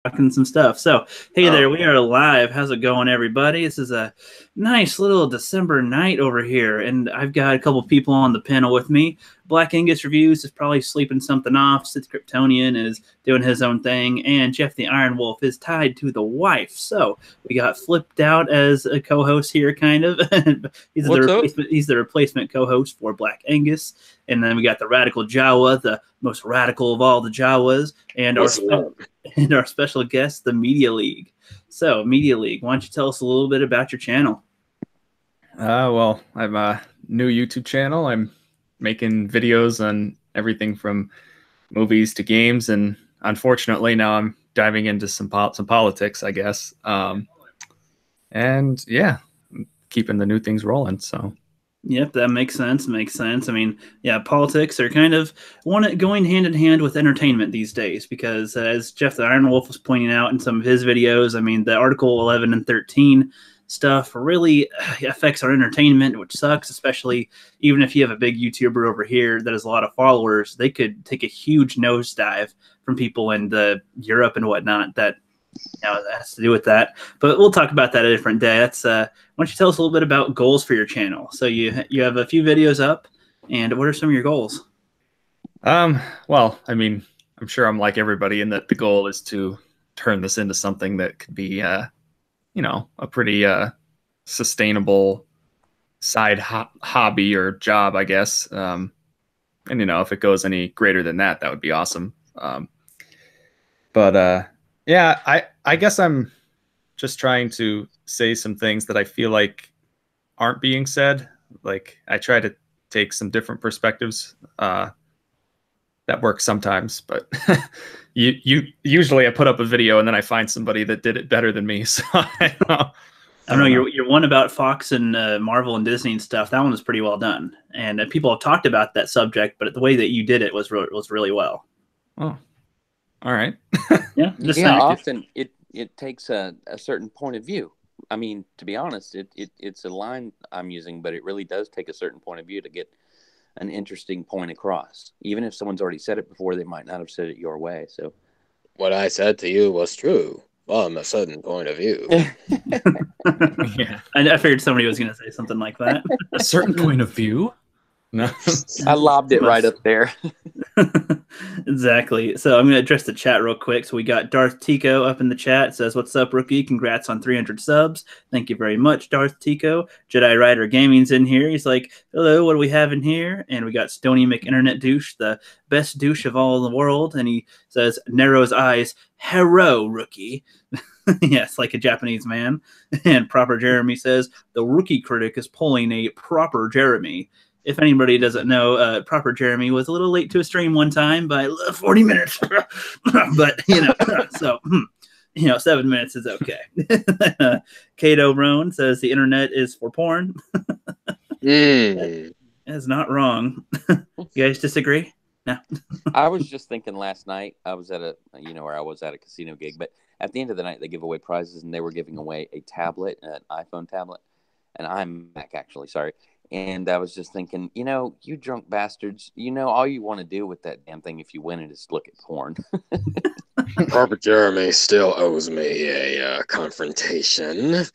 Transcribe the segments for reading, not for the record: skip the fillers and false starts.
talking some stuff. So, hey there, we are live. How's it going, everybody? This is a nice little December night over here, and I've got a couple people on the panel with me. Black Angus Reviews is probably sleeping something off. Sith Kryptonian is doing his own thing, and Geoff TheIronWolf is tied to the wife. So we got flipped out as a co-host here, kind of. He's the replacement co-host for Black Angus. And then we got the radical Jawa, the most radical of all the Jawas, and our special guest, the Media League. So, Media League, why don't you tell us a little bit about your channel? Well, I'm a new YouTube channel. I'm making videos on everything from movies to games, and unfortunately now I'm diving into some politics, I guess. And yeah, keeping the new things rolling. So. Yep, that makes sense. Makes sense. I mean, yeah, politics are kind of going hand in hand with entertainment these days because, as Geoff TheIronWolf was pointing out in some of his videos, I mean, the Article 11 and 13 stuff really affects our entertainment, which sucks, especially even if you have a big YouTuber over here that has a lot of followers. They could take a huge nosedive from people in Europe and whatnot that that has to do with that. But we'll talk about that a different day. That's why don't you tell us a little bit about goals for your channel? So you have a few videos up, and what are some of your goals? Well, I mean, I'm sure I'm like everybody in that the goal is to turn this into something that could be a pretty sustainable side hobby or job, I guess. And if it goes any greater than that, that would be awesome. Yeah, I guess I'm just trying to say some things that I feel like aren't being said. Like, I try to take some different perspectives. That works sometimes, but usually I put up a video and then I find somebody that did it better than me. So I don't know. Your one about Fox and Marvel and Disney and stuff, that one was pretty well done. And people have talked about that subject, but the way that you did it was really well. Oh. All right. Yeah. Often it takes a certain point of view. I mean, to be honest, it's a line I'm using, but it really does take a certain point of view to get an interesting point across. Even if someone's already said it before, they might not have said it your way. So what I said to you was true from a certain point of view. Yeah. I figured somebody was going to say something like that. A certain point of view? No. I lobbed it right up there. Exactly. So I'm going to address the chat real quick. So we got Darth Tico up in the chat. It says, "What's up, rookie? Congrats on 300 subs. Thank you very much, Darth Tico." Jedi Rider Gaming's in here. He's like, "Hello, what do we have in here?" And we got Stony McInternet Douche, the best douche of all in the world. And he says, "Narrows eyes. Hello, rookie." Yes, like a Japanese man. And Proper Jeremy says, "The Rookie Critic is pulling a Proper Jeremy." If anybody doesn't know, Proper Jeremy was a little late to a stream one time by 40 minutes. But, so, 7 minutes is okay. Kato Roan says the internet is for porn. That is not wrong. You guys disagree? No. I was just thinking last night, I was at a casino gig, but at the end of the night, they give away prizes, and they were giving away a tablet, an iPhone tablet, an iMac, actually, sorry. And I was just thinking, you drunk bastards, all you want to do with that damn thing if you win it is look at porn. Robert Jeremy still owes me a confrontation.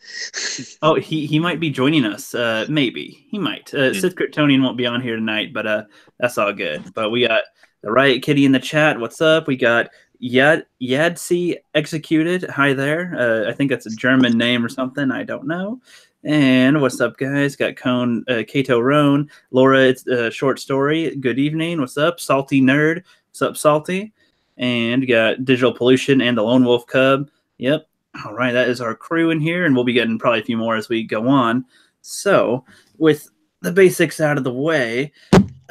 Oh, he might be joining us. Maybe. He might. Sith Kryptonian won't be on here tonight, but that's all good. But we got the Riot Kitty in the chat. What's up? We got Yadsi Executed. Hi there. I think that's a German name or something. I don't know. And what's up, guys? Got Kato Roan. Laura, it's a short story. Good evening. What's up? Salty Nerd. What's up, Salty? And got Digital Pollution and the Lone Wolf Cub. Yep. All right, that is our crew in here, and we'll be getting probably a few more as we go on. So, with the basics out of the way,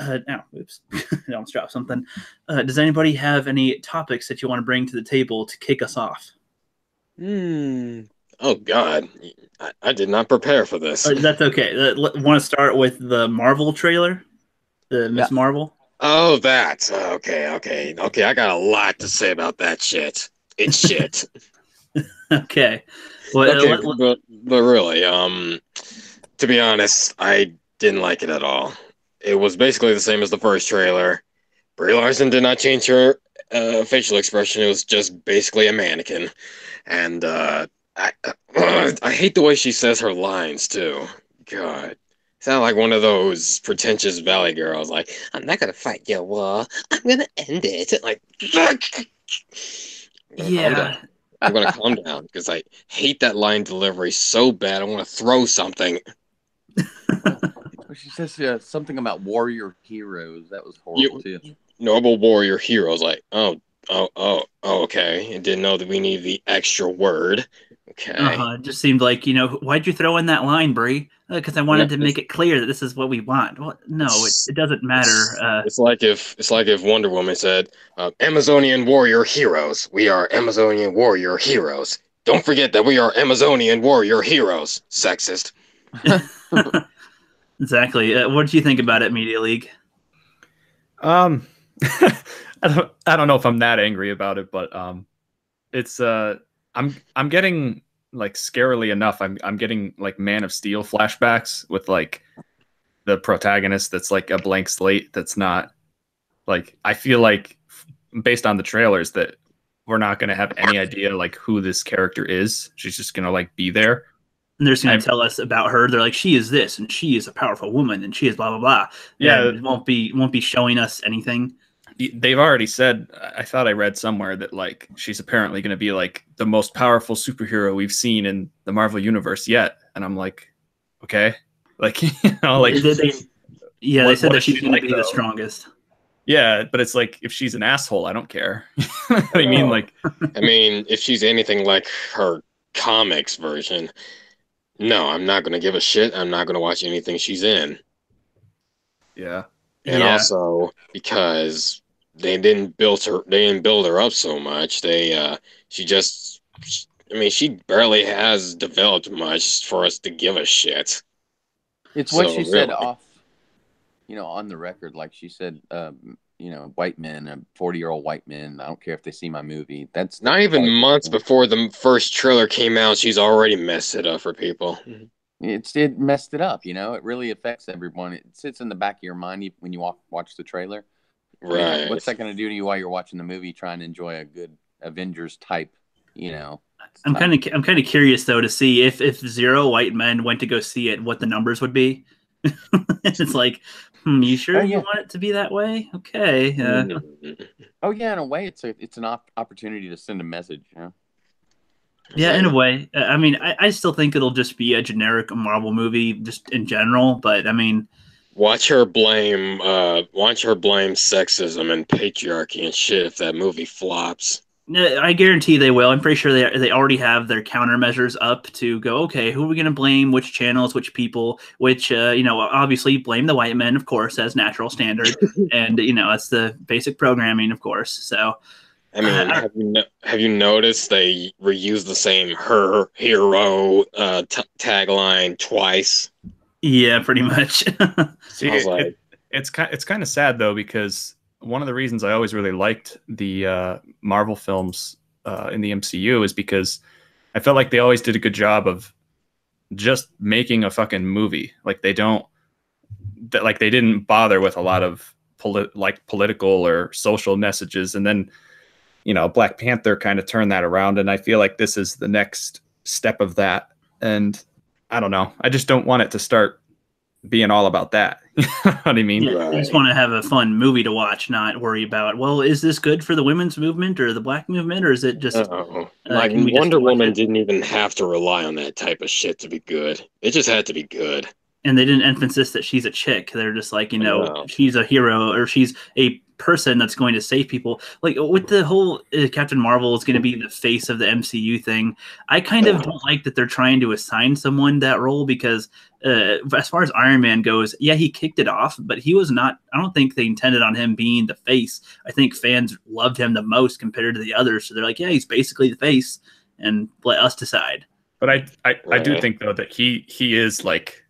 oops, I almost dropped something. Does anybody have any topics that you want to bring to the table to kick us off? Oh, God. I did not prepare for this. That's okay. Want to start with the Marvel trailer? The Miss Marvel? Oh, that. Okay. I got a lot to say about that shit. It's shit. Okay. Well, but really, to be honest, I didn't like it at all. It was basically the same as the first trailer. Brie Larson did not change her facial expression. It was just basically a mannequin, and I I hate the way she says her lines too. God, sound like one of those pretentious valley girls. Like, I'm not gonna fight your war. I'm gonna end it. Like, fuck. I'm gonna calm down. Yeah, I'm gonna calm down because I hate that line delivery so bad. I want to throw something. She says something about warrior heroes. That was horrible You too. noble warrior heroes. Like, okay. I didn't know that we need the extra word. Okay. it just seemed like, why'd you throw in that line, Brie? Because I And wanted to make it clear that this is what we want. Well, no, it's it doesn't matter. it's like if Wonder Woman said, "Amazonian warrior heroes. We are Amazonian warrior heroes. Don't forget that we are Amazonian warrior heroes." Sexist. Exactly. What did you think about it, Media League? I don't know if I'm that angry about it, but it's I'm getting like scarily enough. I'm getting like Man of Steel flashbacks with like the protagonist that's like a blank slate. That's not like, I feel like based on the trailers that we're not going to have any idea like who this character is. She's just going to like be there. And they're just going to tell us about her. They're like, she is this, and she is a powerful woman, and she is blah blah blah. Yeah, and it won't be showing us anything. They've already said. I thought I read somewhere that like she's apparently going to be like the most powerful superhero we've seen in the Marvel universe yet, and I'm like, okay, like like they said that she's going to like, be the strongest. Yeah, but it's like if she's an asshole, I don't care. I mean, like, I mean, if she's anything like her comics version, no, I'm not gonna give a shit. I'm not gonna watch anything she's in. yeah. And also because they didn't build her up so much. She just, I mean, she barely has developed much for us to give a shit. It's what she said off, on the record. Like she said, white men, 40-year-old white men, I don't care if they see my movie. That's not even months before the first trailer came out. She's already messed it up for people. It messed it up. It really affects everyone. It sits in the back of your mind when you watch the trailer. Right. What's that going to do to you while you're watching the movie, trying to enjoy a good Avengers type, I'm kind of curious though to see if zero white men went to go see it, what the numbers would be. It's like, you sure you want it to be that way? Okay. Oh yeah, in a way, it's an opportunity to send a message. Yeah, in a way. I mean, I still think it'll just be a generic Marvel movie, just in general. But I mean, watch her blame sexism and patriarchy and shit if that movie flops. I guarantee they will. I'm pretty sure they already have their countermeasures up to go, okay, who are we going to blame, which channels, which people, which, obviously blame the white men, of course, as natural standard. And, that's the basic programming, of course. So, I mean, have you noticed they reuse the same her hero tagline twice? Yeah, pretty much. See, it's kind of sad though, because one of the reasons I always really liked the Marvel films in the MCU is because I felt like they always did a good job of just making a fucking movie. Like they didn't bother with a lot of political or social messages. And then, Black Panther kind of turned that around. And I feel like this is the next step of that. And I don't know. I just don't want it to start being all about that. You know what I mean? Yeah, right. I just want to have a fun movie to watch, not worry about, well, is this good for the women's movement or the black movement, or is it just like Wonder Woman didn't even have to rely on that type of shit to be good. It just had to be good. And they didn't emphasize that she's a chick. They're just like, she's a hero, or she's a person that's going to save people. Like with the whole Captain Marvel is going to be the face of the MCU thing. I kind of don't like that they're trying to assign someone that role, because as far as Iron Man goes, yeah, he kicked it off, but he was not, I don't think they intended on him being the face. I think fans loved him the most compared to the others. So they're like, yeah, he's basically the face, and let us decide. But I do think though that he is like,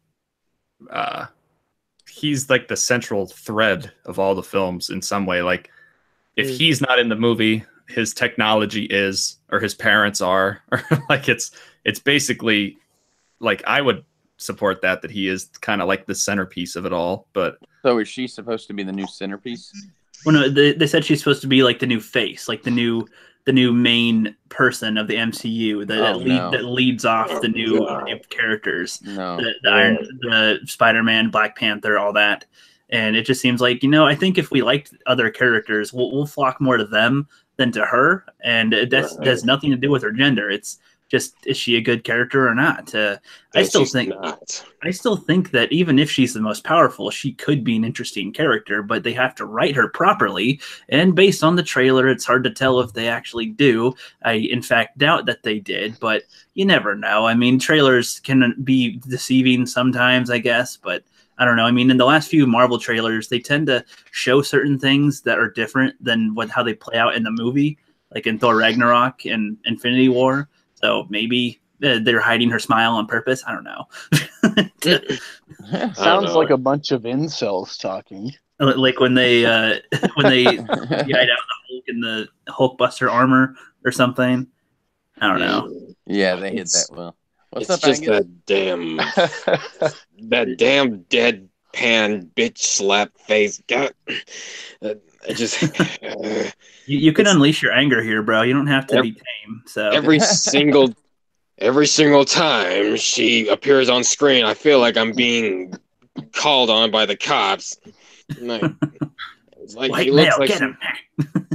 he's like the central thread of all the films in some way. Like if he's not in the movie, his technology is, or his parents are, or like it's basically like, I would support that he is kind of like the centerpiece of it all. But so is she supposed to be the new centerpiece? Well, no, they said she's supposed to be like the new face, like the new main person of the MCU that leads off the new characters, No. the Spider-Man, Black Panther, all that. And it just seems like, I think if we liked other characters, we'll flock more to them than to her. And that has nothing to do with her gender. It's just, is she a good character or not? I still think that even if she's the most powerful, she could be an interesting character, but they have to write her properly. And based on the trailer, it's hard to tell if they actually do. I, in fact, doubt that they did, but you never know. I mean, trailers can be deceiving sometimes, I guess, but I don't know. I mean, in the last few Marvel trailers, they tend to show certain things that are different than how they play out in the movie, like in Thor Ragnarok and Infinity War. So maybe they're hiding her smile on purpose. I don't know. Sounds like a bunch of incels talking. Like when they hide out the Hulk in the Hulkbuster armor or something. I don't know. Yeah, they hit that well. What's up, just Angus? that damn deadpan bitch slap face. God, I just you can unleash your anger here, bro. You don't have to be tame. So every single time she appears on screen, I feel like I'm being called on by the cops. It's like she looks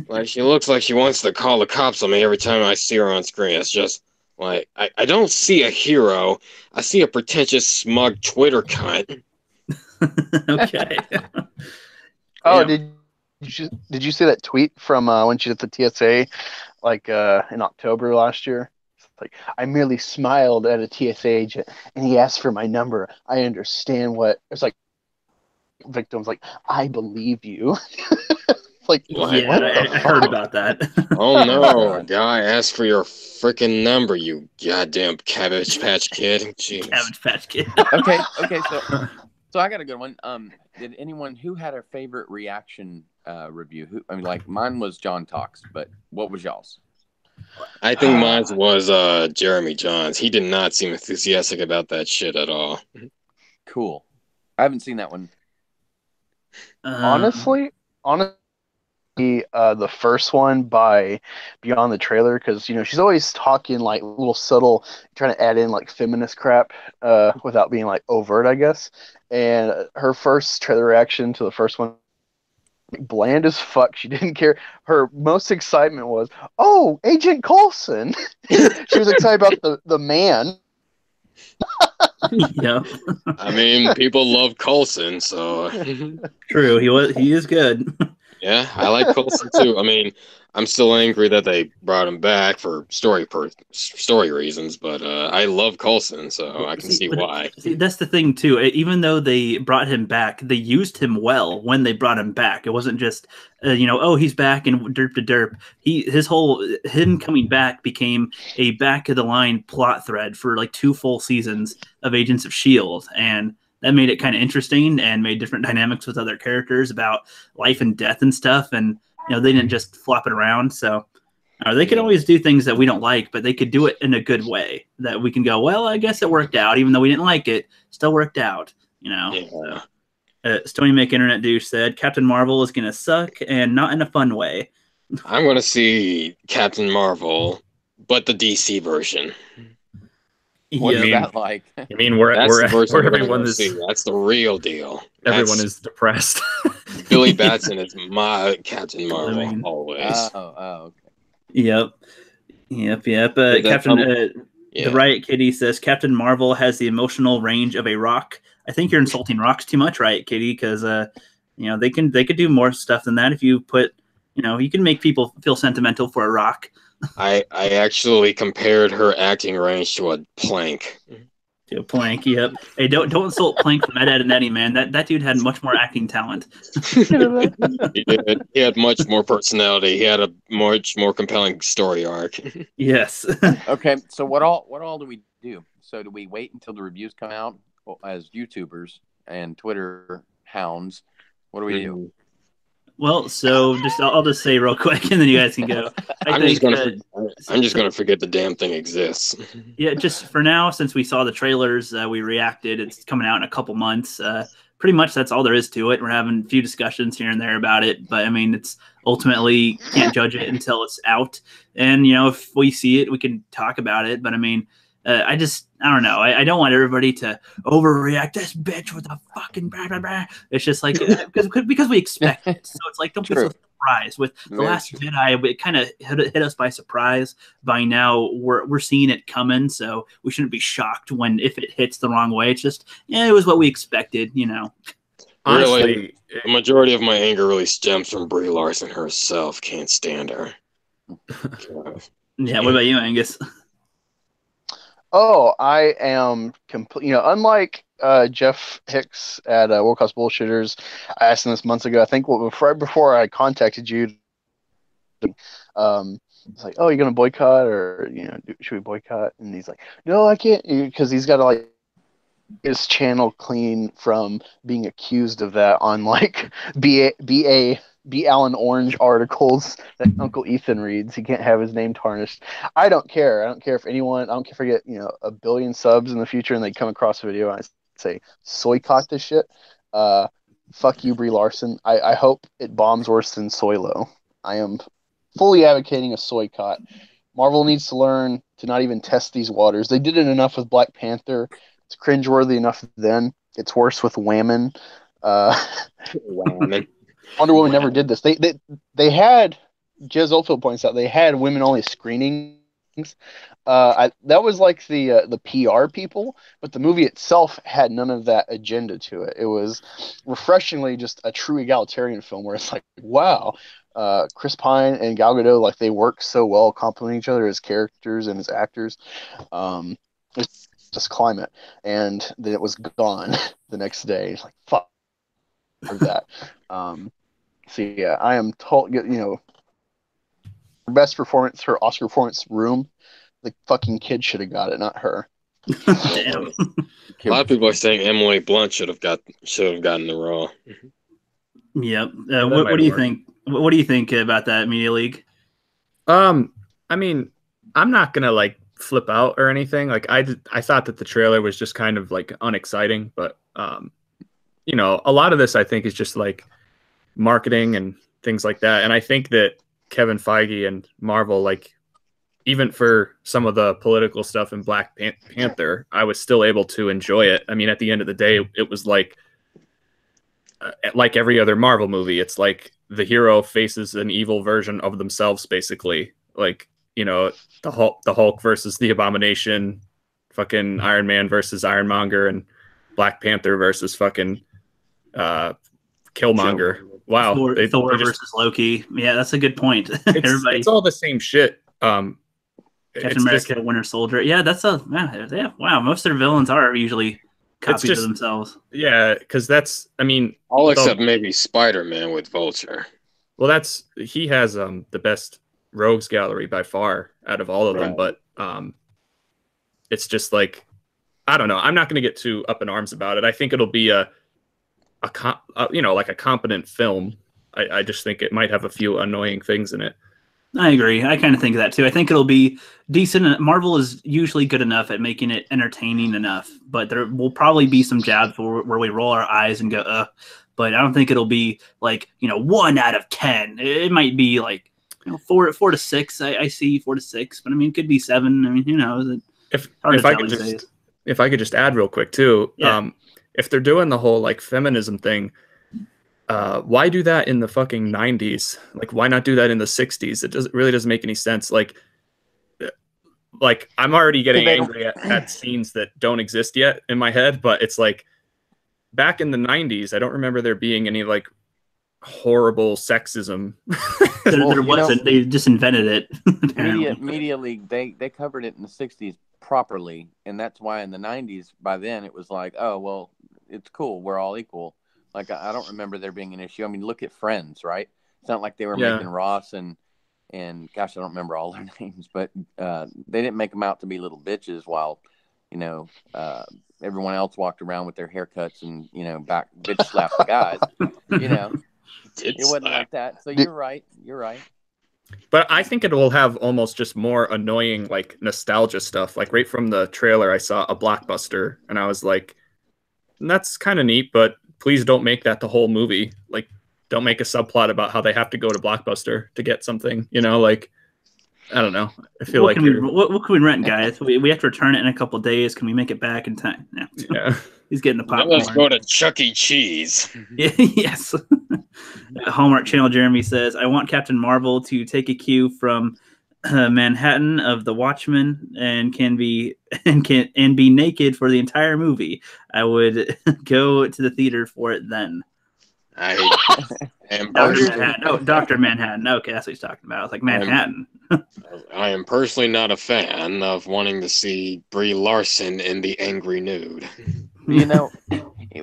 like she looks like she wants to call the cops on me every time I see her on screen. It's just like I don't see a hero. I see a pretentious, smug Twitter cunt. Okay. Oh, did you see that tweet from when she was at the TSA, like in October last year? Like, I merely smiled at a TSA agent, and he asked for my number. I understand what it's like. Victims like, I believe you. Like, yeah, I heard about that. Oh no, a guy asked for your freaking number, you goddamn Cabbage Patch Kid. Jeez. Cabbage Patch Kid. Okay. So I got a good one. Did anyone who had a favorite reaction review? Like mine was John Talks, but what was y'all's? I think mine was Jeremy Johns. He did not seem enthusiastic about that shit at all. Cool. I haven't seen that one. Honestly, the first one by Beyond the Trailer, because she's always talking like little subtle, trying to add in like feminist crap without being like overt, I guess. And her first trailer reaction to the first one, bland as fuck. She didn't care. Her most excitement was, "Oh, Agent Coulson." She was excited about the man. Yeah. I mean, people love Coulson, so true. He is good. Yeah, I like Coulson too. I mean, I'm still angry that they brought him back for story reasons, but I love Coulson, so I can see why. See, that's the thing too. Even though they brought him back, they used him well when they brought him back. It wasn't just oh, he's back and derp to derp. Him coming back became a back of the line plot thread for like 2 full seasons of Agents of S.H.I.E.L.D. and that made it kind of interesting and made different dynamics with other characters about life and death and stuff. And, they didn't just flop it around. So they can always do things that we don't like, but they could do it in a good way that we can go, well, I guess it worked out. Even though we didn't like it, still worked out, So, Stony Make Internet Douche said, Captain Marvel is going to suck and not in a fun way. I'm going to see Captain Marvel, but the DC version. What is that like? I mean, where everyone is. That's the real deal. Everyone is depressed. Billy Batson is my Captain Marvel always. Oh, okay. Yep. Captain the Riot Kitty says Captain Marvel has the emotional range of a rock. I think you're insulting rocks too much, Riot Kitty, because they could do more stuff than that if you put you can make people feel sentimental for a rock. I actually compared her acting range to a plank. To a plank, yep. Hey, don't insult Plank from Ed, Edd and Eddy, man. That dude had much more acting talent. He did. He had much more personality. He had a much more compelling story arc. Yes. Okay, so what all do we do? So do we wait until the reviews come out as YouTubers and Twitter hounds? What do we do? Well, so I'll just say real quick, and then you guys can go. I'm just gonna forget the damn thing exists. Yeah, just for now, since we saw the trailers, we reacted. It's coming out in a couple months, pretty much that's all there is to it. We're having a few discussions here and there about it, but I mean, it's ultimately can't judge it until it's out. And if we see it, we can talk about it. But I mean, I don't know. I don't want everybody to overreact. This bitch with a fucking blah, blah, blah. It's just like because we expect it. So it's like don't be so surprised. With The Last Jedi, it kind of hit us by surprise. By now, we're seeing it coming, so we shouldn't be shocked if it hits the wrong way. It's just it was what we expected. Honestly, really, the majority of my anger really stems from Brie Larson herself. Can't stand her. Yeah. What about you, Angus? Oh, I am complete. Unlike Jeff Hicks at World Class Bullshitters, I asked him this months ago. I think right before I contacted you, it's like, "Oh, you're gonna boycott, or should we boycott?" And he's like, "No, I can't," because he's got to like his channel clean from being accused of that on like B. Allen Orange articles that Uncle Ethan reads. He can't have his name tarnished. I don't care. I don't care if anyone. I don't care if I get 1 billion subs in the future and they come across a video and I say soycott this shit. Fuck you, Brie Larson. I hope it bombs worse than Soylo. I am fully advocating a soycott. Marvel needs to learn to not even test these waters. They did it enough with Black Panther. It's cringeworthy enough then. It's worse with Whammon. Whammon. Wonder Woman never did this. They had, Jez Oldfield points out, they had women only screenings. That was like the PR people, but the movie itself had none of that agenda to it. It was refreshingly just a true egalitarian film where it's like, wow, Chris Pine and Gal Gadot, like they work so well, complement each other as characters and as actors. It's just climate, and then it was gone the next day. It's like fuck that. So yeah, I am told, her best performance, her Oscar performance, Room. The fucking kid should have got it, not her. Damn. A lot of people are saying Emily Blunt should have gotten the role. Yep. What do you think? What do you think about that, Media League? I mean, I'm not gonna like flip out or anything. Like I thought that the trailer was just kind of like unexciting, but a lot of this I think is just like marketing and things like that. And I think that Kevin Feige and Marvel, like even for some of the political stuff in Black Panther, I was still able to enjoy it. I mean, at the end of the day, it was like every other Marvel movie. It's like the hero faces an evil version of themselves, basically. Like, the Hulk versus the Abomination, fucking Iron Man versus Ironmonger, and Black Panther versus fucking Killmonger. Wow. Thor versus Loki. Yeah, that's a good point. It's all the same shit. Captain America, Winter Soldier. Yeah, wow. Most of their villains are usually copies of themselves. Yeah, because that's, I mean, all except maybe Spider-Man with Vulture. Well, he has the best rogues gallery by far out of all of them, but it's just like, I don't know. I'm not going to get too up in arms about it. I think it'll be like a competent film. I just think it might have a few annoying things in it. I agree. I kind of think that too. I think it'll be decent. Marvel is usually good enough at making it entertaining enough, but there will probably be some jabs where we roll our eyes and go, but I don't think it'll be like, 1 out of 10. It might be like, 4 to 6. I see 4 to 6, but I mean, it could be 7. I mean, who knows? If I could just add real quick too, if they're doing the whole like feminism thing, why do that in the fucking 90s? Like, why not do that in the 60s? It really doesn't make any sense. Like I'm already getting angry at scenes that don't exist yet in my head, but it's like back in the 90s, I don't remember there being any like horrible sexism. there wasn't. They just invented it. Media League, they covered it in the 60s properly, and that's why in the 90s, by then, it was like, oh, well, it's cool. We're all equal. Like, I don't remember there being an issue. I mean, look at Friends, right? It's not like they were making Ross and gosh, I don't remember all their names, but they didn't make them out to be little bitches while, everyone else walked around with their haircuts and, back bitch slap the guys, It wasn't like that. So you're right. But I think it will have almost just more annoying, like, nostalgia stuff. Like, right from the trailer, I saw a blockbuster, and I was like, that's kind of neat, but please don't make that the whole movie. Like, don't make a subplot about how they have to go to Blockbuster to get something, you know, like, I don't know. I feel what like what can we rent, guys? We have to return it in a couple of days. Can we make it back in time? No. Yeah. He's getting the popcorn. Let's go to Chuck E. Cheese. Yes. Hallmark Channel Jeremy says, I want Captain Marvel to take a cue from Manhattan of the Watchmen and be naked for the entire movie. I would go to the theater for it then. I am Dr. Manhattan. Oh, Dr. Manhattan. Okay, that's what he's talking about. I was like, Manhattan. I am personally not a fan of wanting to see Brie Larson in the angry nude. You know,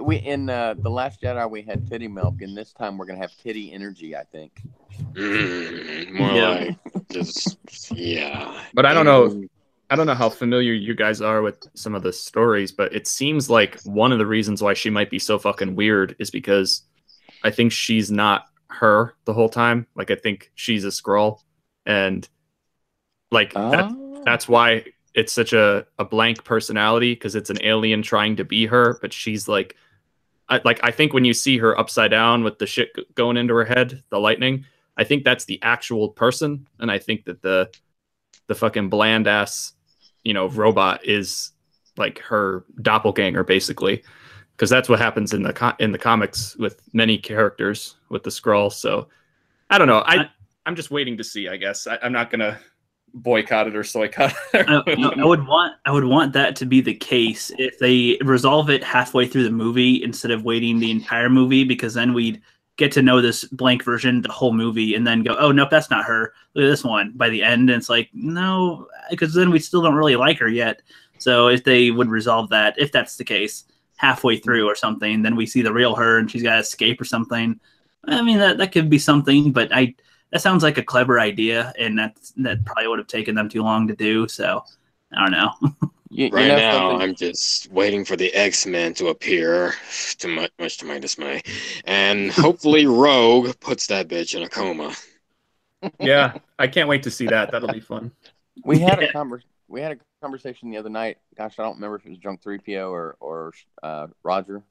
we in The Last Jedi we had titty milk, and this time we're gonna have titty energy. I think. More like just But I don't know. I don't know how familiar you guys are with some of the stories, but it seems like one of the reasons why she might be so fucking weird is because I think she's not her the whole time. Like, I think she's a Skrull, and like that's why it's such a blank personality, because it's an alien trying to be her, but she's like I think when you see her upside down with the shit going into her head, the lightning, I think that's the actual person, and I think that the fucking bland ass, you know, robot is like her doppelganger, basically, because that's what happens in the comics with many characters with the Skrull. So I don't know. I'm just waiting to see. I guess I'm not gonna boycott it or soycott it. I would want that to be the case if they resolve it halfway through the movie instead of waiting the entire movie, because then we'd get to know this blank version the whole movie and then go, oh nope, that's not her. Look at this one by the end, and it's like, no, because then we still don't really like her yet. So if they would resolve that, if that's the case, halfway through or something, then we see the real her and she's got to escape or something. I mean, that could be something, but that sounds like a clever idea, and that probably would have taken them too long to do. So I don't know. Right now, I'm just waiting for the X-Men to appear, much to my dismay, and hopefully Rogue puts that bitch in a coma. Yeah, I can't wait to see that. That'll be fun. We had a conversation the other night. Gosh, I don't remember if it was Drunk 3PO or Roger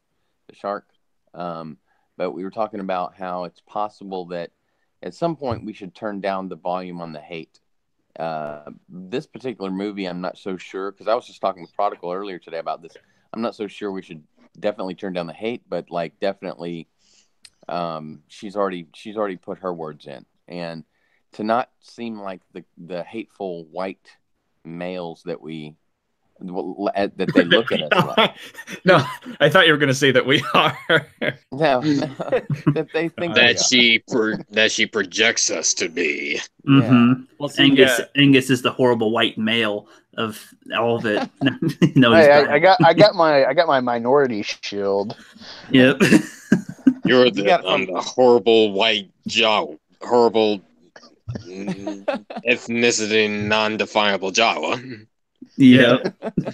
the Shark, but we were talking about how it's possible that at some point we should turn down the volume on the hate. This particular movie, I'm not so sure, because I was just talking with Prodigal earlier today about this. I'm not so sure we should definitely turn down the hate, but like definitely, she's already put her words in, and to not seem like the hateful white males that they look at us like. No, I thought you were going to say that we are. No, that they think that she projects us to be. Mm-hmm. Well, see, Angus is the horrible white male of all of it. No, hey, I got my minority shield. Yep. You're the horrible white Jawa, horrible ethnicity non-definable Jawa. Yeah.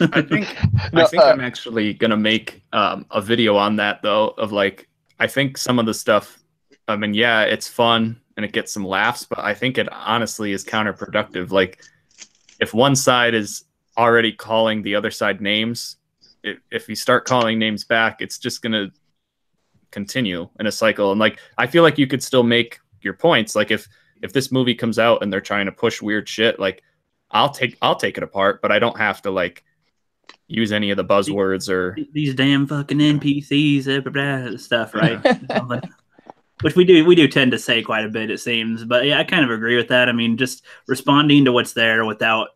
I think I'm actually gonna make a video on that, though, of like, I think some of the stuff, I mean, yeah, it's fun and it gets some laughs, but I think it honestly is counterproductive. Like, if one side is already calling the other side names, if you start calling names back, it's just gonna continue in a cycle. And like, I feel like you could still make your points. Like, if this movie comes out and they're trying to push weird shit, like, I'll take it apart, but I don't have to like use any of the buzzwords or these damn fucking NPCs stuff, right? Which we do tend to say quite a bit, it seems. But yeah, I kind of agree with that. I mean, just responding to what's there without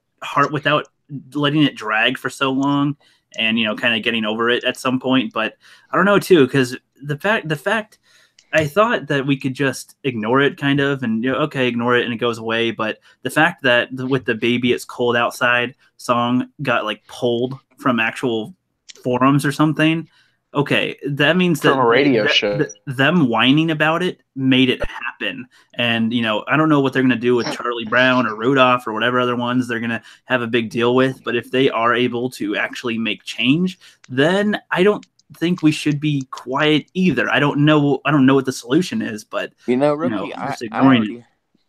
letting it drag for so long, and kind of getting over it at some point. But I don't know too, because the fact. I thought that we could just ignore it, kind of, and ignore it and it goes away. But the fact that with the "Baby It's Cold Outside" song got like pulled from actual forums or something, okay, that means that from a radio show, them whining about it made it happen. And I don't know what they're gonna do with Charlie Brown or Rudolph or whatever other ones they're gonna have a big deal with. But if they are able to actually make change, then I don't think we should be quiet either. I don't know what the solution is, but Rookie, go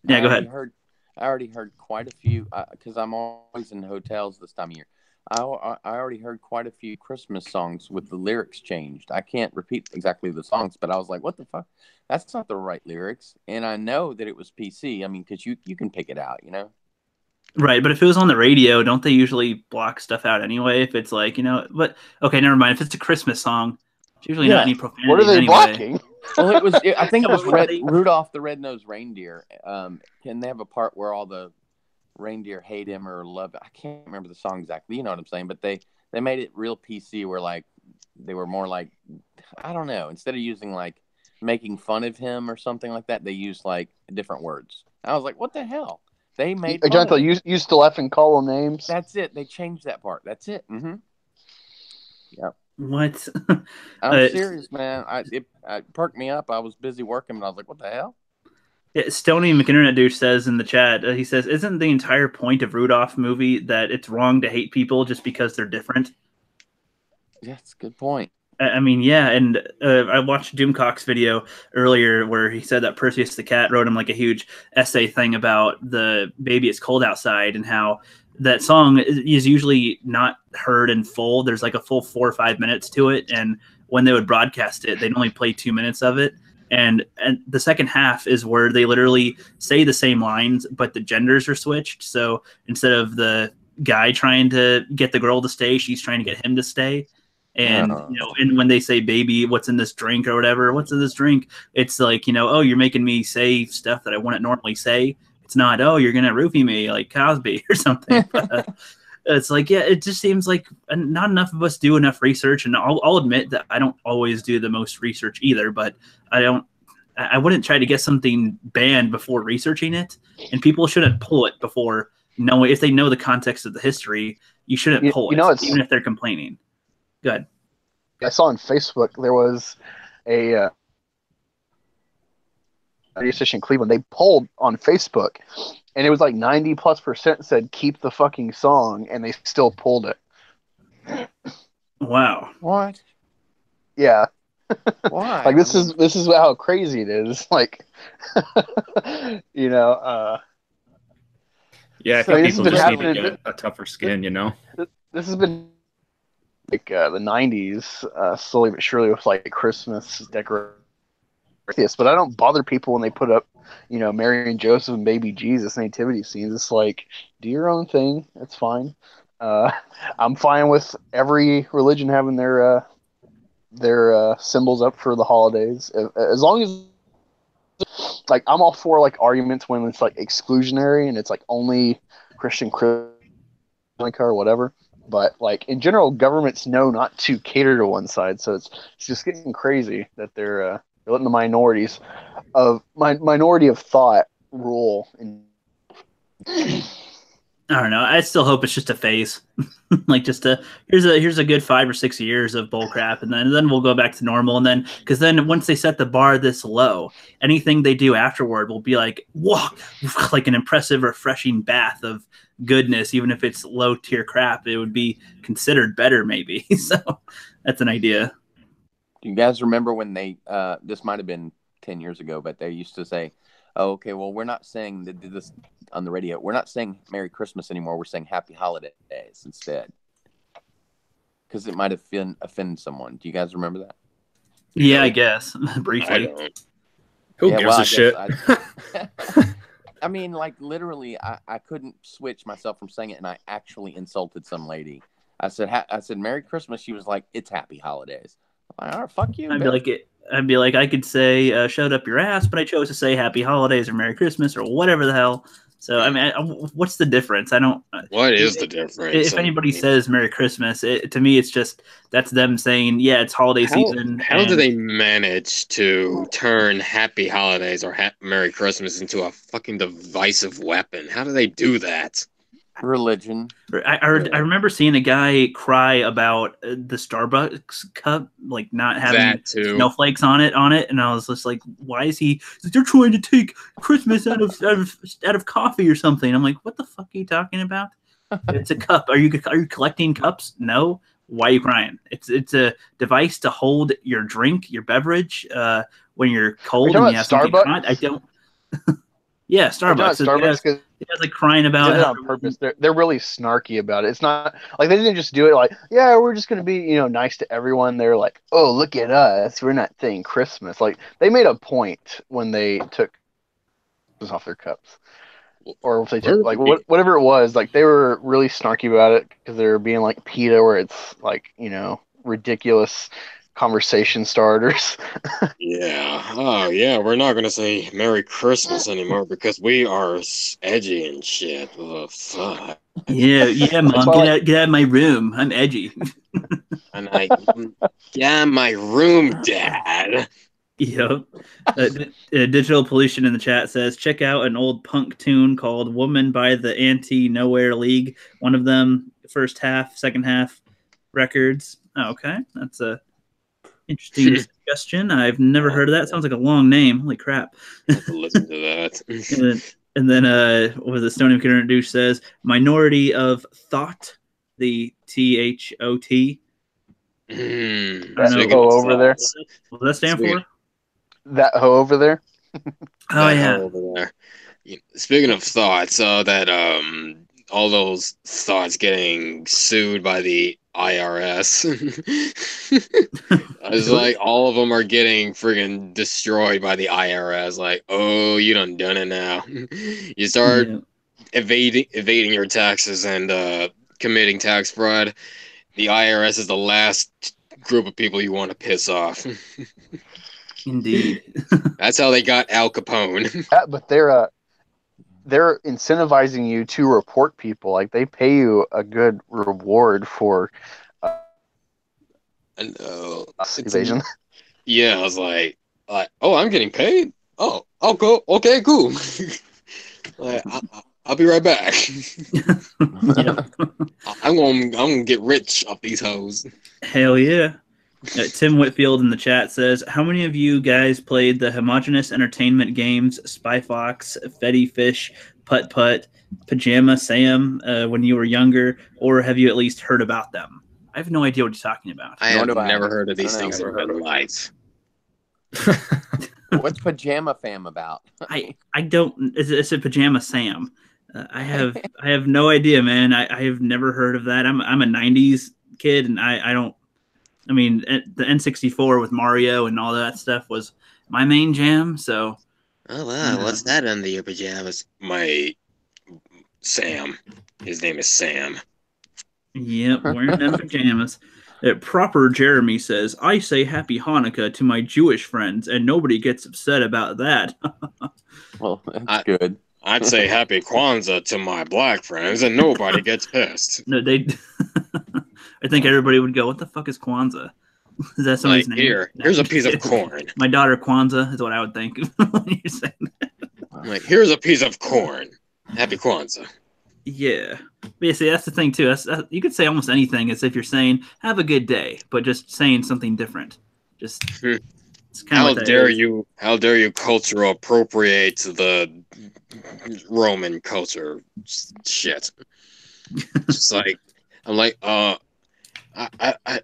ahead. I already heard quite a few, because I'm always in hotels this time of year. I already heard quite a few Christmas songs with the lyrics changed. I can't repeat exactly the songs, but I was like, what the fuck? That's not the right lyrics. And I know that it was PC. I mean, because you can pick it out, you know? Right, but if it was on the radio, don't they usually block stuff out anyway? If it's like, but okay, never mind. If it's a Christmas song, it's usually not any profanity. What are they anyway. blocking? Well, I think it was Rudolph the Red-Nosed Reindeer. Can they have a part where all the reindeer hate him or love it? I can't remember the song exactly. You know what I'm saying? But they made it real PC where like they were more like, I don't know. Instead of using like making fun of him or something like that, they used like different words. I was like, what the hell? They made fun Jonathan, of you still have and call them names. That's it. They changed that part. That's it. Mm-hmm. Yep. What? I'm serious, man. It perked me up. I was busy working, and I was like, what the hell? Yeah, Stony McInternet Douche says in the chat, he says, isn't the entire point of Rudolph movie that it's wrong to hate people just because they're different? Yeah, that's a good point. I mean, yeah, and I watched Doomcock's video earlier where he said that Perseus the cat wrote him like a huge essay thing about the Baby It's Cold Outside and how that song is usually not heard in full. There's like a full 4 or 5 minutes to it, and when they would broadcast it, they'd only play 2 minutes of it. And the second half is where they literally say the same lines, but the genders are switched. So instead of the guy trying to get the girl to stay, she's trying to get him to stay. And and when they say baby, what's in this drink or whatever, what's in this drink, it's like, oh, you're making me say stuff that I wouldn't normally say. It's not, oh, you're gonna roofie me like Cosby or something. It's like, yeah, it just seems like not enough of us do enough research, and I'll admit that I don't always do the most research either, but I wouldn't try to get something banned before researching it, and people shouldn't pull it before knowing. If they know the context of the history, you shouldn't pull it, even if they're complaining. Good. I saw on Facebook there was a radio station in Cleveland. They polled on Facebook, and it was like 90+% said keep the fucking song, and they still pulled it. Wow. What? Yeah. Why? Like this is how crazy it is. Like, Yeah, I think people just need to get a tougher skin. This has been like the 90s, slowly but surely, with like Christmas decorations. But I don't bother people when they put up, Mary and Joseph and baby Jesus nativity scenes. It's like, do your own thing. It's fine. I'm fine with every religion having their symbols up for the holidays, as long as, like, I'm all for like arguments when it's like exclusionary and it's like only Christian or whatever. But like in general, governments know not to cater to one side, so it's just getting crazy that they're letting the minority of thought rule. I don't know. I still hope it's just a phase. Like here's a good 5 or 6 years of bull crap, and then we'll go back to normal. And then because then once they set the bar this low, anything they do afterward will be like, whoa, like an impressive, refreshing bath of goodness. Even if it's low tier crap, it would be considered better maybe. So that's an idea. Do you guys remember when they this might have been 10 years ago, but they used to say, oh, okay, well, we're not saying that this on the radio. We're not saying Merry Christmas anymore. We're saying Happy Holidays instead. Because it might have offended someone. Do you guys remember that? Yeah, I guess. Briefly. I don't. Who gives a shit? I mean, like, literally, I couldn't switch myself from saying it, and I actually insulted some lady. I said, Merry Christmas. She was like, it's Happy Holidays. I'm like, all right, fuck you. I'd be like, I could say, shut up your ass, but I chose to say Happy Holidays or Merry Christmas or whatever the hell. So, I mean, what's the difference? I don't. What is the difference? If anybody says Merry Christmas, to me, it's just that's them saying, yeah, it's holiday season. How do they manage to turn Happy Holidays or Merry Christmas into a fucking divisive weapon? How do they do that? Religion. I remember seeing a guy cry about the Starbucks cup, like not having snowflakes on it, and I was just like, why is he? They're trying to take Christmas out of coffee or something. I'm like, what the fuck are you talking about? It's a cup. Are you collecting cups? No. Why are you crying? It's a device to hold your drink, your beverage, when you're cold and you have something hot. I don't. Yeah, Starbucks. was like crying They about did it how on purpose. They're really snarky about it. It's not like they didn't just do it like, yeah, we're just gonna be nice to everyone. They're like, oh, look at us, we're not saying Christmas. Like they made a point when they took off their cups, or if they took like whatever it was. Like they were really snarky about it because they were being like PETA, where it's like ridiculous conversation starters. Yeah. Oh, yeah. We're not gonna say Merry Christmas anymore because we are edgy and shit. Oh, fuck. Yeah, Mom, get out of my room. I'm edgy. And get out of my room, Dad. Yep. Digital Pollution in the chat says, check out an old punk tune called Woman by the Anti-Nowhere League. One of them, first half, second half records. Oh, okay. That's a interesting suggestion. I've never heard of that. Sounds like a long name. Holy crap. Listen to that. and then what was it? Stony McIntyre says, Minority of Thought, the THOT. That hoe over there. What does that stand for? That hoe over there. Oh, yeah. Over there. Speaking of thoughts, that all those thoughts getting sued by the IRS. I was like, all of them are getting friggin' destroyed by the IRS. Like, oh, you done it now. You start evading your taxes and committing tax fraud. The IRS is the last group of people you want to piss off. Indeed. That's how they got Al Capone. But they're incentivizing you to report people. Like they pay you a good reward for evasion. Yeah, I was like, oh, I'm getting paid. Oh, I'll go. Okay, cool. Like, I'll be right back. I'm gonna get rich off these hoes. Hell yeah. Tim Whitfield in the chat says, how many of you guys played the homogeneous entertainment games Spy Fox, Fetty Fish, Putt Putt, Pajama Sam when you were younger, or have you at least heard about them? I have no idea what you're talking about. I have never heard of these things in my life. What's Pajama Fam about? I don't. It's a Pajama Sam. I have no idea, man. I have never heard of that. I'm a '90s kid, and I don't. I mean, the N64 with Mario and all that stuff was my main jam. So, oh wow, what's that under your pajamas? My Sam. His name is Sam. Yep, wearing them pajamas. Proper Jeremy says, I say Happy Hanukkah to my Jewish friends, and nobody gets upset about that. Well, that's good. I'd say Happy Kwanzaa to my black friends, and nobody gets pissed. No, they. I think everybody would go, what the fuck is Kwanzaa? Is that somebody's name? Here's a piece of corn. My daughter Kwanzaa is what I would think when you're saying that. I'm like, here's a piece of corn. Happy Kwanzaa. Yeah. But yeah, see, that's the thing, too. You could say almost anything as if you're saying, have a good day, but just saying something different. Just, it's kind of how dare you cultural appropriate the Roman culture shit. Just like, I'm like, I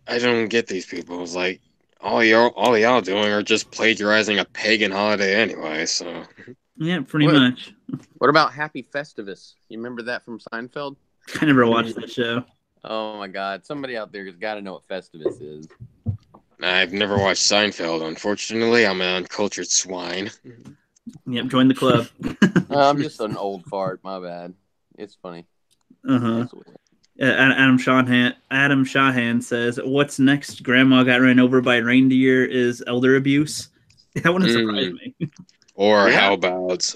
don't get these people. It's like all y'all doing are just plagiarizing a pagan holiday anyway. So yeah, pretty much. What about Happy Festivus? You remember that from Seinfeld? I never watched that show. Oh my God! Somebody out there has got to know what Festivus is. I've never watched Seinfeld. Unfortunately, I'm an uncultured swine. Yep, join the club. I'm just an old fart. My bad. It's funny. Adam Shahan says, "What's next? Grandma got ran over by a reindeer is elder abuse." That wouldn't surprise me. Or how about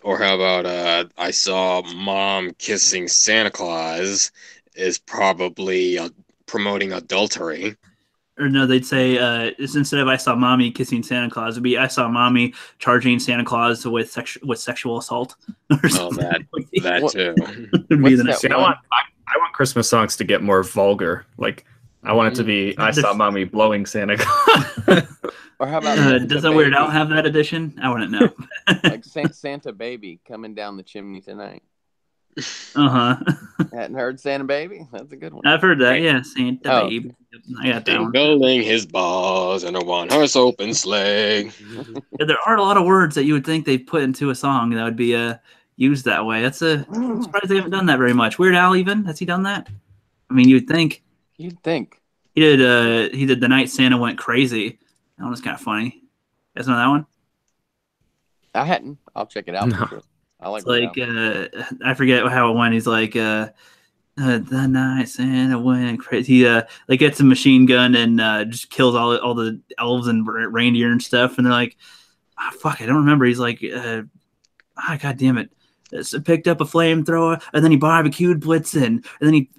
I saw mom kissing Santa Claus is probably promoting adultery. Or no, they'd say instead of I saw mommy kissing Santa Claus, it'd be I saw mommy charging Santa Claus with sexual assault. Or something. That too. I want Christmas songs to get more vulgar. Like I want it to be I saw mommy blowing Santa Claus. Or how about doesn't Weird Al have that edition? I wouldn't know. Like Santa Baby coming down the chimney tonight. Hadn't heard Santa Baby? That's a good one. I've heard that. Yeah, Santa Baby. I got that one. Building his balls in a one-horse open sleigh. Yeah, there are a lot of words that you would think they put into a song that would be used that way. I'm surprised they haven't done that very much. Weird Al, even has he done that? I mean, you'd think. You'd think. He did. He did The Night Santa Went Crazy. That one was kind of funny. You guys know that one? I hadn't. I'll check it out. No. For sure. I like. I forget how it went. He's like, the night Santa went crazy. He like gets a machine gun and just kills all the elves and reindeer and stuff. And they're like, fuck, I don't remember. He's like, god damn it. So picked up a flamethrower and then he barbecued Blitzen and then he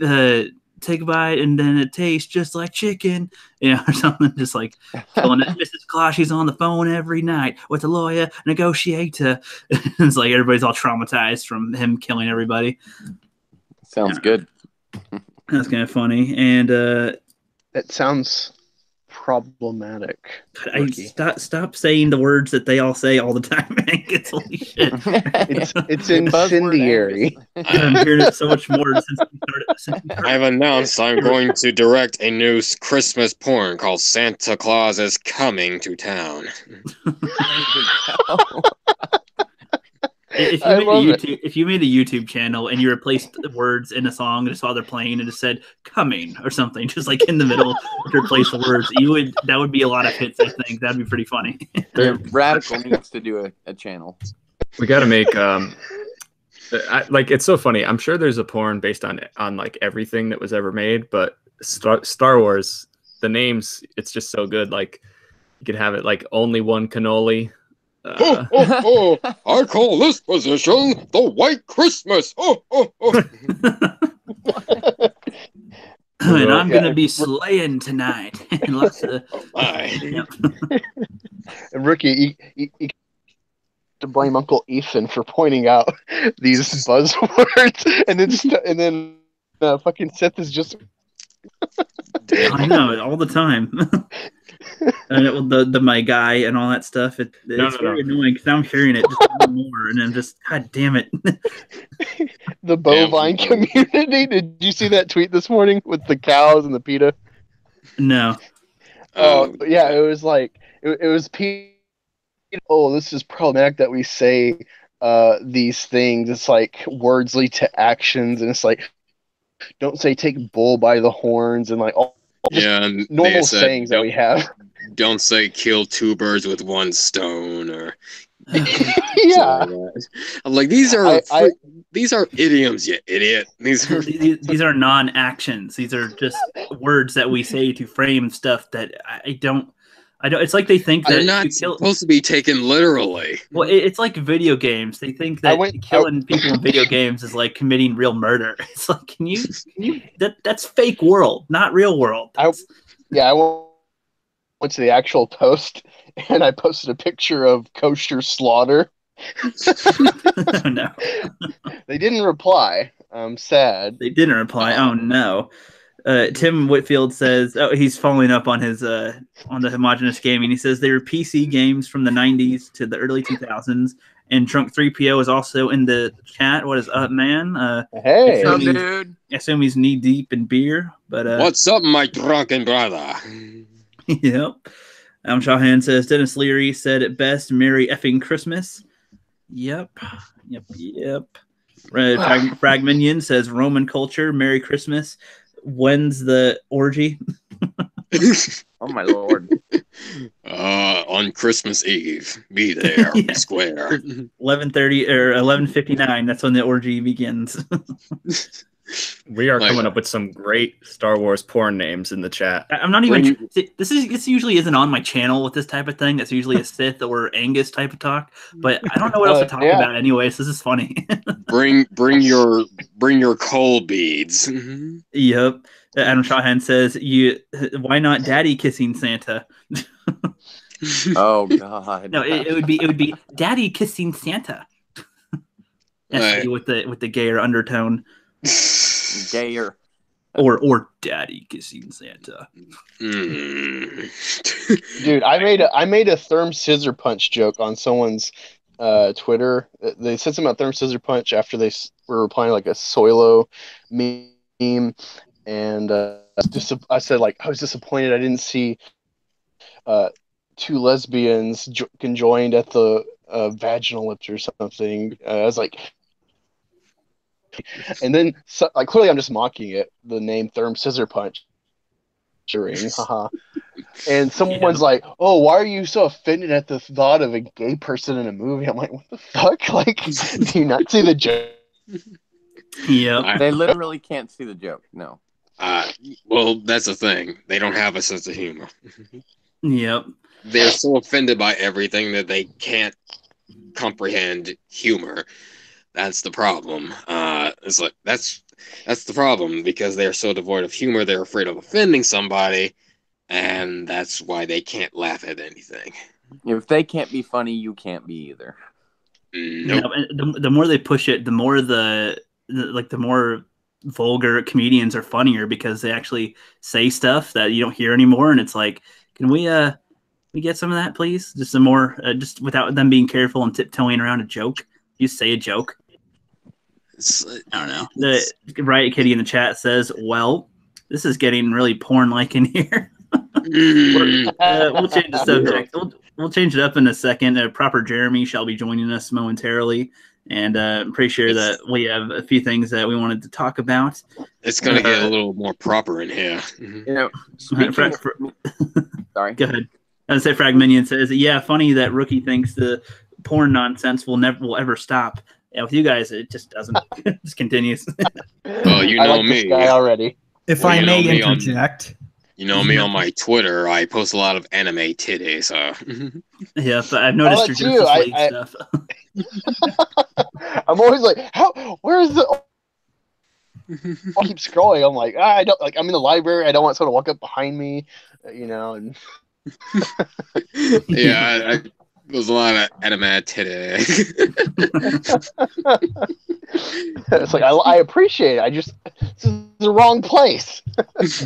take a bite and then it tastes just like chicken, or something, just like killing it. Mrs. Claus, she's on the phone every night with a lawyer, negotiator. It's like everybody's all traumatized from him killing everybody. Sounds good. That's kind of funny. And That sounds problematic. Stop saying the words that they all say all the time, Angus. Holy shit. It's incendiary. I'm hearing it so much more since we started. I've announced I'm going to direct a new Christmas porn called Santa Claus is Coming to Town. If you made a YouTube channel and you replaced the words in a song just while they're playing and just said "coming" or something, just like in the middle to replace the words, that would be a lot of hits. I think that'd be pretty funny. Radical needs to do a channel. We got to make like, it's so funny. I'm sure there's a porn based on like everything that was ever made, but Star Wars, the names, it's just so good. Like you could have it like Only One Cannoli. I call this position the White Christmas. And I'm gonna be slaying tonight. And lots of, And Rookie, you to blame Uncle Ethan for pointing out these buzzwords, and then fucking Seth is just. I know it all the time. And my guy and all that stuff. It's very annoying because I'm hearing it just more, and I'm just, god damn it. The bovine community. Did you see that tweet this morning with the cows and the PETA? No. Oh yeah, it was like it was PETA. Oh, this is problematic that we say these things. It's like words lead to actions, and it's like don't say take bull by the horns and like all normal sayings that we have. Don't say kill two birds with one stone or yeah. I'm like these are idioms, you idiot. These are non-actions. These are just words that we say to frame stuff that I don't. It's like they think that they're not supposed to be taken literally. Well, it's like video games. They think that killing people in video games is like committing real murder. It's like, can you that's fake world, not real world. I went to the actual post and I posted a picture of kosher slaughter. Oh, no. They didn't reply. I'm sad. They didn't reply. Oh no. Tim Whitfield says, he's following up on his on the homogenous gaming. He says they were PC games from the 90s to the early 2000s. And Drunk 3PO is also in the chat. What is up, man? Hey, dude. I assume he's knee deep in beer. But what's up, my drunken brother? Yep. Shahan says Dennis Leary said it best. Merry effing Christmas. Yep. Frag Minion says Roman culture. Merry Christmas. When's the orgy? Oh my lord. On Christmas Eve. Be there. Yeah. Square. 11:30 or 11:59. That's when the orgy begins. We are coming up with some great Star Wars porn names in the chat. I'm not even. This usually isn't on my channel with this type of thing. That's usually a Sith or Angus type of talk. But I don't know what else to talk about anyways. This is funny. bring your coal beads. Yep. Adam Shahan says, why not daddy kissing Santa? Oh god. No, it would be daddy kissing Santa. Right. with the gayer undertone. Gayer. Or daddy kissing Santa. Dude, I made a Therm Scissor Punch joke on someone's Twitter. They said something about Therm Scissor Punch after they were replying like a Soilo meme, and I said like I was disappointed I didn't see two lesbians conjoined at the vaginal lips or something. I was like, And then, like, clearly I'm just mocking it. The name Therm Scissor Punch. Haha. And someone's like, "Oh, why are you so offended at the thought of a gay person in a movie?" I'm like, "What the fuck? Like, do you not see the joke?" Yep. They literally can't see the joke. No. Well, that's the thing. They don't have a sense of humor. Yep. They're so offended by everything that they can't comprehend humor. That's the problem. It's like that's the problem, because they're so devoid of humor. They're afraid of offending somebody, and that's why they can't laugh at anything. If they can't be funny, you can't be either. Nope. No, and the more they push it, the more the more vulgar comedians are funnier, because they actually say stuff that you don't hear anymore, and it's like, can we get some of that, please? Just some more, just without them being careful and tiptoeing around a joke. You say a joke. I don't know. The Riot Kitty in the chat says, "Well, this is getting really porn-like in here." We'll change the subject. We'll change it up in a second. Proper Jeremy shall be joining us momentarily, and I'm pretty sure that we have a few things that we wanted to talk about. It's gonna get a little more proper in here. You know, speaking sorry. Go ahead. I would say Fragminion says, "Yeah, funny that Rookie thinks the porn nonsense will ever stop." Yeah, with you guys, it just doesn't. It just continues. Well, you I know like me. this guy already. If Well, I you know may me on- interject. You know me on my Twitter. I post a lot of anime titties. Yeah, but I've noticed your Justice League stuff. I'm always like, where is the? I'll keep scrolling. I'm like, I don't like. I'm in the library. I don't want someone to walk up behind me, you know. And Yeah, there's a lot of anime titties. it's like I appreciate it. This is the wrong place.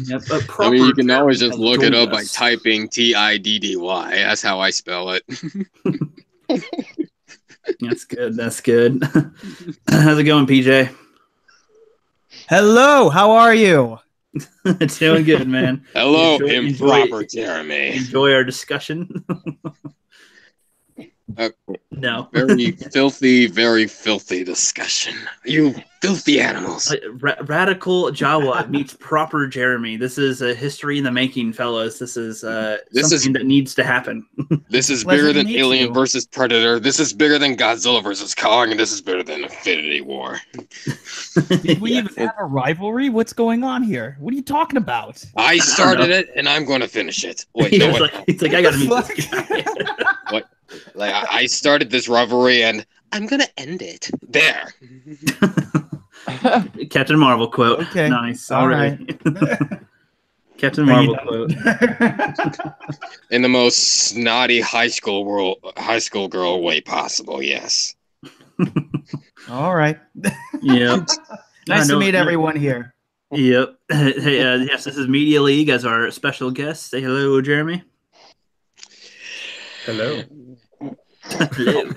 Yep, I mean, you can always just Jeremy look has it up joined by us. typing TIDDY. That's how I spell it. That's good. That's good. How's it going, PJ? Hello, how are you? It's doing good, man. Hello, Enjoy- improper Jeremy. Enjoy our discussion. Uh, No. very filthy discussion. You filthy animals. Radical Jawa meets proper Jeremy. This is a history in the making, fellas. This is something that needs to happen. This is Pleasure bigger to than meet Alien you. versus Predator. This is bigger than Godzilla versus Kong, and this is bigger than Infinity War. Did we Yeah. even have a rivalry? What's going on here? What are you talking about? I don't started know. it, and I'm going to finish it. Wait, He's no, like, I gotta meet this guy. Like I started this rivalry, and I'm going to end it there. Captain Marvel quote. Okay. Nice. All All right. right. Captain Are you Marvel done? quote. In the most snotty high school girl way possible. Yes. All right. Yep. Nice No, to meet no. everyone here. Yep. Hey, yes, this is Media League as our special guest. Say hello, Jeremy. Hello. Hello.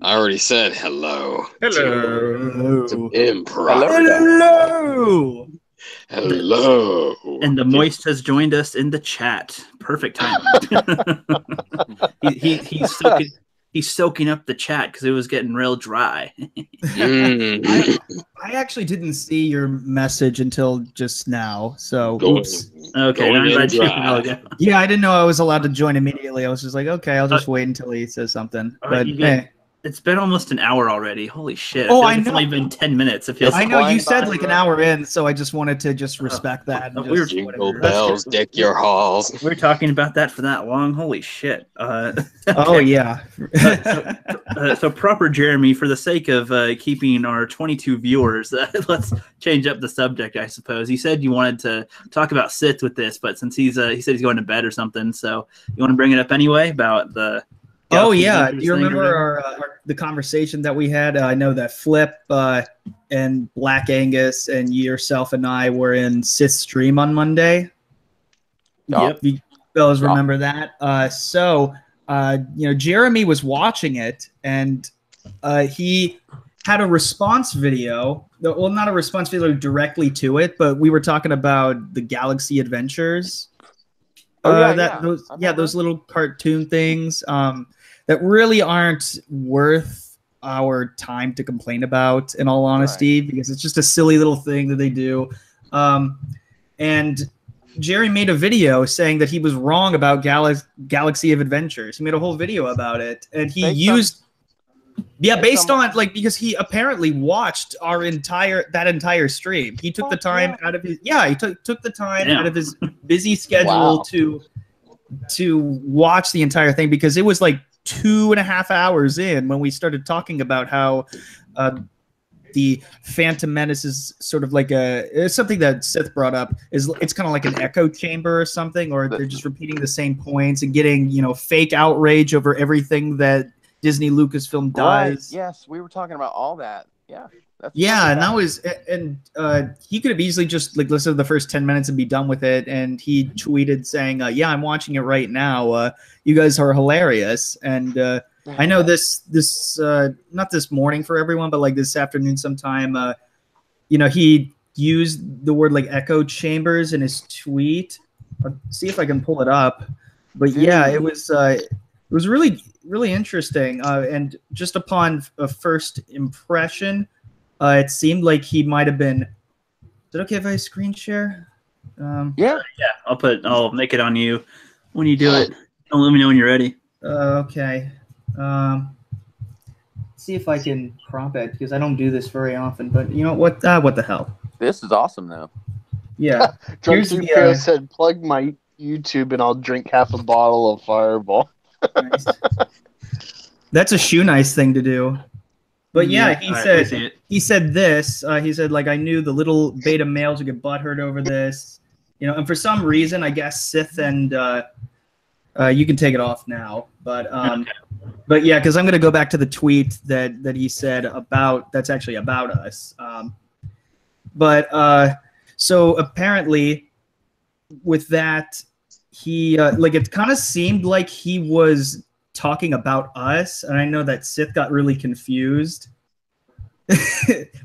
I already said hello. Hello. Improv. Hello. Hello. And the Moist has joined us in the chat. Perfect time. He's soaking up the chat because it was getting real dry. Mm. I actually didn't see your message until just now, so Going- oops. Okay, Going I'm in glad you dry. know that. Yeah, I didn't know I was allowed to join immediately. I was just like, okay, I'll just wait until he says something. All right, But you get- hey, It's been almost an hour already. Holy shit! Oh, feel I it's know. only been 10 minutes. It feels. I know you flying said by, like an bro. hour in, so I just wanted to just respect that. And we were- just Jingle whatever. bells, deck your halls. We were talking about that for that long. Holy shit! Oh okay. yeah. So proper Jeremy, for the sake of keeping our 22 viewers, let's change up the subject. I suppose you said you wanted to talk about Sith with this, but since he said he's going to bed or something, so you want to bring it up anyway about the. Oh Galaxy yeah, Adventures do you thing or remember whatever? the conversation that we had? I know that Flip and Black Angus and yourself and I were in Sith's stream on Monday. Yep. You fellas remember that? So Jeremy was watching it, and he had a response video. Well, not a response video directly to it, but we were talking about the Galaxy Adventures. Those little cartoon things that really aren't worth our time to complain about, in all honesty, because it's just a silly little thing that they do. And Jerry made a video saying that he was wrong about Galaxy of Adventures. He made a whole video about it, and he based on like, because he apparently watched that entire stream. He took the time out of his he took the time out of his busy schedule to watch the entire thing, because it was like 2.5 hours in when we started talking about how the Phantom Menace is sort of like it's something that Sith brought up, it's kind of like an echo chamber or something, or they're just repeating the same points and getting, fake outrage over everything that Disney Lucasfilm does. Right. Yes, we were talking about all that. Yeah. He could have easily just like listened to the first 10 minutes and be done with it. And he tweeted saying, I'm watching it right now. You guys are hilarious. And I know this not this morning for everyone, but like this afternoon sometime, he used the word like echo chambers in his tweet. I'll see if I can pull it up. But it was really, really interesting. And just upon a first impression, it seemed like he might have been. Is it okay if I screen share? Yeah. I'll make it on you when you do it. Don't let me know when you're ready. Okay. See if I can crop it, because I don't do this very often. But you know what? What the hell? This is awesome, though. Yeah. Drunk Superhero said, "Plug my YouTube, and I'll drink half a bottle of Fireball." Nice. That's a shoe nice thing to do. But he said this. He said, like, I knew the little beta males would get butthurt over this, and for some reason, I guess Sith and you can take it off now, but yeah, because I'm gonna go back to the tweet that he said that's actually about us. So apparently, with that, he it kind of seemed like he was talking about us, and I know that Sith got really confused.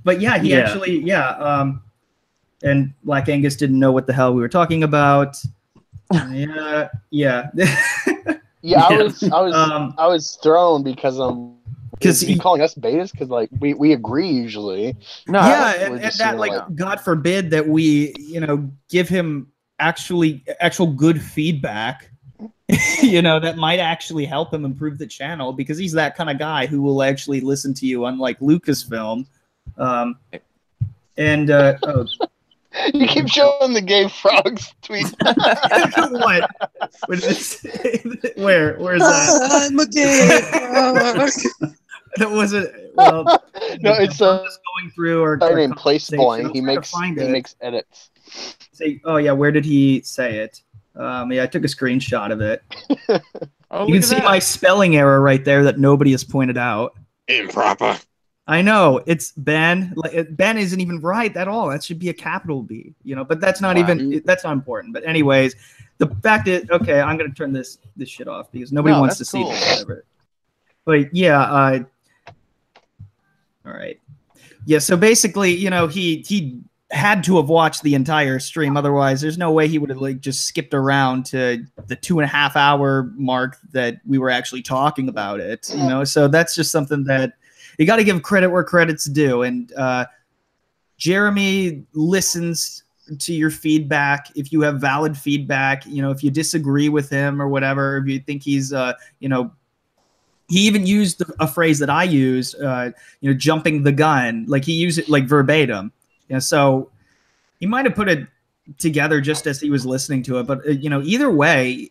But actually and Black Angus didn't know what the hell we were talking about. I was thrown because he's calling us betas, because like we agree usually. No, and that like God forbid that we give him actual good feedback. That might actually help him improve the channel, because he's that kind of guy who will actually listen to you, unlike Lucasfilm. You keep showing the gay frogs tweet. What? Where's that? I'm a gay frog. That wasn't. Well, no, it's just going through our name Placeboy. He makes edits. Say, where did he say it? I took a screenshot of it. You can see my spelling error right there that nobody has pointed out. Improper. I know, it's Ben. Ben isn't even right at all. That should be a capital B, but that's not that's not important. But anyways, the fact is, okay, I'm gonna turn this shit off because nobody wants to see this ever. But yeah, all right. Yeah, so basically, he had to have watched the entire stream. Otherwise, there's no way he would have just skipped around to the 2.5 hour mark that we were actually talking about it. So that's just something that you got to give credit where credit's due. And Jeremy listens to your feedback. If you have valid feedback, if you disagree with him or whatever, if you think he's, he even used a phrase that I use, jumping the gun. Like he used it like verbatim. So he might have put it together just as he was listening to it. But, either way,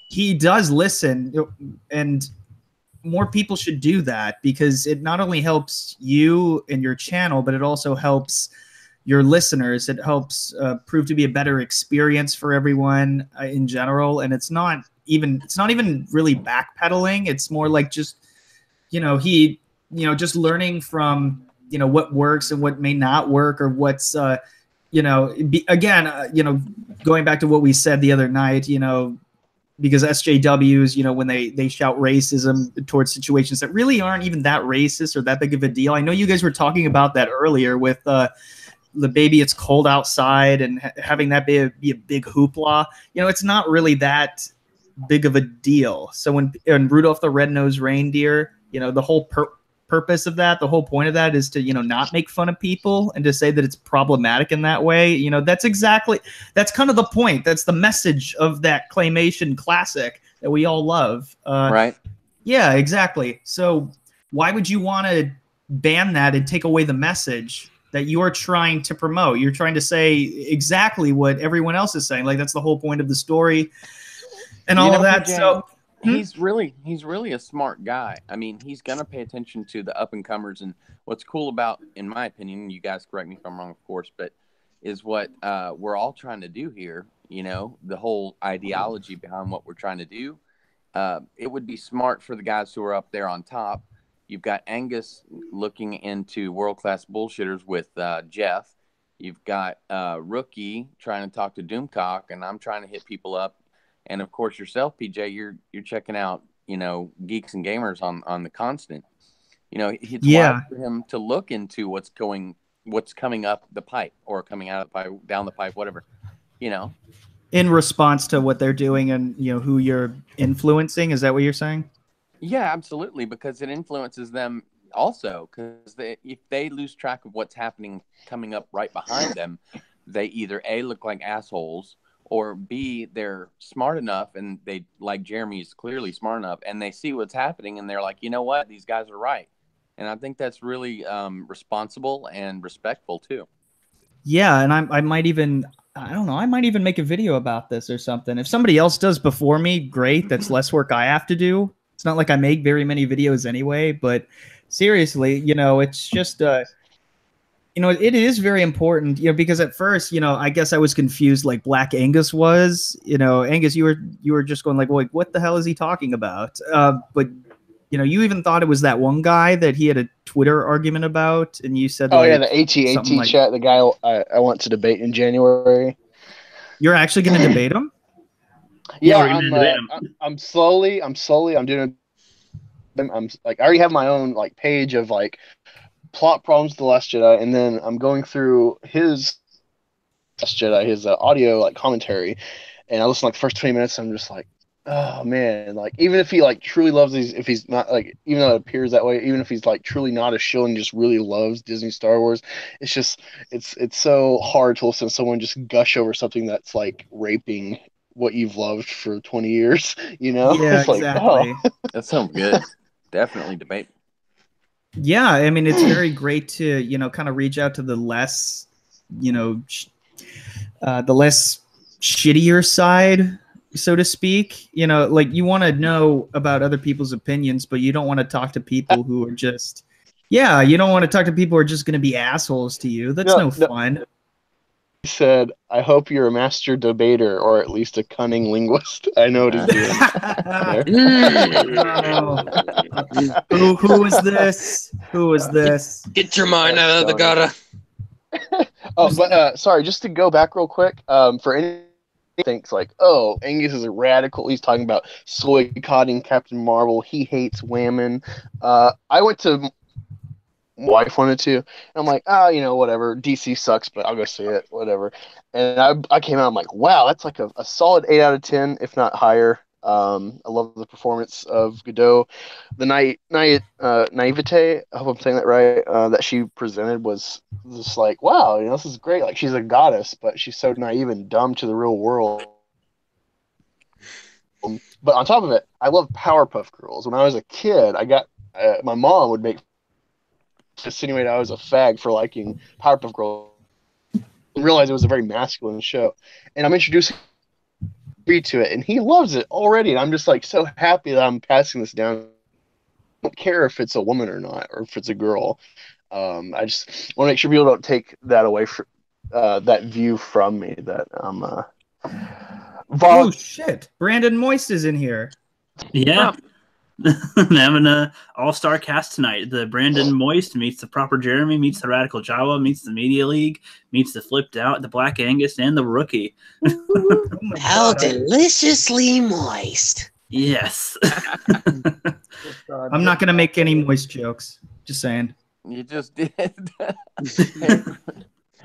he does listen, and more people should do that, because it not only helps you and your channel, but it also helps your listeners. It helps prove to be a better experience for everyone in general. And it's not even really backpedaling. It's more like just, just learning from, what works and what may not work, or what's, going back to what we said the other night, because SJWs, when they shout racism towards situations that really aren't even that racist or that big of a deal. I know you guys were talking about that earlier with the baby, it's cold outside, and having that be a big hoopla. It's not really that big of a deal. So when Rudolph the Red-Nosed Reindeer, the whole purpose of that, the whole point of that is to, not make fun of people and to say that it's problematic in that way. That's kind of the point. That's the message of that claymation classic that we all love. Right. Yeah, exactly. So why would you want to ban that and take away the message that you're trying to promote? You're trying to say exactly what everyone else is saying. Like, that's the whole point of the story and all of that. PJ, So he's really a smart guy. I mean, he's going to pay attention to the up and comers. And what's cool about, in my opinion, you guys correct me if I'm wrong, of course, but is what we're all trying to do here. The whole ideology behind what we're trying to do. It would be smart for the guys who are up there on top. You've got Angus looking into world-class bullshitters with Geoff. You've got Rookie trying to talk to Doomcock, and I'm trying to hit people up. And, of course, yourself, PJ, you're checking out, Geeks and Gamers on the Constant. It's wise for him to look into what's coming up the pipe or coming out of the pipe, down the pipe, whatever, In response to what they're doing and, who you're influencing, is that what you're saying? Yeah, absolutely, because it influences them also. Because if they lose track of what's happening coming up right behind them, they either A, look like assholes, or B, they're smart enough, and they, like Jeremy's clearly smart enough, and they see what's happening, and they're like, you know what, these guys are right. And I think that's really responsible and respectful too. Yeah, and I might even make a video about this or something. If somebody else does before me, great. That's less work I have to do. It's not like I make very many videos anyway, but seriously, it's just, it is very important, because at first, I guess I was confused like Black Angus was. Angus, you were just going like, well, what the hell is he talking about? But you even thought it was that one guy that he had a Twitter argument about, and you said, "Oh like, yeah, the AT chat, the guy I want to debate in January." You're actually going to debate him? Yeah, I'm slowly. I'm doing. I'm like, I already have my own like page of like plot problems to The Last Jedi, and then I'm going through his Last Jedi, his audio like commentary, and I listen to, like, the first 20 minutes. I'm just like, oh man, like, even if he like truly loves these, if he's not like, even though it appears that way, even if he's like truly not a shill and just really loves Disney Star Wars, it's just it's so hard to listen to someone just gush over something that's like raping what you've loved for 20 years, Yeah, it's like, exactly. oh. That sounds good. Definitely debate. Yeah, I mean, it's very great to, kind of reach out to the less, the less shittier side, so to speak. Like, you want to know about other people's opinions, but you don't want to talk to people who are just, you don't want to talk to people who are just going to be assholes to you. That's no fun. He said, I hope you're a master debater or at least a cunning linguist. I know what he's doing. Who is this? Who is this? Get your mind out of the gutter. Sorry, just to go back real quick, for any thinks like, oh, Angus is a radical. He's talking about boycotting Captain Marvel. He hates women. I went to wife wanted to, and I'm like, whatever, DC sucks, but I'll go see it, whatever. And I came out, I'm like, wow, that's like a solid 8 out of 10, if not higher. I love the performance of Godot. The naivete, I hope I'm saying that right, that she presented was just like, wow, this is great. Like, she's a goddess, but she's so naive and dumb to the real world. But on top of it, I love Powerpuff Girls. When I was a kid, I got my mom would make insinuate I was a fag for liking Powerpuff Girls and realize it was a very masculine show. And I'm introducing Reed to it, and he loves it already. And I'm just like so happy that I'm passing this down. I don't care if it's a woman or not, or if it's a girl. I just want to make sure people don't take that away from that view from me. That oh shit! Brandon Moist is in here. Yeah. Having an all-star cast tonight. The Brandon Moist meets the proper Jeremy, meets the Radical Jawa, meets the Media League, meets the Flipped Out, the Black Angus, and the Rookie. How deliciously moist. Yes. I'm not going to make any moist jokes. Just saying. You just did.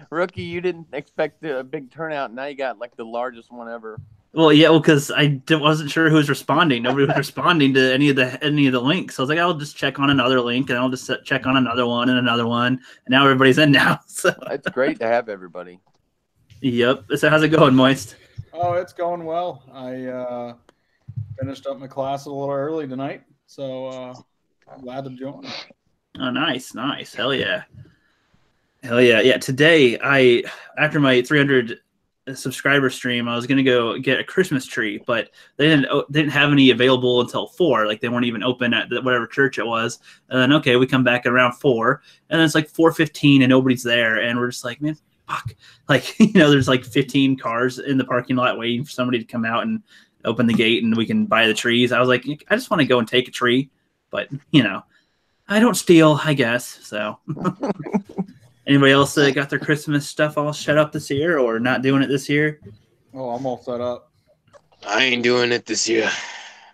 Rookie, you didn't expect a big turnout. Now you got like the largest one ever. Well, yeah, because wasn't sure who was responding. Nobody was responding to any of the links. So I was like, I'll just check on another link, and I'll just check on another one and another one. And now everybody's in now. So It's great to have everybody. Yep. So how's it going, Moist? Oh, it's going well. I finished up my class a little early tonight, so glad to join. Oh, nice. Hell yeah. Yeah. Today, after my 300 subscriber stream, I was gonna go get a Christmas tree, but they didn't have any available until 4. Like they weren't even open at whatever church it was. And then okay, we come back around 4, and then it's like 4:15 and nobody's there, and we're just like, man, fuck. Like there's like 15 cars in the parking lot waiting for somebody to come out and open the gate, and we can buy the trees. I was like, I just want to go and take a tree, but I don't steal, I guess. So. Anybody else got their Christmas stuff all set up this year or not doing it this year? Oh, I'm all set up. I ain't doing it this year.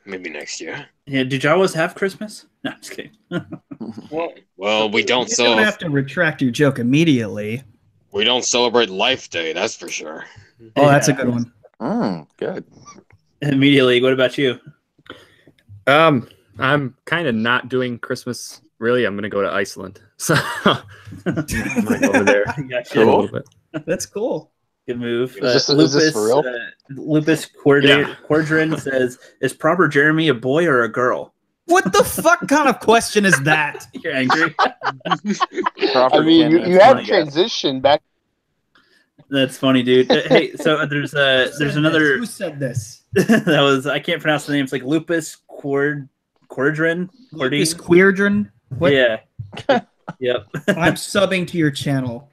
Maybe next year. Yeah, do Jawas have Christmas? No, I'm just kidding. Well, we don't You don't have to retract your joke immediately. We don't celebrate Life Day, that's for sure. Oh, that's a good one. Good. Immediately. What about you? I'm kind of not doing Christmas. Really, I'm gonna go to Iceland. So I'm gonna go over there Gotcha. a little bit. That's cool. Good move. Is this for real? Lupus Quadrin says, "Is proper Jeremy a boy or a girl?" What the fuck kind of question is that? You're angry. I mean, you had transition back. That's funny, dude. Hey, so there's another. Who said this? That was I can't pronounce the name. It's like Lupus Quadrin. Lupus Quadrin. What? Yeah. Yep. I'm subbing to your channel.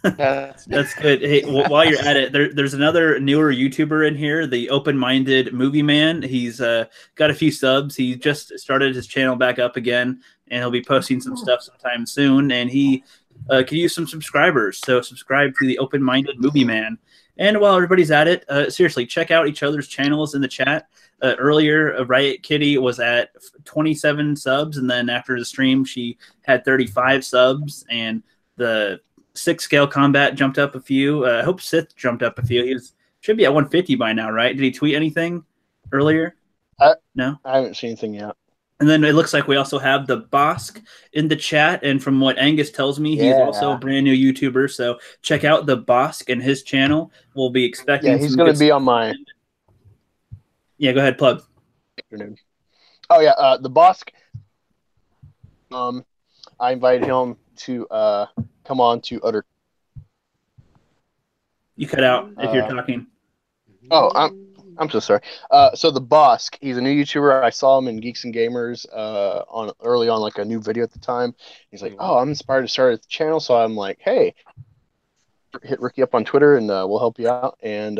That's good. Hey, while you're at it, there's another newer YouTuber in here, the Open-Minded Movie Man. He's got a few subs. He just started his channel back up again, and he'll be posting some stuff sometime soon. And he could use some subscribers, so subscribe to the Open-Minded Movie Man. And while everybody's at it, seriously, check out each other's channels in the chat. Earlier, Riot Kitty was at 27 subs, and then after the stream, she had 35 subs, and the 6 Scale Combat jumped up a few. I hope Sith jumped up a few. He should be at 150 by now, right? Did he tweet anything earlier? No? I haven't seen anything yet. And then it looks like we also have the Bosk in the chat. And from what Angus tells me, he's also a brand new YouTuber. So check out the Bosk and his channel. We'll be expecting. Yeah, he's going to be on my. Yeah, go ahead, plug. Oh yeah, the Bosk. I invited him to come on to utter. You cut out if you're talking. Oh, I'm so sorry. So the Bosk, he's a new YouTuber. I saw him in Geeks and Gamers early on like a new video at the time. He's like, "Oh, I'm inspired to start a channel." So I'm like, "Hey, hit Ricky up on Twitter and we'll help you out." And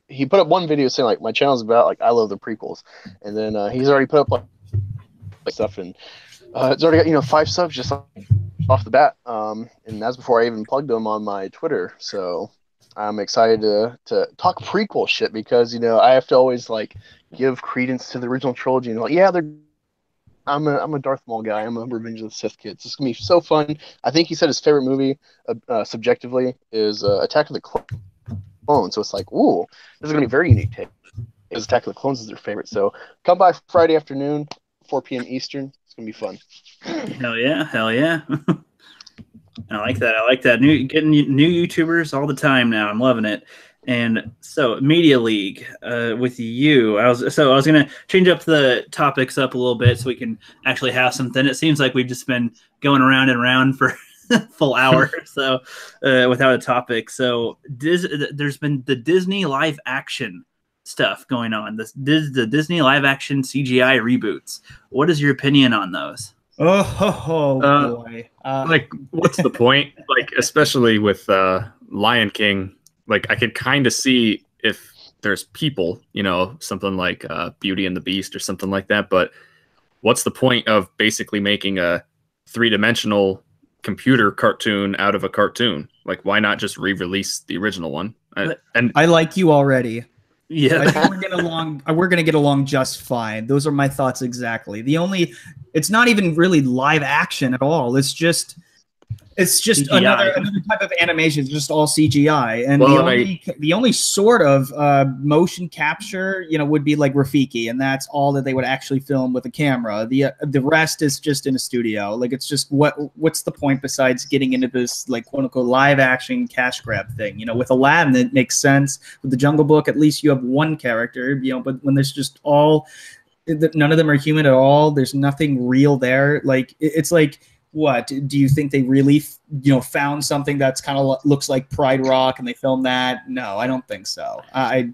he put up one video saying like, "My channel's about like I love the prequels," and then he's already put up like stuff, and it's already got 5 subs just off the bat. And that's before I even plugged him on my Twitter. So I'm excited to talk prequel shit because I have to always like give credence to the original trilogy and like I'm a Darth Maul guy. I'm a Revenge of the Sith kid. So it's gonna be so fun. I think he said his favorite movie subjectively is Attack of the Clones. So it's like, ooh, this is gonna be a very unique take. Because Attack of the Clones is their favorite. So come by Friday afternoon, 4 p.m. Eastern. It's gonna be fun. Hell yeah. I like that. Getting new YouTubers all the time now. I'm loving it. And so Media League with you, I was gonna change up the topics up a little bit so we can actually have something. It seems like we've just been going around and around for a full hour so without a topic. So there's been the Disney live action stuff going on. The Disney live action CGI reboots. What is your opinion on those? Boy. Like, what's the point? Like, especially with Lion King, like I could kind of see if there's people, something like Beauty and the Beast or something like that. But what's the point of basically making a 3-dimensional computer cartoon out of a cartoon? Like, why not just re-release the original one? And I like you already. Yeah, I think we're gonna get along just fine. Those are my thoughts exactly. It's not even really live action at all. It's just It's just CGI. another type of animation. It's just all CGI, and Well, the only sort of motion capture, would be like Rafiki, and that's all that they would actually film with a camera. The rest is just in a studio. Like, it's just what's the point besides getting into this like quote unquote live action cash grab thing? With Aladdin, it makes sense. With the Jungle Book, at least you have one character. But when there's just none of them are human at all. There's nothing real there. Like it's like. What do you think they really found something that's kind of looks like Pride Rock and they filmed that? No, I don't think so.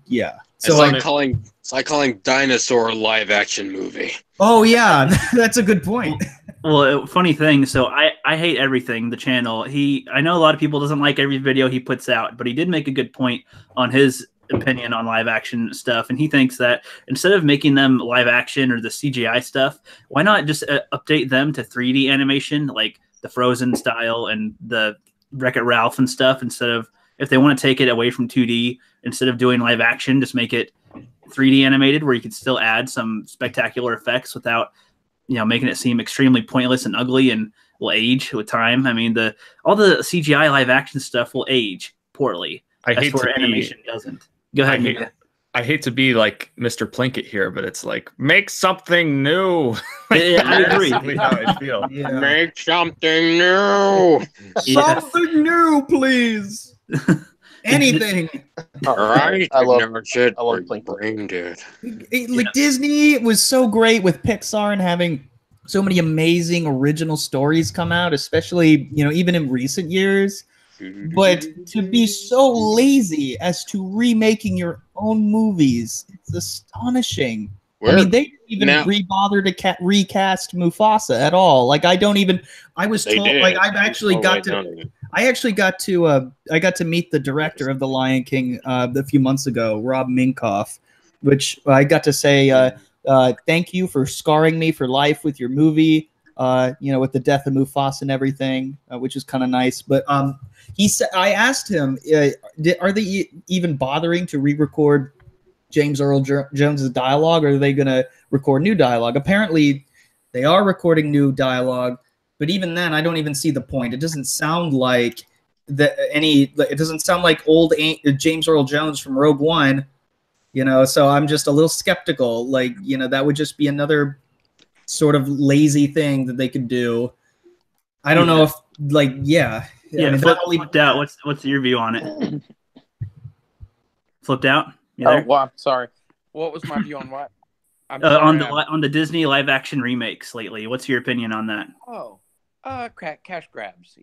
Yeah. So It's like calling Dinosaur a live action movie. Oh yeah, that's a good point. Well, funny thing. So I hate everything. The channel. I know a lot of people doesn't like every video he puts out, but he did make a good point on his opinion on live action stuff, and he thinks that instead of making them live action or the CGI stuff, why not just update them to 3D animation, like the Frozen style and the Wreck-It Ralph and stuff, instead of, if they want to take it away from 2D, instead of doing live action, just make it 3D animated where you could still add some spectacular effects without making it seem extremely pointless and ugly and will age with time. I mean, all the CGI live action stuff will age poorly. That's where animation doesn't. Go ahead. I hate to be like Mr. Plinkett here, but it's like, make something new. Yeah, I agree. How I feel. Yeah. Make something new. Something new, please. Anything. Right? I love Plinkett. Brain dead. Like Disney was so great with Pixar and having so many amazing original stories come out, especially even in recent years. But to be so lazy as to remaking your own movies, it's astonishing. I mean, they didn't even bother to recast Mufasa at all. Like, I was told, like, I got to meet the director of The Lion King a few months ago, Rob Minkoff, which I got to say, thank you for scarring me for life with your movie, with the death of Mufasa and everything, which is kind of nice. But he said, I asked him, are they even bothering to re-record James Earl Jones's dialogue, or are they going to record new dialogue? Apparently, they are recording new dialogue, but even then, I don't even see the point. It doesn't sound like it doesn't sound like old James Earl Jones from Rogue One, So I'm just a little skeptical. Like, that would just be another sort of lazy thing that they could do. I don't know if, like, yeah. Yeah, I mean, flipped out. What's your view on it? Flipped out? Well, sorry. What was my view on what? On the Disney live action remakes lately. What's your opinion on that? Cash grabs.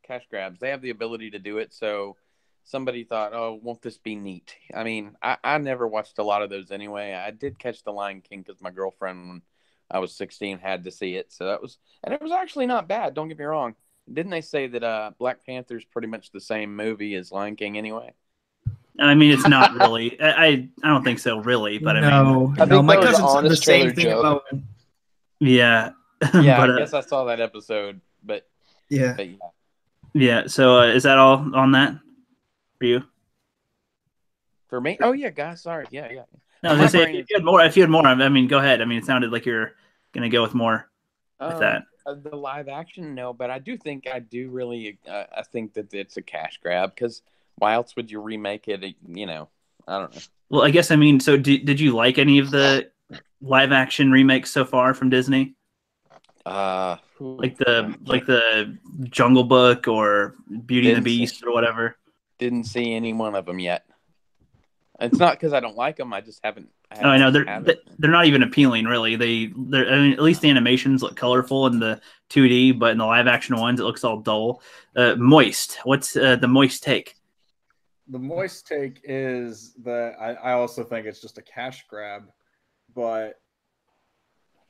Cash grabs. They have the ability to do it. So somebody thought, oh, won't this be neat? I mean, I never watched a lot of those anyway. I did catch The Lion King because my girlfriend, when I was 16, had to see it. So it was actually not bad. Don't get me wrong. Didn't they say that Black Panther's pretty much the same movie as Lion King anyway? I mean, it's not really. I don't think so, really. But no, my cousin said the same thing about. Yeah. Yeah, I guess I saw that episode, but yeah. Yeah. So is that all on that for you? For me? Oh yeah, guys. Sorry. Yeah. No, I was gonna say, if you had more. I mean, go ahead. I mean, it sounded like you're gonna go with more with that. The live action, no, but I really think that it's a cash grab, because why else would you remake it? I don't know. Well, I guess, I mean, so did you like any of the live action remakes so far from Disney? Like the Jungle Book or Beauty and the Beast or whatever? Didn't see any one of them yet. It's not because I don't like them. I just haven't. I know they're not even appealing, really. They're I mean, at least the animations look colorful in the 2D, but in the live action ones, it looks all dull. Moist. What's the Moist take? The Moist take is that I also think it's just a cash grab, but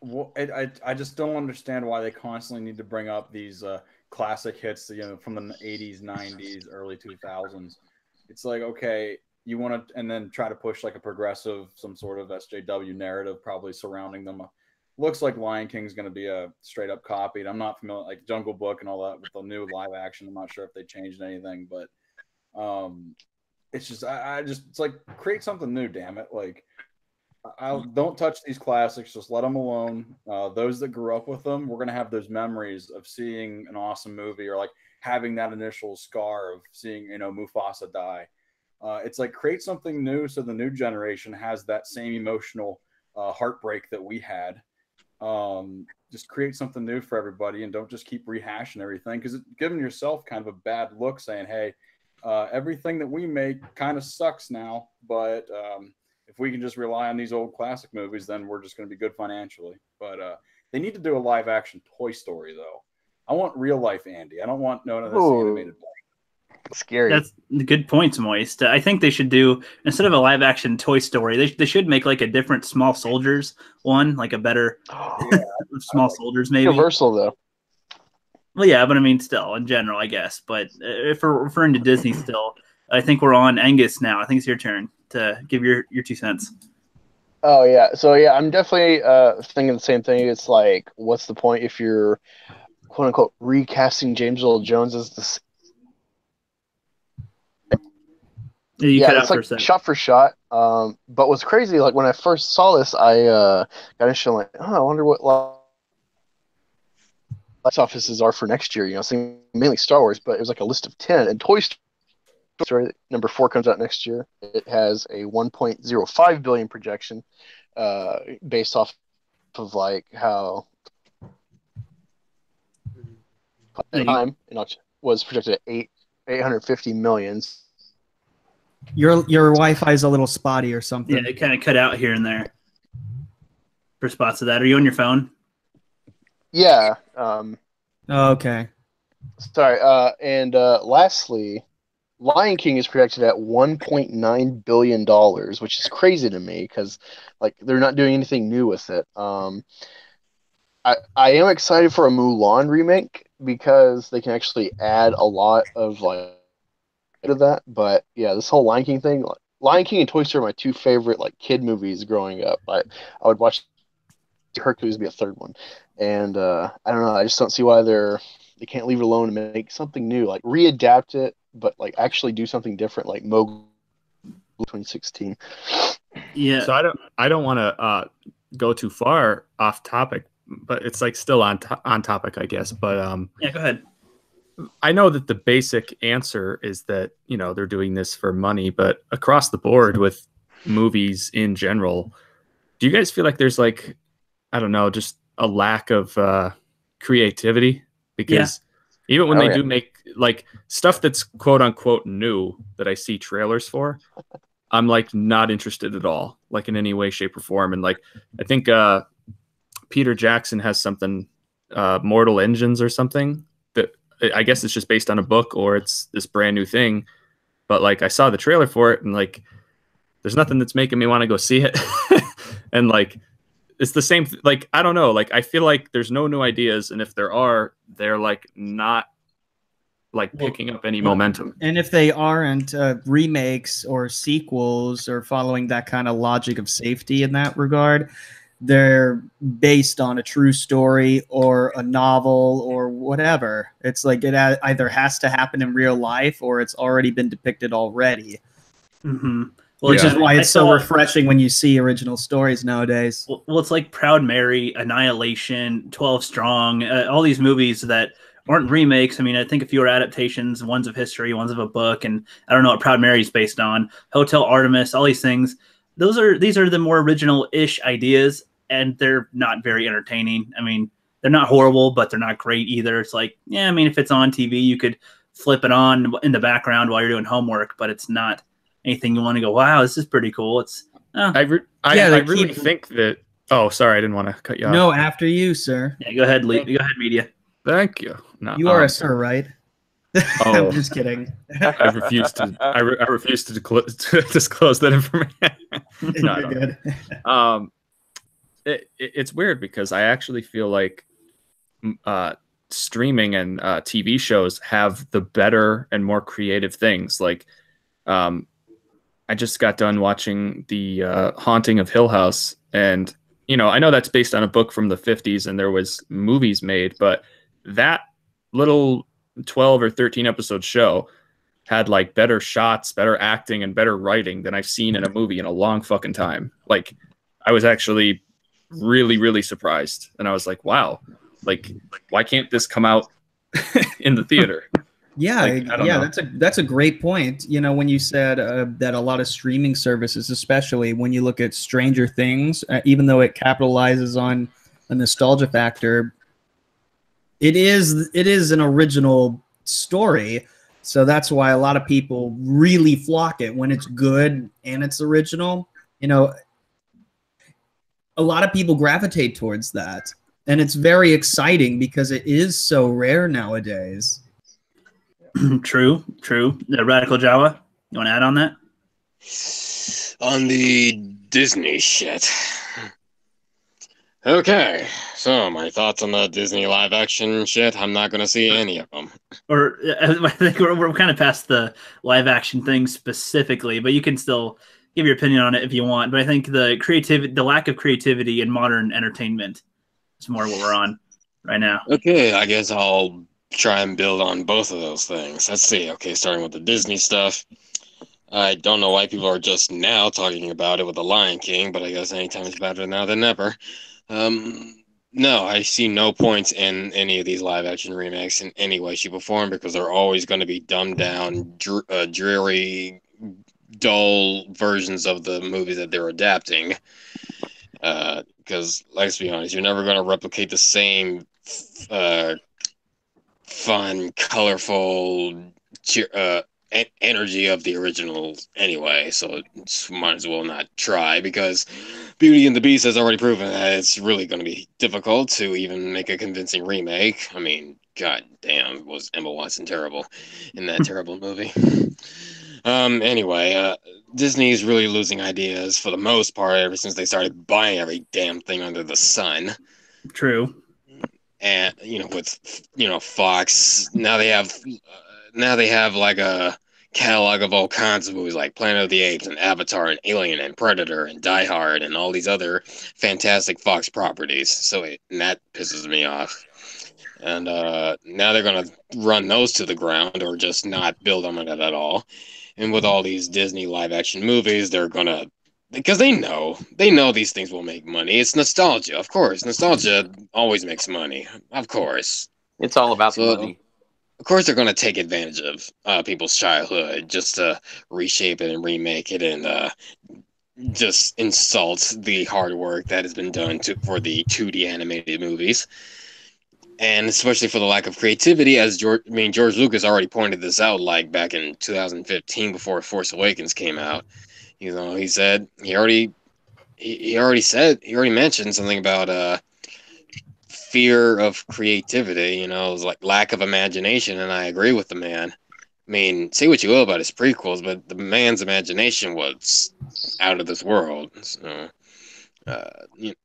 I just don't understand why they constantly need to bring up these classic hits, from the 80s, 90s, early 2000s. It's like, okay, you want to, and then try to push like a progressive, some sort of SJW narrative probably surrounding them. Looks like Lion King's going to be a straight up copied. I'm not familiar, like Jungle Book and all that with the new live action. I'm not sure if they changed anything, but it's just, it's like, create something new, damn it. Like, don't touch these classics. Just let them alone. Those that grew up with them, we're going to have those memories of seeing an awesome movie, or like having that initial scar of seeing, Mufasa die. It's like create something new so the new generation has that same emotional heartbreak that we had. Just create something new for everybody and don't just keep rehashing everything, because it's giving yourself kind of a bad look saying, hey, everything that we make kind of sucks now, but if we can just rely on these old classic movies, then we're just going to be good financially. But they need to do a live action Toy Story, though. I want real life Andy. I don't want none of this animated. Scary. That's good points, Moist. I think they should do, instead of a live action Toy Story, they should make like a different Small Soldiers one, like a better Small Soldiers maybe. Universal though. Well, yeah, but I mean, still in general, I guess. But if we're referring to Disney still, I think we're on Angus now. I think it's your turn to give your 2 cents. Oh yeah, so yeah, I'm definitely thinking the same thing. It's like, what's the point if you're quote unquote recasting James Earl Jones as the It's like shot for shot. But what's crazy, like when I first saw this, I got initially like, I wonder what box offices are for next year. So mainly Star Wars, but it was like a list of 10, and Toy Story number 4 comes out next year. It has a 1.05 billion projection, based off of like how at the time was projected at 850 millions. Your Wi-Fi is a little spotty or something. Yeah, it kind of cut out here and there for spots of that. Are you on your phone? Yeah. Okay. Sorry. And lastly, Lion King is projected at $1.9 billion, which is crazy to me because like they're not doing anything new with it. I am excited for a Mulan remake because they can actually add a lot of like to that. But yeah, this whole Lion King thing, Lion King and Toy Story are my 2 favorite like kid movies growing up. I would watch Hercules be a third one, and I don't know. I just don't see why they can't leave it alone and make something new, like readapt it, but like actually do something different, like Mowgli 2016. Yeah. So I don't want to go too far off topic, but it's like still on topic, I guess. But yeah, go ahead. I know that the basic answer is that they're doing this for money, but across the board with movies in general, do you guys feel like there's like, I don't know, just a lack of creativity? Because even when they do make like stuff that's quote unquote new that I see trailers for, I'm like not interested at all, like in any way, shape, or form. And like I think Peter Jackson has something, Mortal Engines or something, that I guess it's just based on a book or it's this brand new thing. But like I saw the trailer for it and like there's nothing that's making me want to go see it. And like it's the same like I don't know, like I feel like there's no new ideas, and if there are, they're like not like picking up any momentum. And if they aren't remakes or sequels or following that kind of logic of safety in that regard, they're based on a true story or a novel or whatever. It's like it either has to happen in real life or it's already been depicted already. Mm-hmm. Well, which is why it's so refreshing when you see original stories nowadays. Well, it's like Proud Mary, Annihilation, 12 Strong, all these movies that aren't remakes. I mean, I think a few are adaptations, one's of history, one's of a book, and I don't know what Proud Mary is based on. Hotel Artemis, all these things. These are the more original-ish ideas, and they're not very entertaining. I mean, they're not horrible, but they're not great either. It's like, yeah, I mean, if it's on TV, you could flip it on in the background while you're doing homework, but it's not anything you want to go, wow, this is pretty cool. It's I really think that. Oh, sorry, I didn't want to cut you off. No, after you, sir. Yeah, go ahead, Lee. Go ahead, media. Thank you. No, you are a sir, right? Oh, I'm just kidding. I refuse to. I refuse to disclose that information. No, You're good. It's weird because I actually feel like streaming and TV shows have the better and more creative things. Like, I just got done watching the Haunting of Hill House, and I know that's based on a book from the 50s, and there was movies made, but that little 12 or 13 episode show had like better shots, better acting, and better writing than I've seen in a movie in a long fucking time. Like, I was actually really, really surprised, and I was like, wow, like why can't this come out in the theater? Yeah, Like, I don't know. that's a great point. You know, when you said that a lot of streaming services, especially when you look at Stranger Things, even though it capitalizes on a nostalgia factor, it is an original story. So that's why a lot of people really flock it when it's good and it's original. You know, a lot of people gravitate towards that, and it's very exciting because it is so rare nowadays. True. Radical Jawa, you want to add on that? On the Disney shit. Okay, so my thoughts on the Disney live action shit. I'm not gonna see any of them. Or I think we're kind of past the live action thing specifically, but you can still give your opinion on it if you want. But I think the lack of creativity in modern entertainment is more what we're on right now. Okay, I guess I'll try and build on both of those things. Let's see. Okay, starting with the Disney stuff. I don't know why people are just now talking about it with The Lion King, but I guess anytime it's better now than never. No, I see no points in any of these live action remakes in any way, shape, or form because they're always going to be dumbed down, dreary, dull versions of the movies that they're adapting. Because let's be honest, you're never going to replicate the same fun, colorful energy of the originals anyway, so might as well not try, because Beauty and the Beast has already proven that it's really going to be difficult to even make a convincing remake. I mean, god damn, was Emma Watson terrible in that terrible movie. Anyway, Disney's really losing ideas for the most part ever since they started buying every damn thing under the sun. True. And with Fox, now they have like a catalog of all kinds of movies like Planet of the Apes and Avatar and Alien and Predator and Die Hard and all these other fantastic Fox properties. And that pisses me off. And now they're going to run those to the ground or just not build on it at all. And with all these Disney live action movies, they're going to, because they know these things will make money. It's nostalgia, of course. Nostalgia always makes money, of course. It's all about the money. Of course, they're going to take advantage of people's childhood just to reshape it and remake it and just insult the hard work that has been done for the 2D animated movies. And especially for the lack of creativity, as George Lucas already pointed this out, like back in 2015 before Force Awakens came out. He already mentioned something about fear of creativity, it was like lack of imagination, and I agree with the man. I mean, say what you will about his prequels, but the man's imagination was out of this world. So, and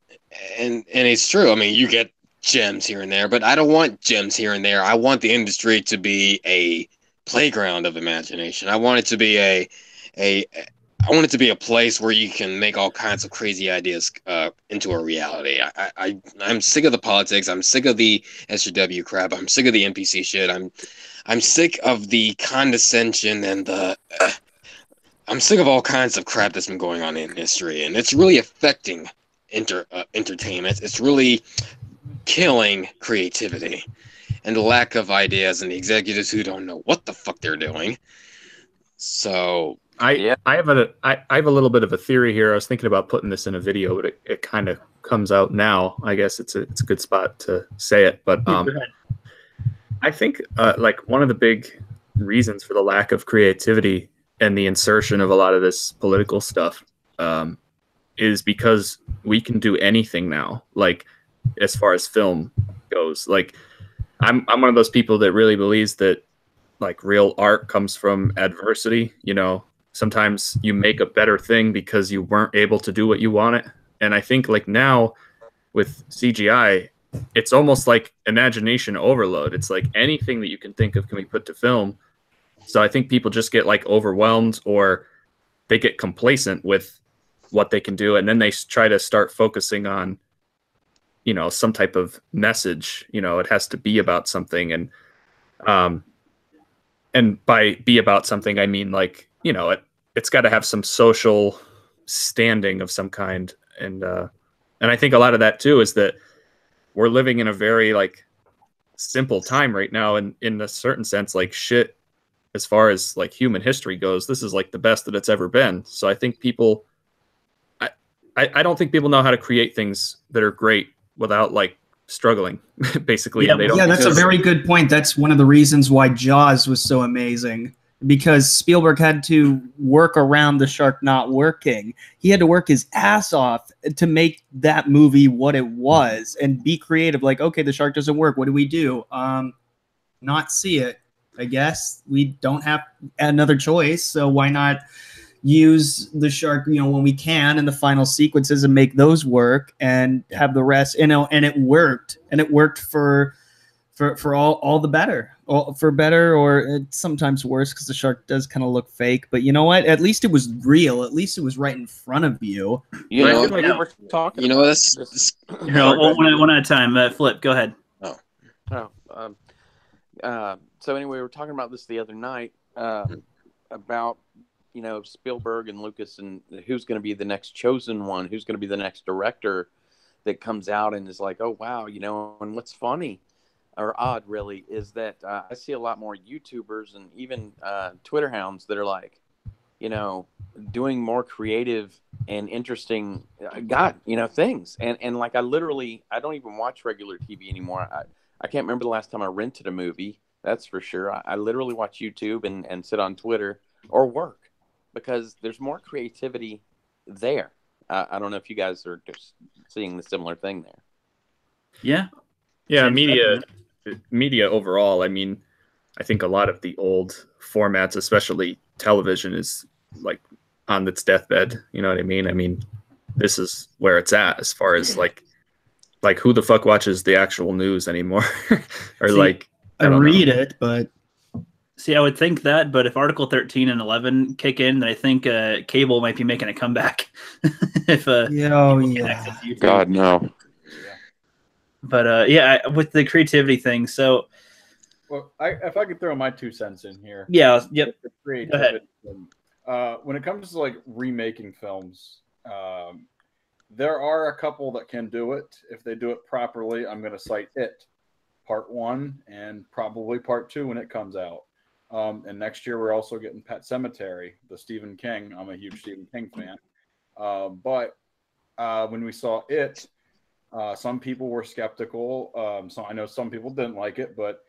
it's true. I mean, you get gems here and there, but I don't want gems here and there. I want the industry to be a playground of imagination. I want it to be I want it to be a place where you can make all kinds of crazy ideas into a reality. I'm sick of the politics. I'm sick of the SJW crap. I'm sick of the NPC shit. I'm sick of the condescension and I'm sick of all kinds of crap that's been going on in history, and it's really affecting entertainment. It's really killing creativity and the lack of ideas and the executives who don't know what the fuck they're doing. So I have a little bit of a theory here. I was thinking about putting this in a video, but it kind of comes out now. I guess it's a good spot to say it. But I think like one of the big reasons for the lack of creativity and the insertion of a lot of this political stuff is because we can do anything now. Like as far as film goes, like I'm one of those people that really believes that like real art comes from adversity. Sometimes you make a better thing because you weren't able to do what you wanted. And I think like now with CGI, it's almost like imagination overload. It's like anything that you can think of can be put to film. So I think people just get like overwhelmed or they get complacent with what they can do. And then they try to start focusing on, some type of message. It has to be about something. And by be about something, I mean like, it's got to have some social standing of some kind. And I think a lot of that too is that we're living in a very like simple time right now, and in a certain sense, like shit, as far as like human history goes, this is like the best that it's ever been. So I think people, I don't think people know how to create things that are great without like struggling, basically. Yeah, And they don't, Yeah, that's a very good point. That's one of the reasons why Jaws was so amazing, because Spielberg had to work around the shark not working. He had to work his ass off to make that movie what it was and be creative. Like, okay, the shark doesn't work. What do we do? Not see it. I guess we don't have another choice, so why not use the shark, when we can in the final sequences and make those work and have the rest, and it worked, and it worked for all the better, for better, or sometimes worse, because the shark does kind of look fake. But you know what? At least it was real. At least it was right in front of you. You But I know, feel like we were talking. You know, about that's this. One at a time. Flip, go ahead. So anyway, we were talking about this the other night about Spielberg and Lucas and who's going to be the next chosen one, who's going to be the next director that comes out and is like, oh wow, and what's funny or odd really is that I see a lot more YouTubers and even Twitter hounds that are like, doing more creative and interesting things, and like I don't even watch regular TV anymore. I can't remember the last time I rented a movie, that's for sure. I literally watch YouTube and sit on Twitter or work, because there's more creativity there. I don't know if you guys are just seeing the similar thing there. Yeah. yeah, media overall. I mean, I think a lot of the old formats, especially television, is like on its deathbed. You know what I mean? I mean, this is where it's at as far as like who the fuck watches the actual news anymore? Or I read it, but see, I would think that, but if Article 13 and 11 kick in, then I think cable might be making a comeback. If God, no. But with the creativity thing, so Well, if I could throw my 2 cents in here. yeah, yep. The creativity thing. When it comes to like remaking films, there are a couple that can do it. If they do it properly, I'm going to cite It, Part 1 and probably Part 2 when it comes out. And next year we're also getting Pet Sematary, the Stephen King. I'm a huge Stephen King fan. But when we saw It, some people were skeptical. So I know some people didn't like it, but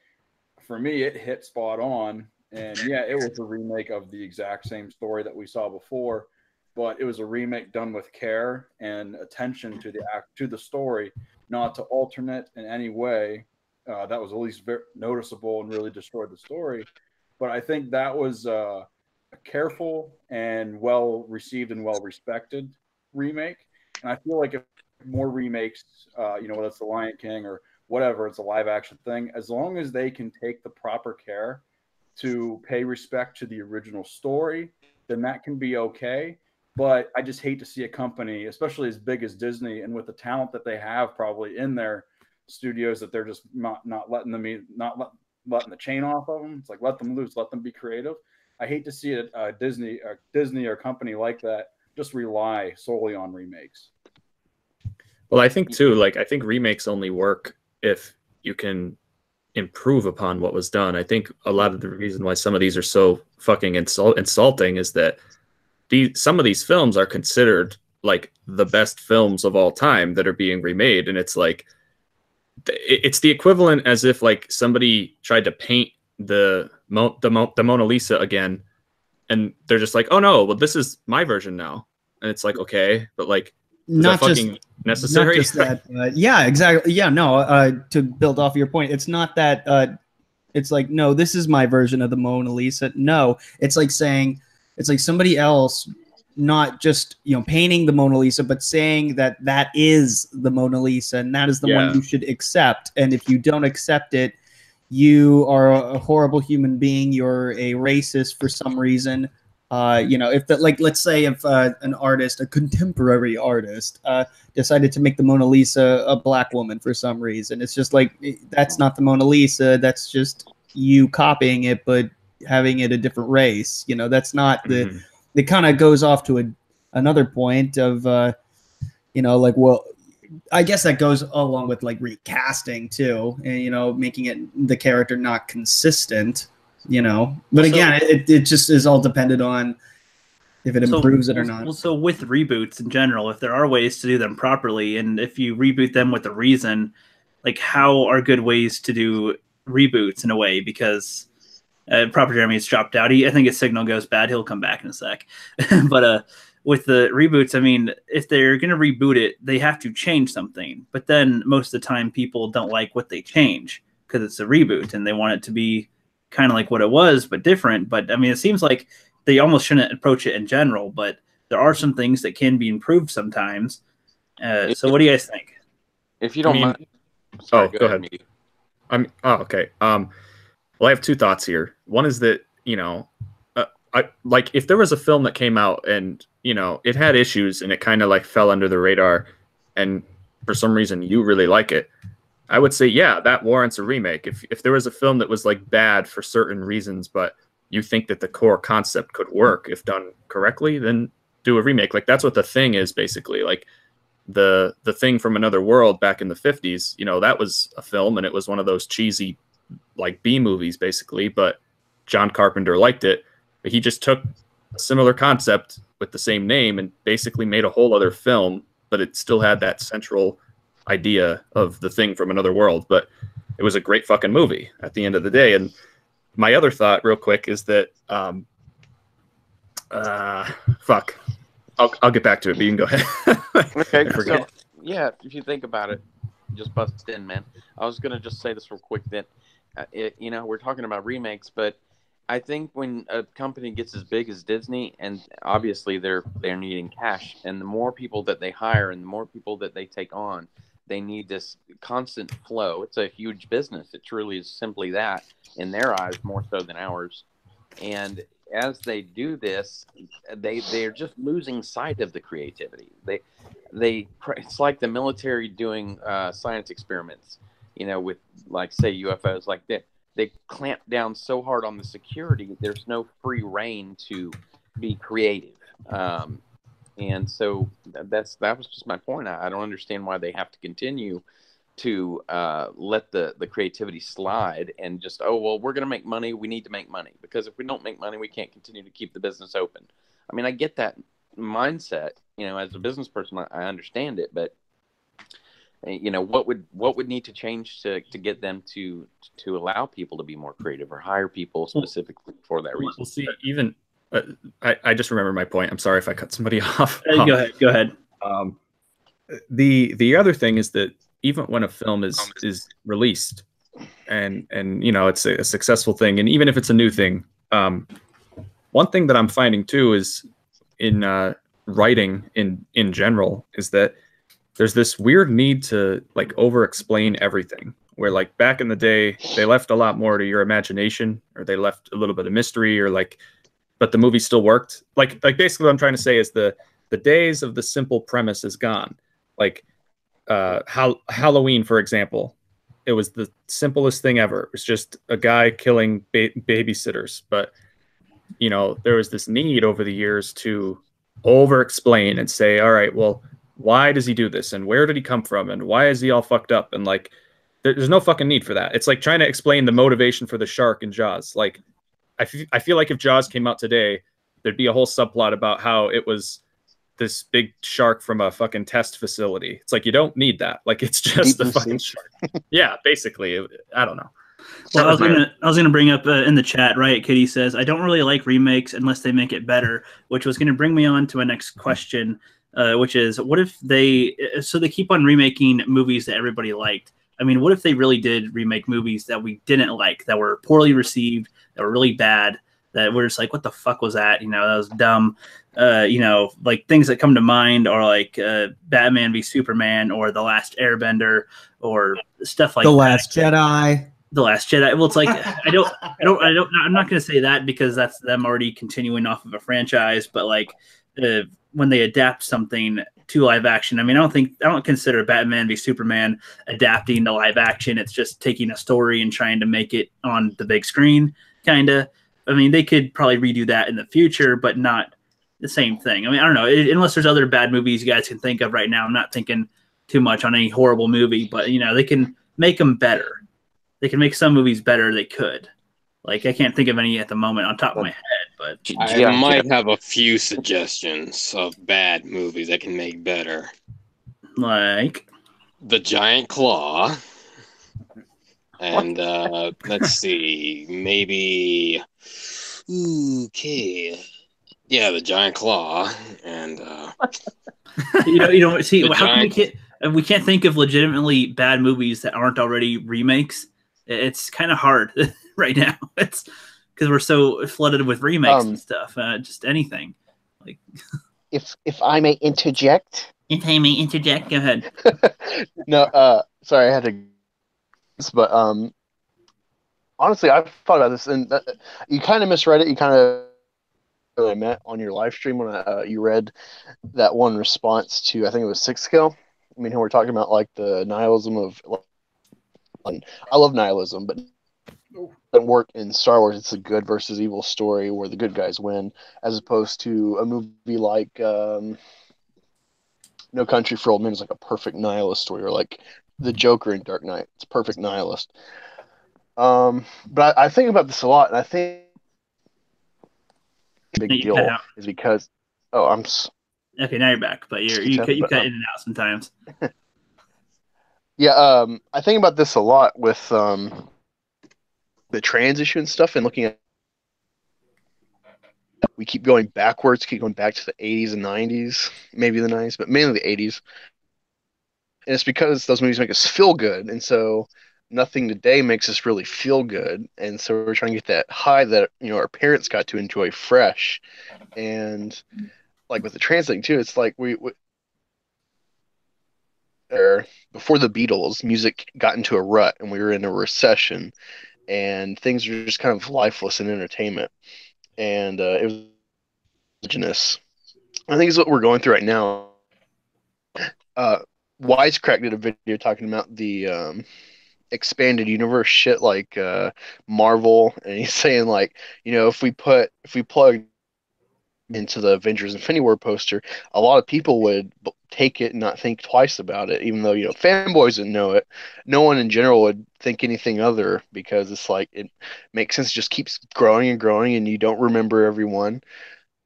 for me, it hit spot on. And yeah, it was a remake of the exact same story that we saw before, but it was a remake done with care and attention to the story, not to alternate in any way. That was at least very noticeable and really destroyed the story. But I think that was a careful and well received and well respected remake. And I feel like if more remakes, whether it's The Lion King or whatever, it's a live action thing, as long as they can take the proper care to pay respect to the original story, then that can be okay. But I just hate to see a company, especially as big as Disney, and with the talent that they have probably in their studios, that they're just not letting letting the chain off of them. It's like, let them loose, let them be creative. I hate to see a Disney or a company like that just rely solely on remakes. Well, I think too, I think remakes only work if you can improve upon what was done. I think a lot of the reason why some of these are so fucking insulting is that some of these films are considered like the best films of all time that are being remade, and it's like it's the equivalent as if like somebody tried to paint the Mona Lisa again, and they're just like, oh no, well this is my version now, and it's like, okay, but like not just necessary. Not just that. Yeah, exactly. Yeah, no. To build off your point, it's not that. It's like, no, this is my version of the Mona Lisa. No, it's like saying, it's like somebody else, not just painting the Mona Lisa, but saying that is the Mona Lisa, and that is the one you should accept. And if you don't accept it, you are a horrible human being. You're a racist for some reason. If let's say if an artist, a contemporary artist, decided to make the Mona Lisa a black woman for some reason, it's just like, that's not the Mona Lisa. That's just you copying it, but having it a different race. That's not the. It kind of goes off to another point of, well, I guess that goes along with like recasting too, and making it the character not consistent. But again, it just is all dependent on if it improves it or not. Well, so with reboots in general, if there are ways to do them properly, and if you reboot them with a reason, like how are good ways to do reboots in a way? Because Proper Jeremy's dropped out. I think his signal goes bad. He'll come back in a sec. But with the reboots, I mean, if they're going to reboot it, they have to change something. But then most of the time, people don't like what they change because it's a reboot and they want it to be kind of like what it was, but different. But I mean, it seems like they almost shouldn't approach it in general. But there are some things that can be improved sometimes. So what do you guys think? If you don't mind. Sorry, go ahead. Okay. Well, I have two thoughts here. One is that, like if there was a film that came out and, it had issues and it kind of like fell under the radar and for some reason you really like it, I would say, yeah, that warrants a remake. If there was a film that was like bad for certain reasons, but you think that the core concept could work if done correctly, then do a remake. Like that's what The Thing is basically. Like the Thing from Another World back in the 50s, that was a film and it was one of those cheesy like B movies basically, but John Carpenter liked it. But he just took a similar concept with the same name and basically made a whole other film, but it still had that central idea of The Thing from Another World. But it was a great fucking movie at the end of the day. And my other thought real quick is that fuck. I'll get back to it, but you can go ahead. Okay, so yeah, if you think about it, just bust in, man. I was gonna just say this real quick that we're talking about remakes, but I think when a company gets as big as Disney, and obviously they're needing cash, and the more people that they hire and the more people that they take on, they need this constant flow. It's a huge business. It truly is simply that in their eyes, more so than ours. And as they do this, they're just losing sight of the creativity. It's like the military doing science experiments, with like say UFOs like that. They clamp down so hard on the security, there's no free reign to be creative. And so that was just my point. I don't understand why they have to continue to let the creativity slide and just, we're going to make money. We need to make money, because if we don't make money, we can't continue to keep the business open. I mean, I get that mindset, as a business person, I understand it, but what would need to change to get them to allow people to be more creative or hire people specifically for that reason? We'll see. Even I just remember my point. I'm sorry if I cut somebody off. Go ahead. The other thing is that even when a film is released and it's a successful thing, and even if it's a new thing, one thing that I'm finding too is in writing in general is that there's this weird need to like over explain everything, where like back in the day they left a lot more to your imagination, or they left a little bit of mystery, or like, but the movie still worked. Like basically what I'm trying to say is the days of the simple premise is gone. Like Halloween, for example, it was the simplest thing ever. It was just a guy killing babysitters, but there was this need over the years to over explain and say, all right, well, why does he do this, and where did he come from, and why is he all fucked up? And like there's no fucking need for that. It's like trying to explain the motivation for the shark in Jaws. Like I feel like if Jaws came out today, there'd be a whole subplot about how it was this big shark from a fucking test facility. It's like, you don't need that. Like, it's just the fucking shark. Yeah, basically. I don't know. Well, I was gonna bring up in the chat, right? Kitty says, I don't really like remakes unless they make it better, which was gonna bring me on to a next question, which is, what if they keep on remaking movies that everybody liked? I mean, what if they really did remake movies that we didn't like, that were poorly received, that were really bad, that we're just like, what the fuck was that? That was dumb. Like things that come to mind are like Batman v Superman, or The Last Airbender, or stuff like The Last Jedi. The Last Jedi. Well, it's like I'm not going to say that because that's them already continuing off of a franchise. But like when they adapt something to live action, I mean, I don't consider Batman v Superman adapting to live action. It's just taking a story and trying to make it on the big screen, kind of. I mean, they could probably redo that in the future, but not the same thing. I mean, I don't know, unless there's other bad movies you guys can think of right now. I'm not thinking too much on any horrible movie, but you know, they can make them better. They can make some movies better. They could. Like, I can't think of any at the moment on top of my head, but I might have a few suggestions of bad movies I can make better. like The Giant Claw. And let's see, maybe okay. Yeah, The Giant Claw. And you know see The how Giant... come we can't think of legitimately bad movies that aren't already remakes? It's kind of hard right now. It's because we're so flooded with remakes and stuff. Just anything. Like, if I may interject. If I may interject, go ahead. No, sorry, I had to. But honestly, I've thought about this, and you kind of misread it. You kind of I meant on your live stream when you read that one response to, I think it was Six Scale. I mean, we're talking about like the nihilism of. I love nihilism, but it doesn't work in Star Wars. It's a good versus evil story where the good guys win, as opposed to a movie like No Country for Old Men is like a perfect nihilist story, or like the Joker in Dark Knight. It's a perfect nihilist. But I think about this a lot, and I think the big deal is because okay, now you're back, but you cut in and out sometimes. Yeah, I think about this a lot with the trans issue and stuff, and looking at we keep going backwards, keep going back to the 80s and 90s, maybe the 90s, but mainly the 80s. And it's because those movies make us feel good, and so nothing today makes us really feel good, and so we're trying to get that high that our parents got to enjoy fresh. And like with the trans thing too, it's like we before the Beatles, music got into a rut and we were in a recession and things were just kind of lifeless in entertainment. And it was indigenous. I think it's what we're going through right now. Wisecrack did a video talking about the expanded universe shit like Marvel, and he's saying like, if we plug into the Avengers Infinity War poster, a lot of people would take it and not think twice about it, even though fanboys didn't know it. No one in general would think anything other, because it's like it makes sense. It just keeps growing and growing, and you don't remember everyone,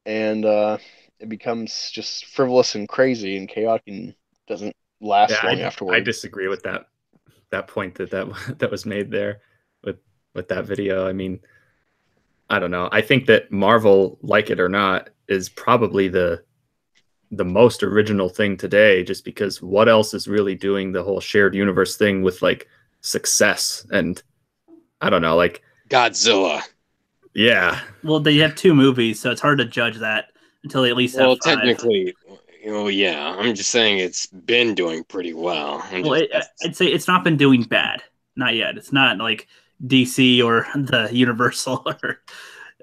and it becomes just frivolous and crazy and chaotic and doesn't last long afterwards. I disagree with that point that was made there with that video. I mean, I don't know. I think that Marvel, like it or not, is probably the most original thing today, just because what else is really doing the whole shared universe thing with like success? And I don't know, like Godzilla. Yeah. Well, they have 2 movies, so it's hard to judge that until they at least have 5. Technically, yeah. I'm just saying it's been doing pretty well. I'd say it's not been doing bad. Not yet. It's not like DC or the Universal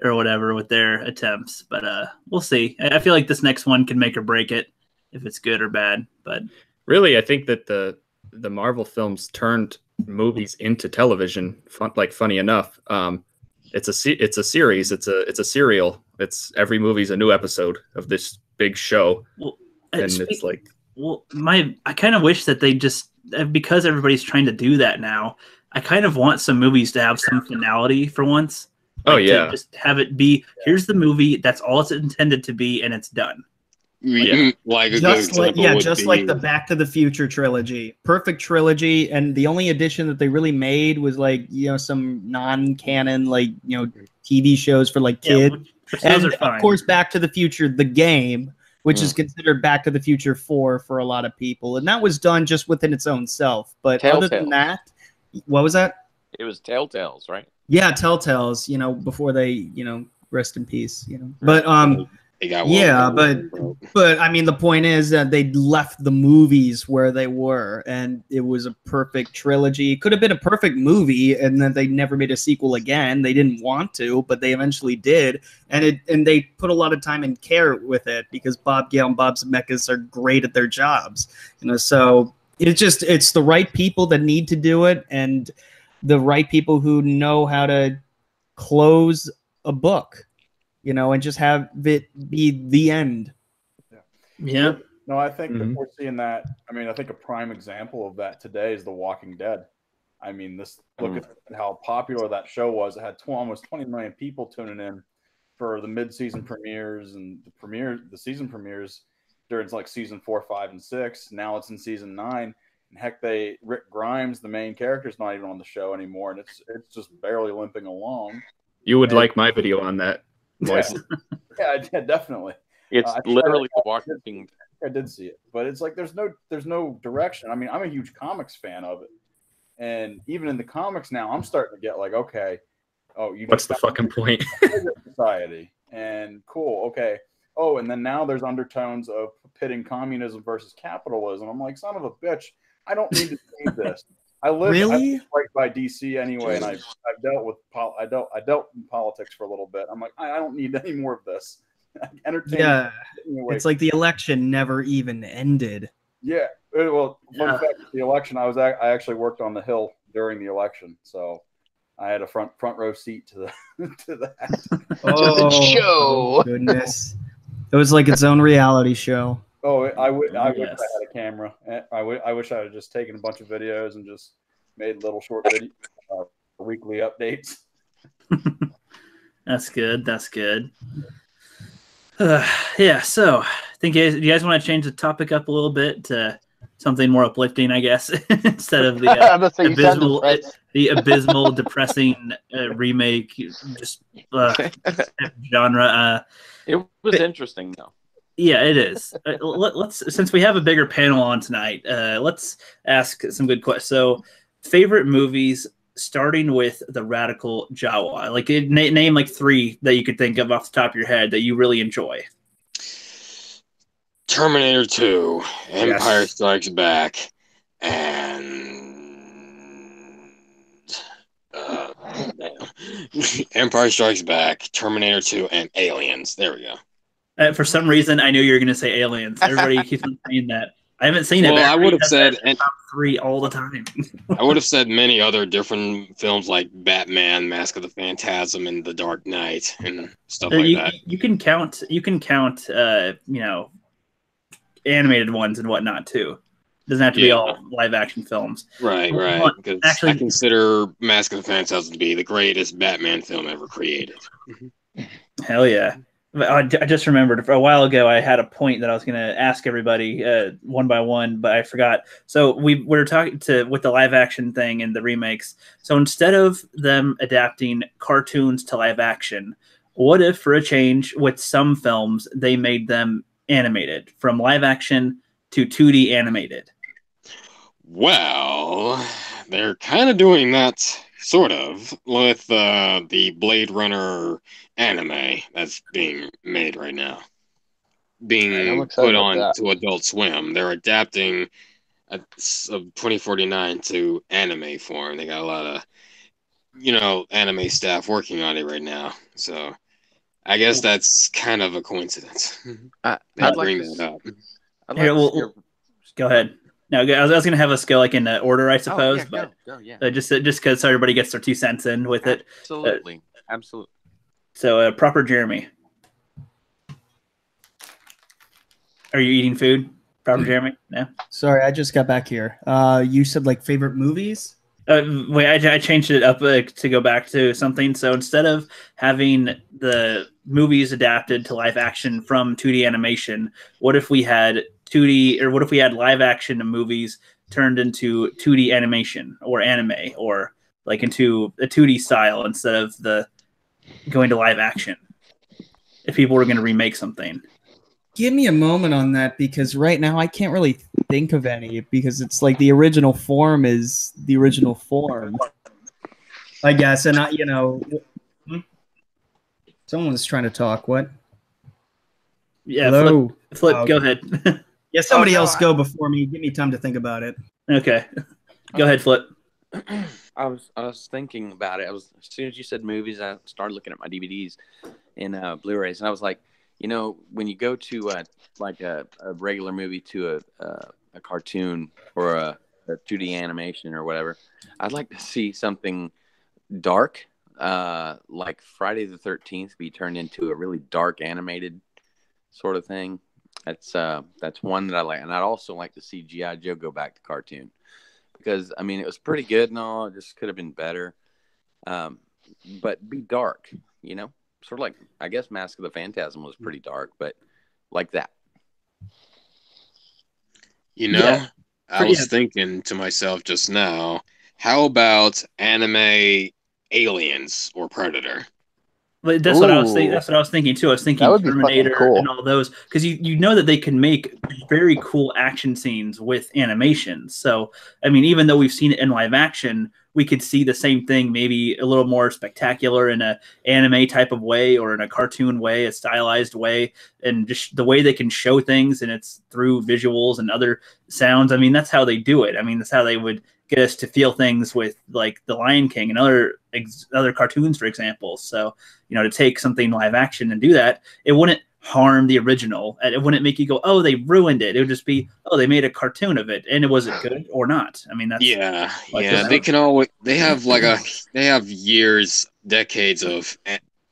or whatever with their attempts, but we'll see. I feel like this next one can make or break it if it's good or bad. But really, I think that the Marvel films turned movies into television. Funny enough, it's a series. It's a serial. It's every movie's a new episode of this big show, it's like. Well, I kind of wish that they just, because everybody's trying to do that now, I kind of want some movies to have some finality for once. Like, to just have it be, here's the movie, that's all it's intended to be, and it's done. Like just like the Back to the Future trilogy, perfect trilogy, and the only addition that they really made was like some non-canon TV shows for like kids, and of course Back to the Future the game, which is considered Back to the Future 4 for a lot of people, and that was done just within its own self. But other than that, what was that? It was Telltales, right? Yeah, Telltales. Before they rest in peace. But but I mean, the point is that they left the movies where they were, and it was a perfect trilogy. It could have been a perfect movie, and then they never made a sequel again. They didn't want to, but they eventually did, and they put a lot of time and care with it, because Bob Gale and Bob Zemeckis are great at their jobs. So it's the right people that need to do it, and the right people who know how to close a book. And just have it be the end. Yeah. No, I think that we're seeing that. I mean, I think a prime example of that today is The Walking Dead. I mean, look at how popular that show was. It had almost 20 million people tuning in for the mid-season premieres and the season premieres during like season 4, 5, and 6. Now it's in season 9. And heck, Rick Grimes, the main character, is not even on the show anymore, and it's just barely limping along. You would like my video on that, Moist. Yeah, definitely. It's literally The Walking. I did see it, but it's like there's no direction. I mean, I'm a huge comics fan of it, and even in the comics now, I'm starting to get like, okay, what's the fucking point? Society, and cool, okay. Oh, and then now there's undertones of pitting communism versus capitalism. I'm like, son of a bitch, I don't need to see this. I live right by DC anyway, and I've dealt with I dealt in politics for a little bit. I'm like, I don't need any more of this. Yeah, it's like the election never even ended. Yeah, well, fun fact, the election, I actually worked on the Hill during the election, so I had a front row seat to that. Oh, show! Goodness, it was like its own reality show. Oh, I wish I had a camera. I wish I had just taken a bunch of videos and just made little short weekly updates. That's good. That's good. Yeah, so I think you guys want to change the topic up a little bit to something more uplifting, I guess, instead of the abysmal, depressing remake just genre. It was interesting, though. Yeah, it is. Let's since we have a bigger panel on tonight, let's ask some good questions. So, favorite movies, starting with the radical Jawa. Like, name like 3 that you could think of off the top of your head that you really enjoy. Terminator 2, Empire Strikes Back, and Empire Strikes Back, Terminator 2, and Aliens. There we go. For some reason, I knew you were going to say Aliens. Everybody keeps on saying that. I haven't seen it. Well, I would have said top 3 all the time. I would have said many other different films like Batman, Mask of the Phantasm, and The Dark Knight, and stuff like that. You can count. Animated ones and whatnot too. It doesn't have to be all live action films. Right. Because I consider Mask of the Phantasm to be the greatest Batman film ever created. Hell yeah. I just remembered for a while ago I had a point that I was going to ask everybody one by one, but I forgot. So we were talking with the live action thing and the remakes. So instead of them adapting cartoons to live action, what if for a change with some films they made them animated from live action to 2D animated? Well, they're kind of doing that sort of with the Blade Runner anime that's being made right now, being put on to Adult Swim. They're adapting of 2049 to anime form. They got a lot of anime staff working on it right now, so I guess that's kind of a coincidence. I'd bring that up. Go ahead. No, I was going to have us go like in order, I suppose. Go, just because everybody gets their 2 cents in with it. Absolutely. So, proper Jeremy. Are you eating food? Proper Jeremy? No? Sorry, I just got back here. You said like favorite movies? Wait, I changed it up to go back to something. So instead of having the movies adapted to live action from 2D animation, what if we had live action movies turned into 2D animation or anime, or like into a 2D style instead of the going to live action? If people were going to remake something. Give me a moment on that, because right now I can't really think of any, because it's like the original form is the original form, I guess. And someone's trying to talk. What? Yeah. Hello? Flip, go ahead. Yeah, somebody else go before me. Give me time to think about it. Okay. Go ahead, Flip. I was thinking about it. As soon as you said movies, I started looking at my DVDs and Blu-rays, and I was like, when you go to a regular movie to a cartoon or a 2D animation or whatever, I'd like to see something dark, like Friday the 13th be turned into a really dark animated sort of thing. That's one that I like, and I'd also like to see G.I. Joe go back to cartoon because I mean it was pretty good and all. It just could have been better, but be dark, you know, sort of like I guess Mask of the Phantasm was pretty dark, but like that. You know, I was thinking to myself just now, how about anime Aliens or Predator? But that's what I was thinking. That's what I was thinking too. I was thinking Terminator cool. and all those because you know that they can make very cool action scenes with animations. So I mean, even though we've seen it in live action, we could see the same thing, maybe a little more spectacular in a anime type of way or in a cartoon way, a stylized way, and just the way they can show things and it's through visuals and other sounds. I mean, that's how they do it. I mean, that's how they would get us to feel things with like The Lion King and other cartoons, for example. So, you know, to take something live action and do that, it wouldn't harm the original. It wouldn't make you go, oh, they ruined it. It would just be, oh, they made a cartoon of it, and it was it good or not? I mean, that's they have years, decades of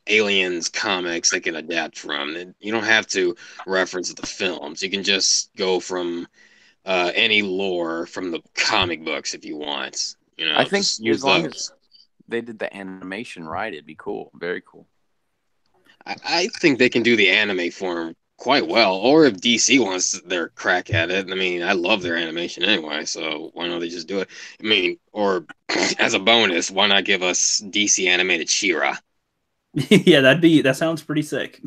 Aliens comics they can adapt from. You don't have to reference the films. You can just go from any lore from the comic books if you want. You know, I think as long as they did the animation right, it'd be cool. Very cool. I think they can do the anime form quite well. Or if DC wants their crack at it, I mean, I love their animation anyway, so why don't they just do it? I mean, or as a bonus, why not give us DC animated She-Ra? Yeah, that sounds pretty sick.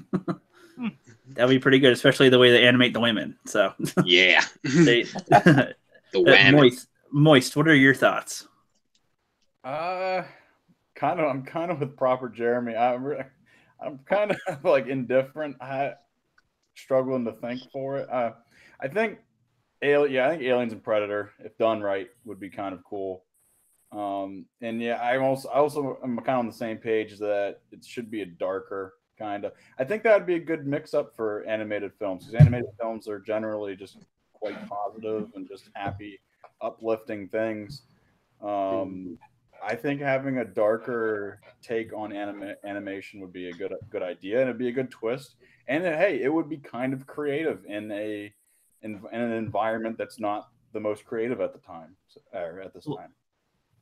That'd be pretty good, especially the way they animate the women. So yeah, the Moist. What are your thoughts? I'm kind of with proper Jeremy. I'm kind of like indifferent. Struggling to think for it. I think Aliens and Predator, if done right, would be kind of cool. And yeah, I also am kind of on the same page that it should be a darker kind of. I think that would be a good mix up for animated films because animated films are generally just quite positive and just happy, uplifting things. I think having a darker take on animation would be a good idea, and it'd be a good twist. And hey, it would be kind of creative in an environment that's not the most creative at the time or at this time.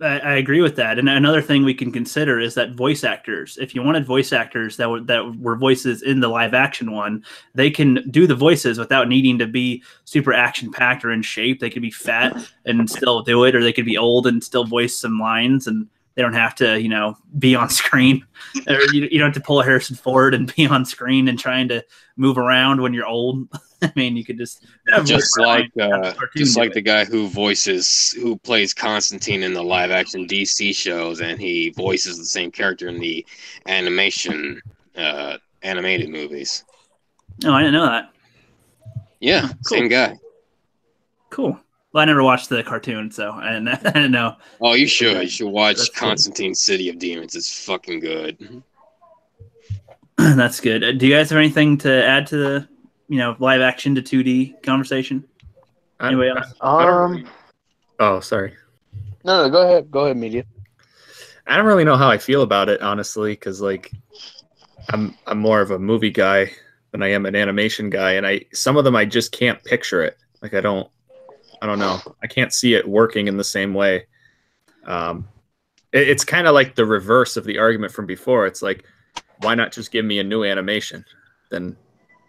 I agree with that. And another thing we can consider is that voice actors, if you wanted voice actors that were voices in the live action one, they can do the voices without needing to be super action packed or in shape. They could be fat and still do it, or they could be old and still voice some lines, and they don't have to, you know, be on screen. Or you don't have to pull a Harrison Ford and be on screen and trying to move around when you're old. I mean, you could just like the guy who plays Constantine in the live action DC shows, and he voices the same character in the animated movies. Oh, I didn't know that. Yeah, cool. Same guy. Cool. Well, I never watched the cartoon, so I didn't know. Oh, you should. You should watch Constantine City of Demons. It's fucking good. That's good. Do you guys have anything to add to the, live action to 2D conversation? Anybody else? Oh, sorry. No, go ahead. Go ahead, Media. I don't really know how I feel about it, honestly, because I'm more of a movie guy than I am an animation guy, and some of them I just can't picture it. Like I don't know. I can't see it working in the same way. It's kind of like the reverse of the argument from before. It's like, why not just give me a new animation than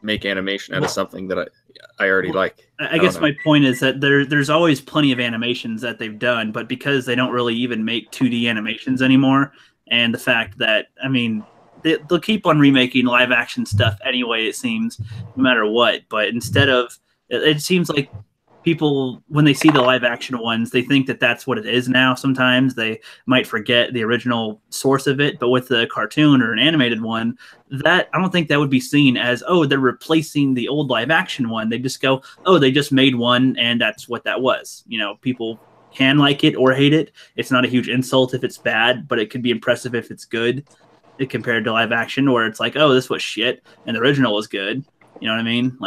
make animation out of something that I already like? I guess my point is that there's always plenty of animations that they've done, but because they don't really even make 2D animations anymore, and the fact that, they'll keep on remaking live action stuff anyway, it seems, no matter what. But instead of, it seems like people, when they see the live action ones, they think that that's what it is now. Sometimes they might forget the original source of it, but with the cartoon or an animated one, that I don't think that would be seen as, oh, they're replacing the old live action one. They just go, oh, they just made one and that's what that was. People can like it or hate it. It's not a huge insult if it's bad, but it could be impressive if it's good compared to live action, where it's like, oh, this was shit and the original was good. You know what I mean?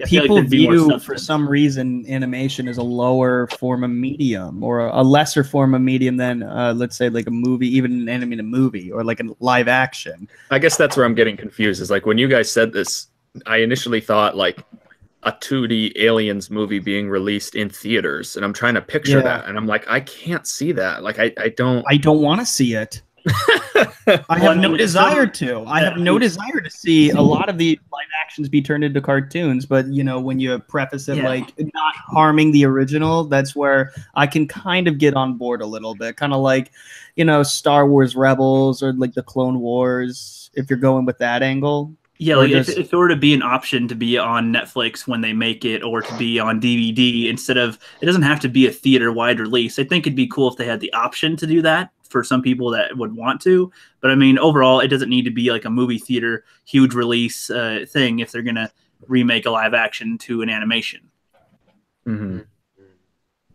People view, for some reason, animation as a lower form of medium or a lesser form of medium than, let's say, like a movie, even an animated movie or like a live action. I guess that's where I'm getting confused. Is like when you guys said this, I initially thought like a 2D Aliens movie being released in theaters, and I'm trying to picture that, and I'm like, I can't see that. Like, I don't. I don't want to see it. I have no desire to. I have no desire to see a lot of the live actions be turned into cartoons. But when you preface it like not harming the original, that's where I can kind of get on board a little bit. Kind of like, Star Wars Rebels or like the Clone Wars. If you're going with that angle. Yeah, like if it were to be an option to be on Netflix when they make it, or to be on DVD instead of, it doesn't have to be a theater-wide release. I think it'd be cool if they had the option to do that for some people that would want to. But I mean, overall, it doesn't need to be like a movie theater huge release thing if they're gonna remake a live action to an animation. Mm-hmm.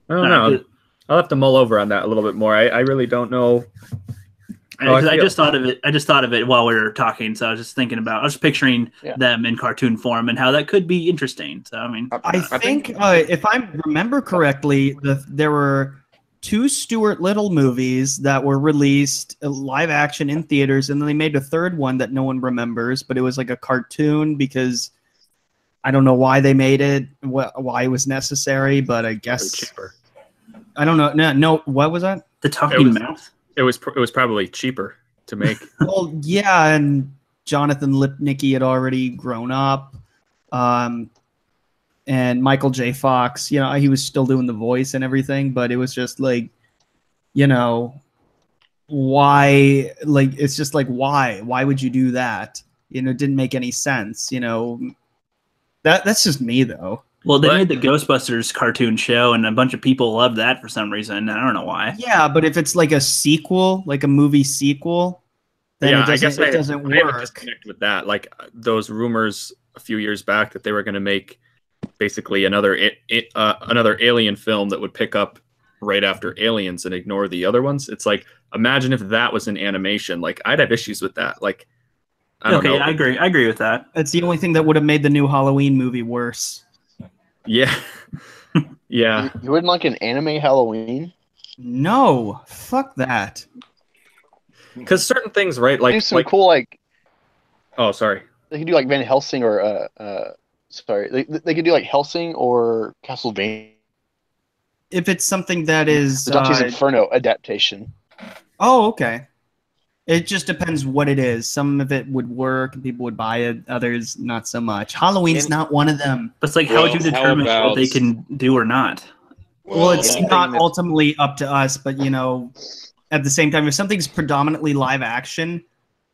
I don't know. I'll have to mull over on that a little bit more. I really don't know. I just thought of it while we were talking, so I was just thinking about. I was picturing them in cartoon form and how that could be interesting. So I mean, I think if I remember correctly, there were 2 Stuart Little movies that were released live action in theaters, and then they made a third one that no one remembers, but it was like a cartoon because I don't know why they made it, why it was necessary, but I guess cheaper. I don't know. No, what was that? The Talking Mouse. It was probably cheaper to make. Well, yeah, and Jonathan Lipnicki had already grown up, and Michael J. Fox, he was still doing the voice and everything, but it was just like, why? Like, it's just like, why? Why would you do that? It didn't make any sense. That's just me though. Well, they made the Ghostbusters cartoon show, and a bunch of people loved that for some reason. I don't know why. Yeah, but if it's like a sequel, like a movie sequel, then it doesn't work. I have a disconnect with that. Like those rumors a few years back that they were going to make basically another Alien film that would pick up right after Aliens and ignore the other ones. It's like, imagine if that was an animation. Like, I'd have issues with that. Like, I don't know. I agree with that. It's the only thing that would have made the new Halloween movie worse. Yeah. Yeah. You wouldn't like an anime Halloween? No. Fuck that. Because certain things, right? Like, do some cool, like. Oh, sorry. They could do like Van Helsing or they could do like Helsing or Castlevania. If it's something that is the Dante's Inferno adaptation. Oh, okay. It just depends what it is. Some of it would work and people would buy it. Others, not so much. Halloween's not one of them. But it's like, how would you determine what they can do or not? Well, it's not ultimately up to us, but at the same time, if something's predominantly live action,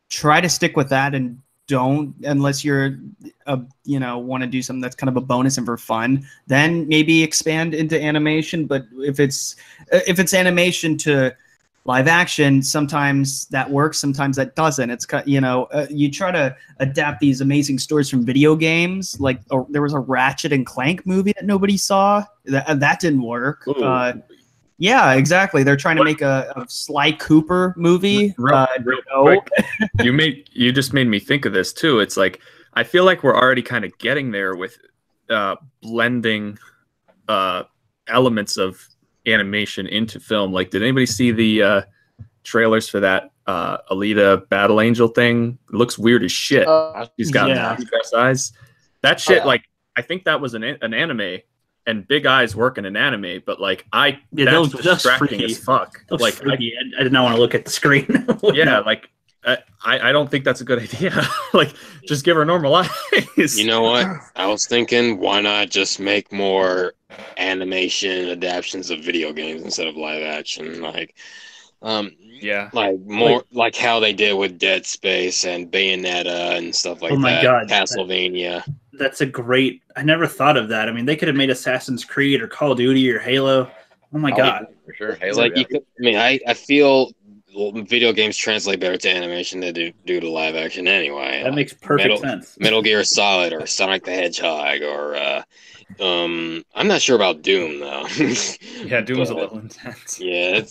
try to stick with that and don't, unless you're want to do something that's kind of a bonus and for fun, then maybe expand into animation. But if it's animation to live action, sometimes that works, sometimes that doesn't. It's you try to adapt these amazing stories from video games. Like there was a Ratchet and Clank movie that nobody saw. That didn't work. Yeah, exactly. They're trying to make a Sly Cooper movie. Real quick. You just made me think of this too. It's like, I feel like we're already kind of getting there with blending elements of animation into film. Like, did anybody see the trailers for that Alita Battle Angel thing? It looks weird as shit. She's got big eyes. That shit, like, I think that was an anime, and big eyes work in an anime, but like, that's distracting as fuck. Like, I did not want to look at the screen. Yeah, like, I don't think that's a good idea. Like, just give her normal eyes. You know what? I was thinking, why not just make more animation adaptations of video games instead of live action? Like, like more like how they did with Dead Space and Bayonetta and stuff like that. Oh my God, Castlevania. That's a great. I never thought of that. I mean, they could have made Assassin's Creed or Call of Duty or Halo. Oh my God, for sure. Halo. Like, I feel video games translate better to animation than do to live action anyway. That makes perfect sense. Metal Gear Solid or Sonic the Hedgehog or I'm not sure about Doom though. Yeah, Doom's a little intense. Yeah,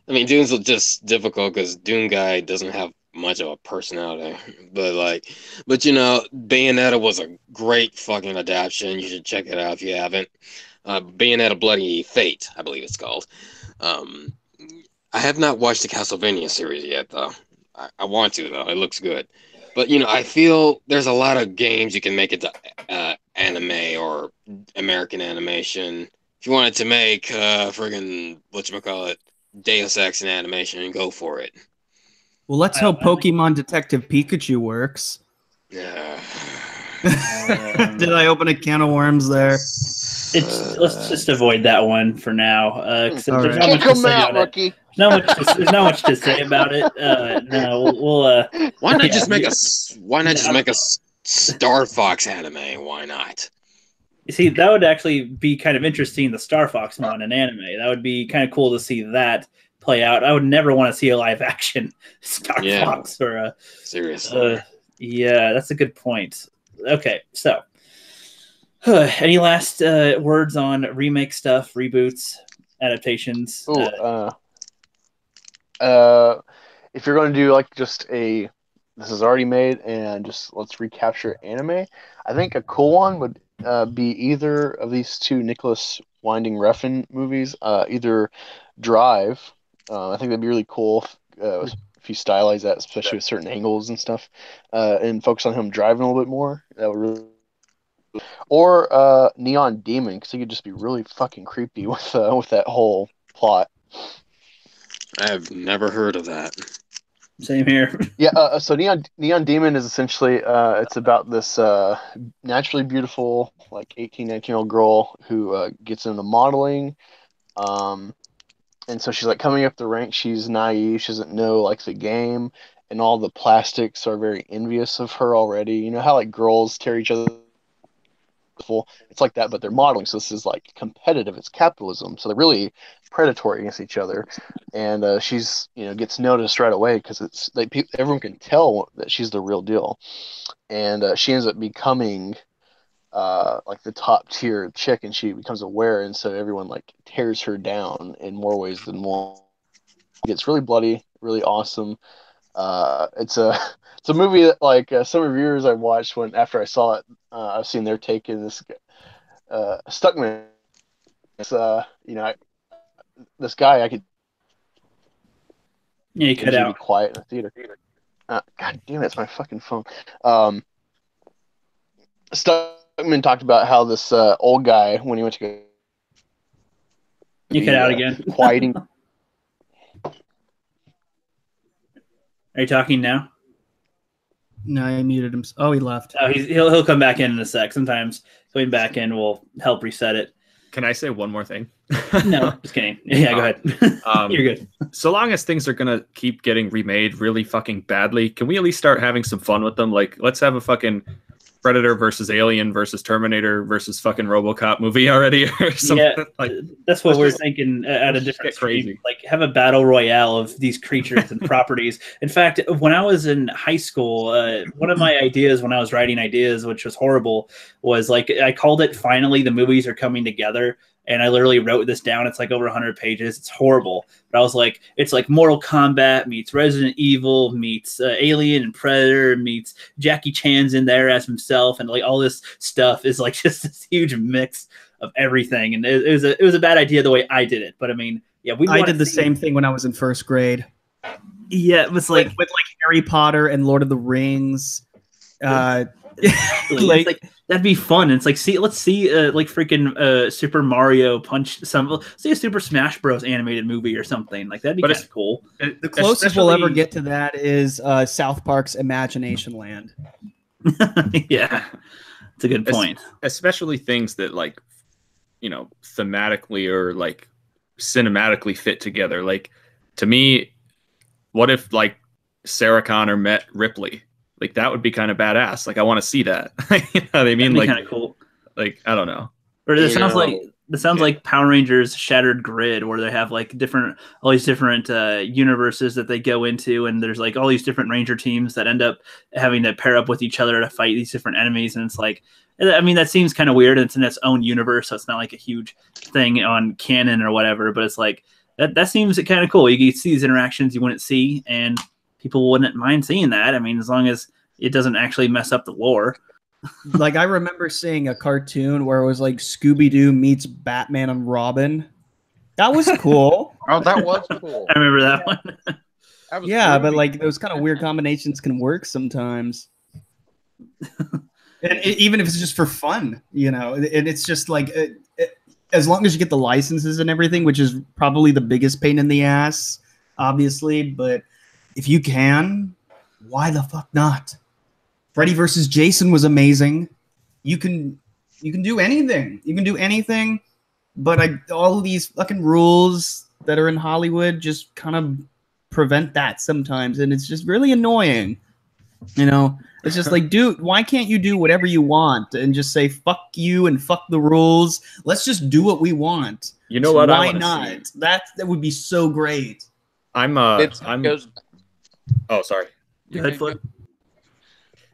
Doom's just difficult because Doom guy doesn't have much of a personality. But Bayonetta was a great fucking adaptation. You should check it out if you haven't. Bayonetta Bloody Fate, I believe it's called. I have not watched the Castlevania series yet, though. I want to, though. It looks good. But I feel there's a lot of games you can make into anime or American animation. If you wanted to make friggin' whatchamacallit, Deus Ex in animation, go for it. Well, let's hope Pokemon Detective Pikachu works. Yeah. Did I open a can of worms there? Let's just avoid that one for now. There's not Kick much to him say out, on it. rookie. There's not much to say about it. No, we'll Why not yeah, just make yeah. just make a Star Fox anime? Why not? You see, that would actually be kind of interesting, the Star Fox one in anime. That would be kind of cool to see that play out. I would never want to see a live action Star Fox or a seriously. Yeah, that's a good point. Okay, so any last words on remake stuff, reboots, adaptations? Ooh, if you're going to do like just this is already made and just let's recapture anime, I think a cool one would be either of these two Nicholas Winding Refn movies, either Drive. I think that'd be really cool if you stylize that, especially with certain angles and stuff, and focus on him driving a little bit more. That would really. Or Neon Demon, because he could just be really fucking creepy with that whole plot. I have never heard of that. Same here. Yeah, so Neon Demon is essentially it's about this naturally beautiful, like 18, 19-year-old girl who gets into modeling. And so she's like coming up the ranks. She's naive. She doesn't know like the game, and all the plastics are very envious of her already. You know how like girls tear each other. It's like that, but they're modeling. So this is like competitive. It's capitalism. So they're really predatory against each other. And she's gets noticed right away because it's like everyone can tell that she's the real deal. And she ends up becoming like the top tier chick, and she becomes aware, and so everyone like tears her down in more ways than one. It's really bloody, really awesome. It's a movie that like some reviewers I watched after I saw it, I've seen their take in this Stuckman. It's this guy I could. Yeah, you cut out. Be quiet in the theater. God damn it! It's my fucking phone. Stuckman talked about how this old guy, when he went to go. You cut out again. Quieting. Are you talking now? No, I muted him. Oh, he left. Oh, he'll come back in a sec. Sometimes going back in will help reset it. Can I say one more thing? No, just kidding. Yeah, go ahead. You're good. So long as things are gonna keep getting remade really fucking badly, can we at least start having some fun with them? Like, let's have a fucking Predator versus Alien versus Terminator versus fucking RoboCop movie already, or something. Yeah, like that's what we're thinking at a different stream. Like, have a battle royale of these creatures and properties. In fact, when I was in high school, one of my ideas when I was writing ideas, which was horrible, was like I called it "Finally the Movies Are Coming Together." And I literally wrote this down. It's like over 100 pages. It's horrible. But I was like, it's like Mortal Kombat meets Resident Evil meets Alien and Predator meets Jackie Chan's in there as himself. And like all this stuff is like just this huge mix of everything. And it was a bad idea the way I did it. But I mean, yeah, I did the same thing when I was in first grade. Yeah, it was like with like Harry Potter and Lord of the Rings. like that'd be fun. It's like let's see like freaking Super Mario punch see a Super Smash Bros animated movie or something like that'd be kind of cool. The closest we'll ever get to that is South Park's Imagination Land. Yeah, it's a good point. Especially things that like thematically or like cinematically fit together. Like to me, what if like Sarah Connor met Ripley? Like that would be kind of badass. Like I want to see that. You know what I mean? Like kind of cool. Like I don't know. Or it sounds like Power Rangers Shattered Grid, where they have like all these different universes that they go into, and there's like all these different Ranger teams that end up having to pair up with each other to fight these different enemies. And it's like, I mean, that seems kind of weird. It's in its own universe, so it's not like a huge thing on canon or whatever. But it's like that seems kind of cool. You see these interactions you wouldn't see, and people wouldn't mind seeing that. I mean, as long as it doesn't actually mess up the lore. Like I remember seeing a cartoon where it was like Scooby-Doo meets Batman and Robin. That was cool. Oh, that was cool. I remember that one. Yeah, but like those kind of weird combinations can work sometimes. And even if it's just for fun, you know, and it's just like, as long as you get the licenses and everything, which is probably the biggest pain in the ass, obviously. But if you can, why the fuck not? Freddy versus Jason was amazing. You can do anything. You can do anything. But all of these fucking rules that are in Hollywood just kind of prevent that sometimes, and it's just really annoying. You know, it's just like, dude, why can't you do whatever you want and just say fuck you and fuck the rules? Let's just do what we want. You know what? Why not? That would be so great. Oh, sorry. Go ahead, Flip.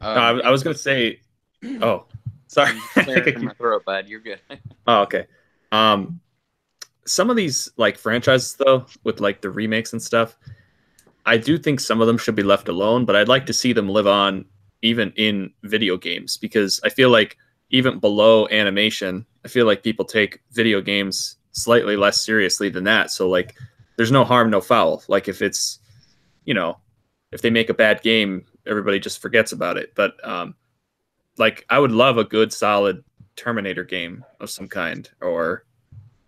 No, I was gonna say. Oh, sorry. In my throat, bud. You're good. Oh, okay. Some of these like franchises though, with like the remakes and stuff, I do think some of them should be left alone, but I'd like to see them live on even in video games, because I feel like even below animation, I feel like people take video games slightly less seriously than that. So like there's no harm, no foul. Like if it's, you know, if they make a bad game, everybody just forgets about it. But like I would love a good solid Terminator game of some kind, or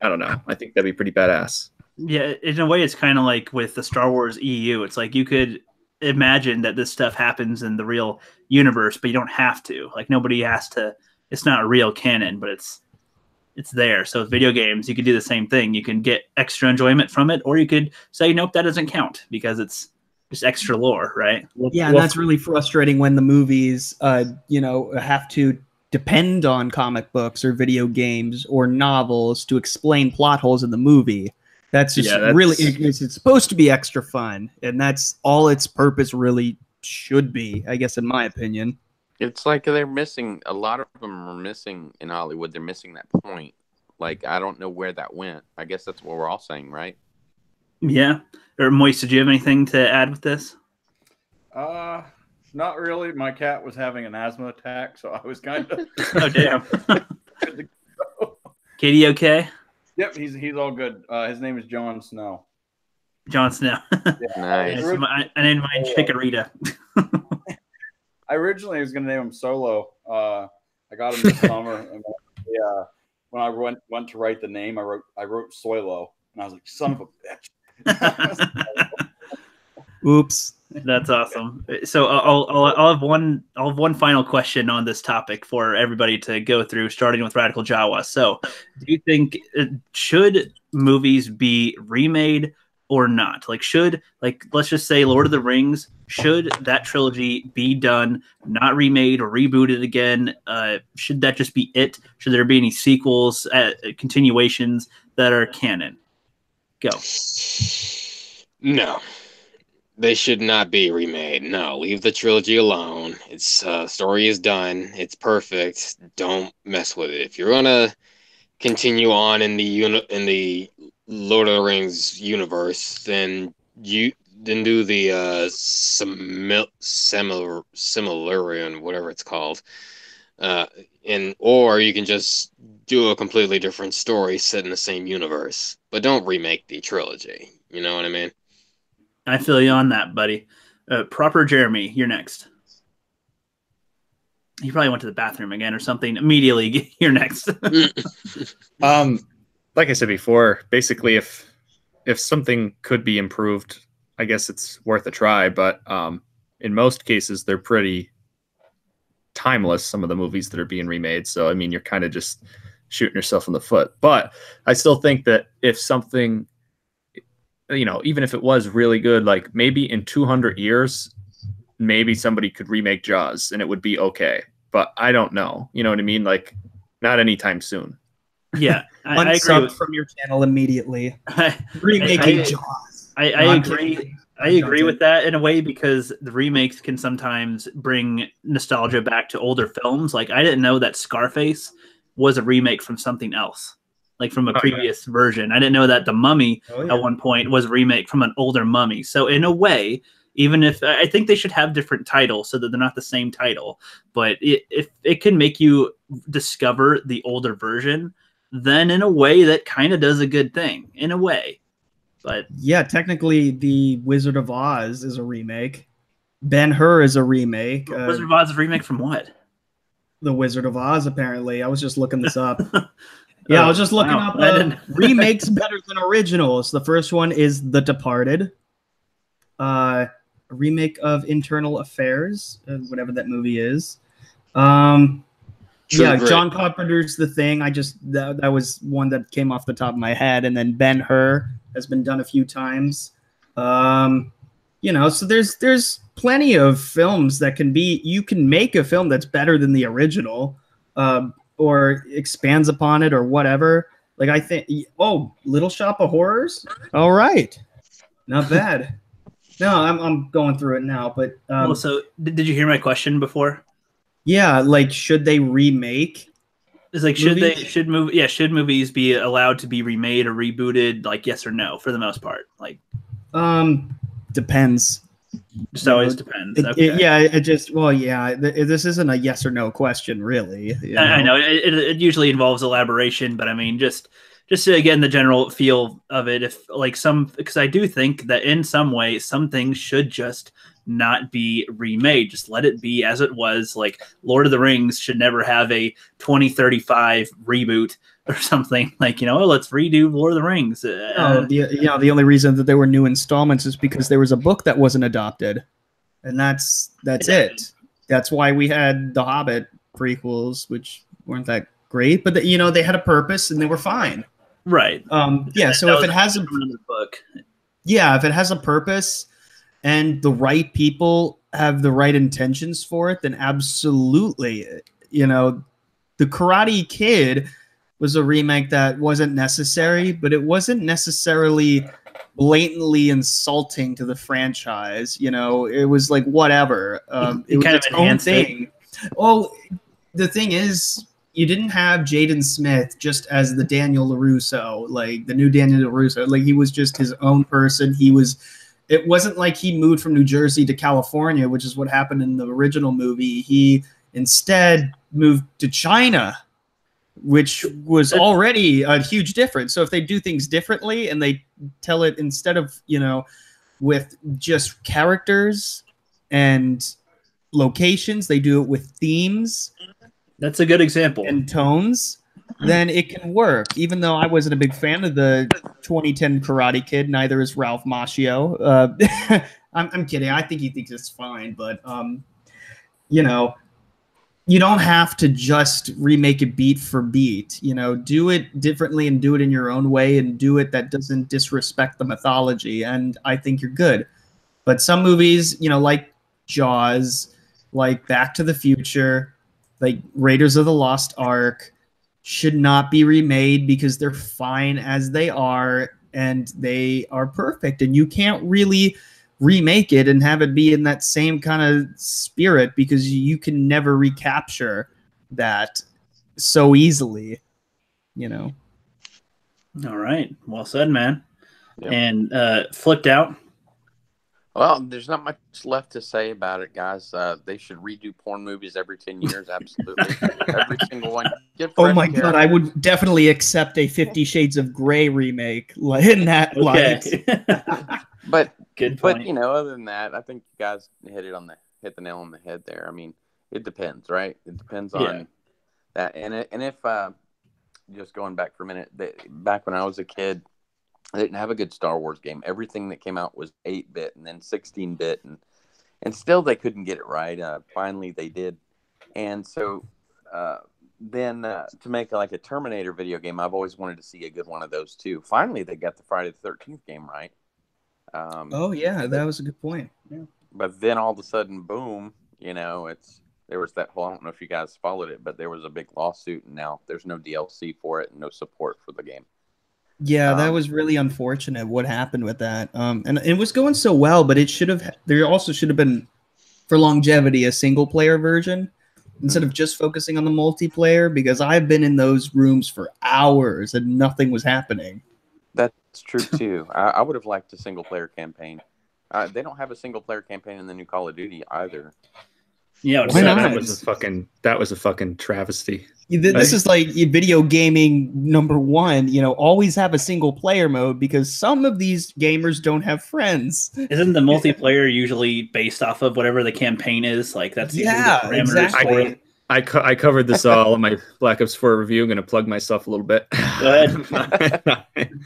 I don't know. I think that'd be pretty badass. Yeah, in a way, it's kind of like with the Star Wars EU. It's like you could imagine that this stuff happens in the real universe, but you don't have to. Like nobody has to. It's not a real canon, but it's there. So with video games, you could do the same thing. You can get extra enjoyment from it, or you could say, nope, that doesn't count because it's just extra lore, right? Yeah, and that's really frustrating when the movies, you know, have to depend on comic books or video games or novels to explain plot holes in the movie. That's just really, it's supposed to be extra fun, and that's all its purpose really should be, I guess, in my opinion. It's like they're missing, a lot of them are missing in Hollywood. They're missing that point. Like, I don't know where that went. I guess that's what we're all saying, right? Yeah. Or Moist, did you have anything to add with this? Not really. My cat was having an asthma attack, so I was kind of... Oh, damn. Katie okay? Yep, he's all good. His name is Jon Snow. Jon Snow. Yeah. Nice. I named mine Chikorita. I originally was going to name him Solo. I got him this summer, and when I went to write the name, I wrote Soilo, and I was like, son of a bitch. Oops. That's awesome. So I'll have one final question on this topic for everybody to go through, starting with Radical Jawa. So, do you think should movies be remade or not? Like, let's just say Lord of the Rings, should that trilogy be done, not remade or rebooted again? Should that just be it? Should there be any sequels, continuations that are canon? Go. No. They should not be remade. No, leave the trilogy alone. Its story is done. It's perfect. Don't mess with it. If you're gonna continue on in the Lord of the Rings universe, then do the Silmarillion, whatever it's called, or you can just do a completely different story set in the same universe. But don't remake the trilogy. You know what I mean? I feel you on that, buddy. Proper Jeremy, you're next. He probably went to the bathroom again or something. Immediately, you're next. Like I said before, basically, if something could be improved, I guess it's worth a try. But in most cases, they're pretty timeless. Some of the movies that are being remade, so I mean, you're kind of just shooting yourself in the foot. But I still think that if something, you know, even if it was really good, like maybe in 200 years, maybe somebody could remake Jaws and it would be okay. But I don't know. You know what I mean? Like, not anytime soon. Yeah, I agree from your channel immediately. Remaking Jaws. I agree. I agree with that in a way, because the remakes can sometimes bring nostalgia back to older films. Like, I didn't know that Scarface was a remake from something else, like from a previous version. I didn't know that The Mummy at one point was a remake from an older Mummy. So in a way, even if I think they should have different titles so that they're not the same title, but if it can make you discover the older version, then in a way that kind of does a good thing in a way. But yeah, technically, The Wizard of Oz is a remake. Ben-Hur is a remake. Wizard of Oz is a remake from what? The Wizard of Oz, apparently. I was just looking this up. Yeah, I was just looking up remakes better than originals. The first one is The Departed, a remake of Internal Affairs, whatever that movie is. Yeah, Grit. John Carpenter's The Thing. That was one that came off the top of my head, and then Ben-Hur has been done a few times. So there's plenty of films that you can make a film that's better than the original, or expands upon it or whatever. Like I think, Little Shop of Horrors. All right, not bad. No, I'm going through it now, but so did you hear my question before? Yeah, like should they remake? It's like should movies be allowed to be remade or rebooted? Like yes or no for the most part. Like depends. Just always depends. This isn't a yes or no question, really. I know it usually involves elaboration, but I mean, just to, again, the general feel of it. If like because I do think that in some way, some things should just not be remade. Just let it be as it was. Like Lord of the Rings should never have a 2035 reboot or something. Like, let's redo Lord of the Rings. The only reason that there were new installments is because there was a book that wasn't adopted, and that's it. That's why we had the Hobbit prequels, which weren't that great, but they had a purpose and they were fine. Right. So if it has a book, if it has a purpose and the right people have the right intentions for it, then absolutely. The Karate Kid was a remake that wasn't necessary, but it wasn't necessarily blatantly insulting to the franchise. It was like whatever. It was its own thing. Well, the thing is, you didn't have Jaden Smith just as the Daniel LaRusso, like the new Daniel LaRusso. Like he was just his own person. It wasn't like he moved from New Jersey to California, which is what happened in the original movie. He instead moved to China, which was already a huge difference. So if they do things differently and they tell it instead of, with just characters and locations, they do it with themes. That's a good example. And tones, then it can work. Even though I wasn't a big fan of the 2010 Karate Kid, neither is Ralph Macchio. I'm kidding. I think he thinks it's fine, but you don't have to just remake it beat for beat. Do it differently and do it in your own way and do it that doesn't disrespect the mythology. And I think you're good. But some movies, like Jaws, like Back to the Future, like Raiders of the Lost Ark, should not be remade because they're fine as they are and they are perfect. And you can't really remake it and have it be in that same kind of spirit because you can never recapture that so easily, All right. Well said, man. Yep. And Flipped Out. Well, there's not much left to say about it, guys. They should redo porn movies every 10 years. Absolutely. Every single one. Oh my God. I would definitely accept a 50 Shades of Grey remake in that light. But good point. But other than that, I think you guys hit the nail on the head there. I mean, it depends, right? It depends on that. And if just going back for a minute, back when I was a kid, I didn't have a good Star Wars game. Everything that came out was 8-bit and then 16-bit, and still they couldn't get it right. Finally, they did, and so then to make like a Terminator video game, I've always wanted to see a good one of those too. Finally, they got the Friday the 13th game right. That was a good point. Yeah. But then all of a sudden, boom! There was that whole. I don't know if you guys followed it, but there was a big lawsuit, and now there's no DLC for it and no support for the game. Yeah, that was really unfortunate what happened with that. And it was going so well, but there also should have been, for longevity, a single player version instead of just focusing on the multiplayer, because I've been in those rooms for hours and nothing was happening. That's true too. I would have liked a single player campaign. They don't have a single player campaign in the new Call of Duty either. Yeah, Why not? That was a fucking travesty. This is like video gaming #1. You know, always have a single player mode because some of these gamers don't have friends. Isn't the multiplayer usually based off of whatever the campaign is? Like that's usually the parameters exactly. for it. I covered this all in my Black Ops 4 review. I'm going to plug myself a little bit. Go ahead.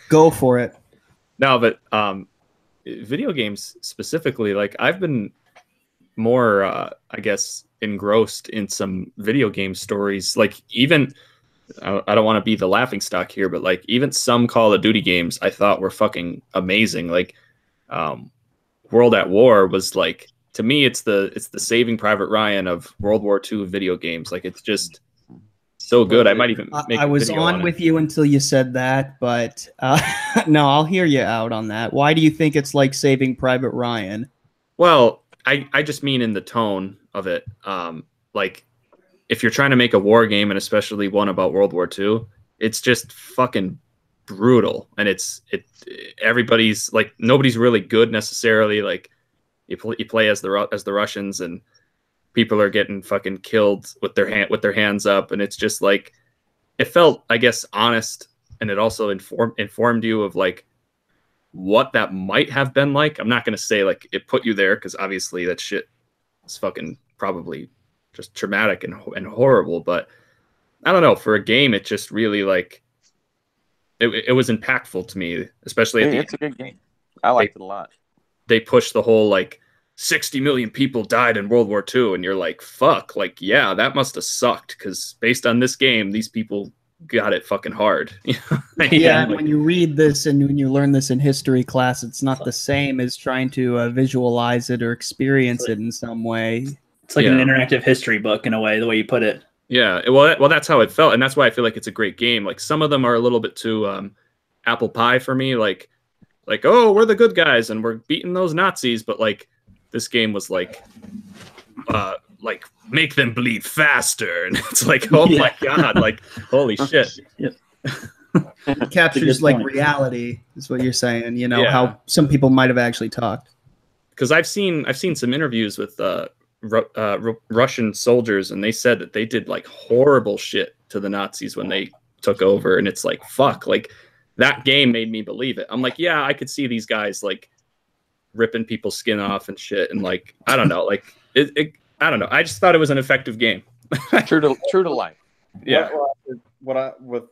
Go for it. No, but video games specifically, like I've been more, I guess, engrossed in some video game stories. Like even, I don't want to be the laughingstock here, but like even some Call of Duty games I thought were fucking amazing. Like World at War was like, to me, it's the Saving Private Ryan of World War II video games. Like it's just so good. I might even make. I was on with you until you said that, but no, I'll hear you out on that. Why do you think it's like Saving Private Ryan? Well, I just mean in the tone of it. Like if you're trying to make a war game, and especially one about World War II, it's just fucking brutal, and everybody's like, nobody's really good necessarily. Like you play as the Russians, and people are getting fucking killed with their hands up, and it's just like, it felt, I guess, honest, and it also informed you of like what that might have been like. I'm not going to say like it put you there, because obviously that shit is fucking probably just traumatic and horrible, but I don't know, for a game it just really like it was impactful to me, especially at the It's a good game. I liked it a lot. They pushed the whole like 60 million people died in World War II, and you're like, fuck, like, yeah, that must have sucked, because based on this game, these people got it fucking hard. Yeah, and when you read this and when you learn this in history class, it's not the same as trying to visualize it or experience it in some way. It's like an interactive history book in a way, the way you put it. Yeah, well, that's how it felt, and that's why I feel like it's a great game. Like some of them are a little bit too apple pie for me, like, oh, we're the good guys and we're beating those Nazis, but like this game was like make them bleed faster, and it's like, oh my god, like holy shit. It captures like reality, is what you're saying. You know how some people might have actually talked. Because I've seen some interviews with Russian soldiers, and they said that they did like horrible shit to the Nazis when they took over, and it's like, fuck, like that game made me believe it. I'm like, yeah, I could see these guys like ripping people's skin off and shit, and like, I don't know, like I don't know. I just thought it was an effective game. True to life. Yeah. With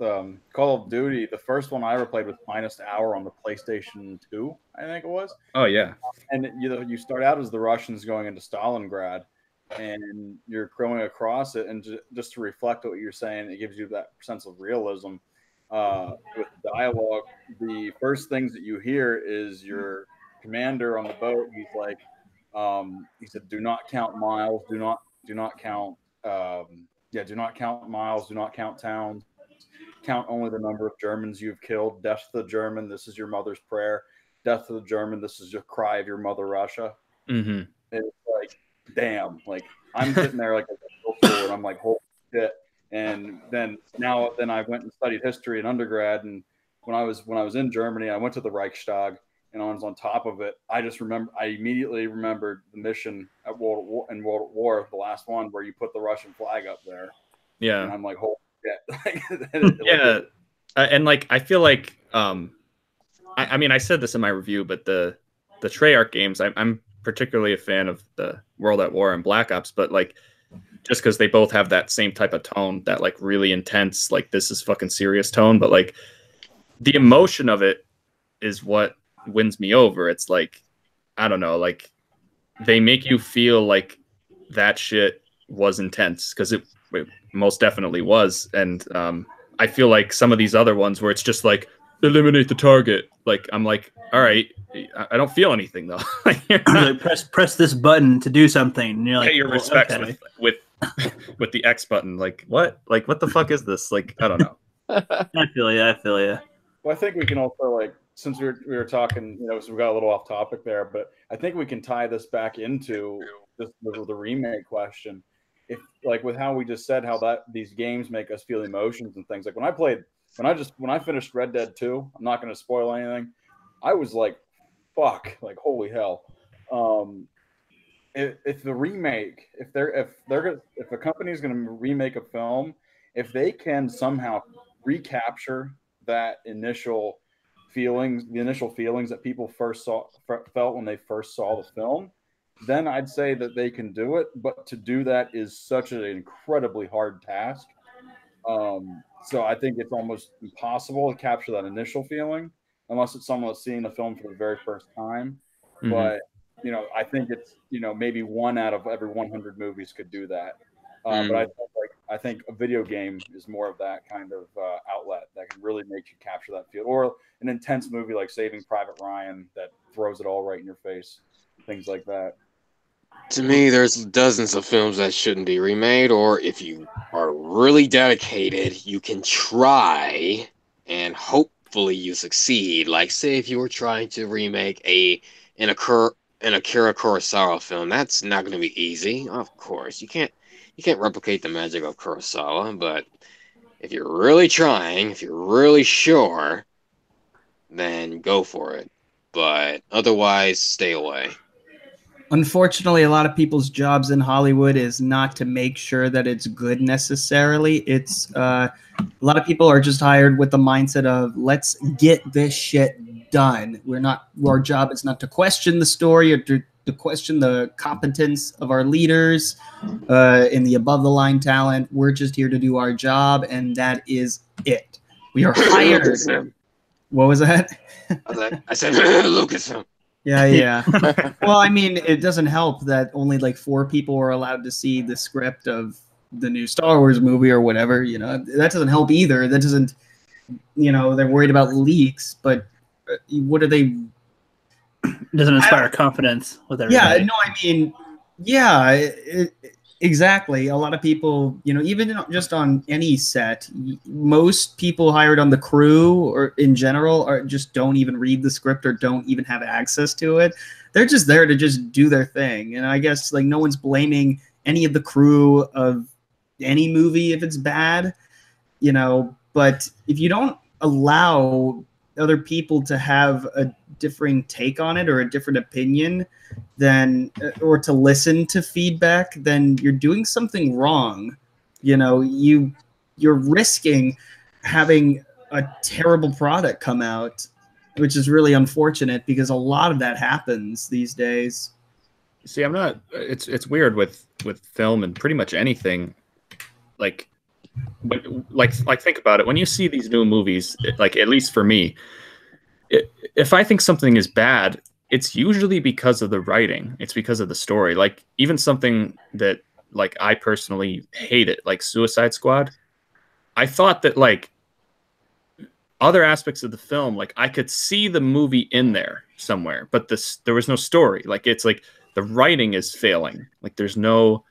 Call of Duty, the first one I ever played was Finest Hour on the PlayStation 2, I think it was. Oh yeah. And you start out as the Russians going into Stalingrad, and you're going across it, and just to reflect what you're saying, it gives you that sense of realism. With dialogue, the first things that you hear is your commander on the boat. He's like, he said, "Do not count miles. Do not count. Do not count miles. Do not count towns. Count only the number of Germans you've killed. Death to the German. This is your mother's prayer. Death to the German. This is your cry of your mother, Russia." Mm-hmm. It's like, damn. Like I'm sitting there like a fool, and I'm like, holy shit. And then I went and studied history in undergrad, and when I was in Germany, I went to the Reichstag. And I was on top of it. I immediately remembered the mission at World War, the last one, where you put the Russian flag up there. Yeah. And I'm like, holy shit. Yeah. And like, I feel like, I mean, I said this in my review, but the Treyarch games, I'm particularly a fan of the World at War and Black Ops, but like, just because they both have that same type of tone, that like really intense, like this is fucking serious tone, but like the emotion of it is what wins me over. It's like, I don't know, like they make you feel like that shit was intense, because it most definitely was. And I feel like some of these other ones where it's just like eliminate the target, like I'm like, all right, I don't feel anything though. Like, press this button to do something, and you're like, your respects with the X button, like what the fuck is this? Like, I don't know. I feel you. Well, I think we can also, like, since we were talking, so we got a little off topic there, but I think we can tie this back into the remake question. If, like, with how we just said how these games make us feel emotions and things, like when I finished Red Dead 2, I'm not going to spoil anything, I was like, fuck, like holy hell. if the remake, if a company is going to remake a film, if they can somehow recapture that initial feelings, the initial feelings that people felt when they first saw the film, then I'd say that they can do it. But to do that is such an incredibly hard task. So I think it's almost impossible to capture that initial feeling unless it's someone that's seeing the film for the very first time. Mhm. But I think it's maybe 1 out of every 100 movies could do that. But I think a video game is more of that kind of outlet that can really make you capture that feel, or an intense movie like Saving Private Ryan that throws it all right in your face, things like that. To me, there's dozens of films that shouldn't be remade, or if you are really dedicated, you can try and hopefully you succeed. Like, say, if you were trying to remake an Akira Kurosawa film, that's not going to be easy. Of course, you can't replicate the magic of Kurosawa, but if you're really trying, if you're really sure, then go for it. But otherwise, stay away. Unfortunately, a lot of people's jobs in Hollywood is not to make sure that it's good necessarily. It's a lot of people are just hired with the mindset of let's get this shit done. Our job is not to question the story or to question the competence of our leaders in the above the line talent. We're just here to do our job, and that is it. We are hired. What was that? I said Lucasfilm. Yeah. Well, I mean, it doesn't help that only like 4 people were allowed to see the script of the new Star Wars movie or whatever. That doesn't help either. That doesn't, they're worried about leaks, but what are they? It doesn't inspire confidence with everybody. Yeah, no, I mean, yeah, exactly. A lot of people, even just on any set, most people hired on the crew or in general just don't even read the script or don't even have access to it. They're just there to just do their thing. And I guess like no one's blaming any of the crew of any movie if it's bad, but if you don't allow other people to have a differing take on it or a different opinion, then or to listen to feedback, then you're doing something wrong. You're risking having a terrible product come out, which is really unfortunate because a lot of that happens these days. See, I'm not. It's weird with film and pretty much anything. Like think about it. When you see these new movies, like at least for me, if I think something is bad, it's usually because of the writing. It's because of the story. Like even something that like I personally hate it, like Suicide Squad. I thought that like other aspects of the film, like I could see the movie in there somewhere, but there was no story. Like it's like the writing is failing. Like there's no,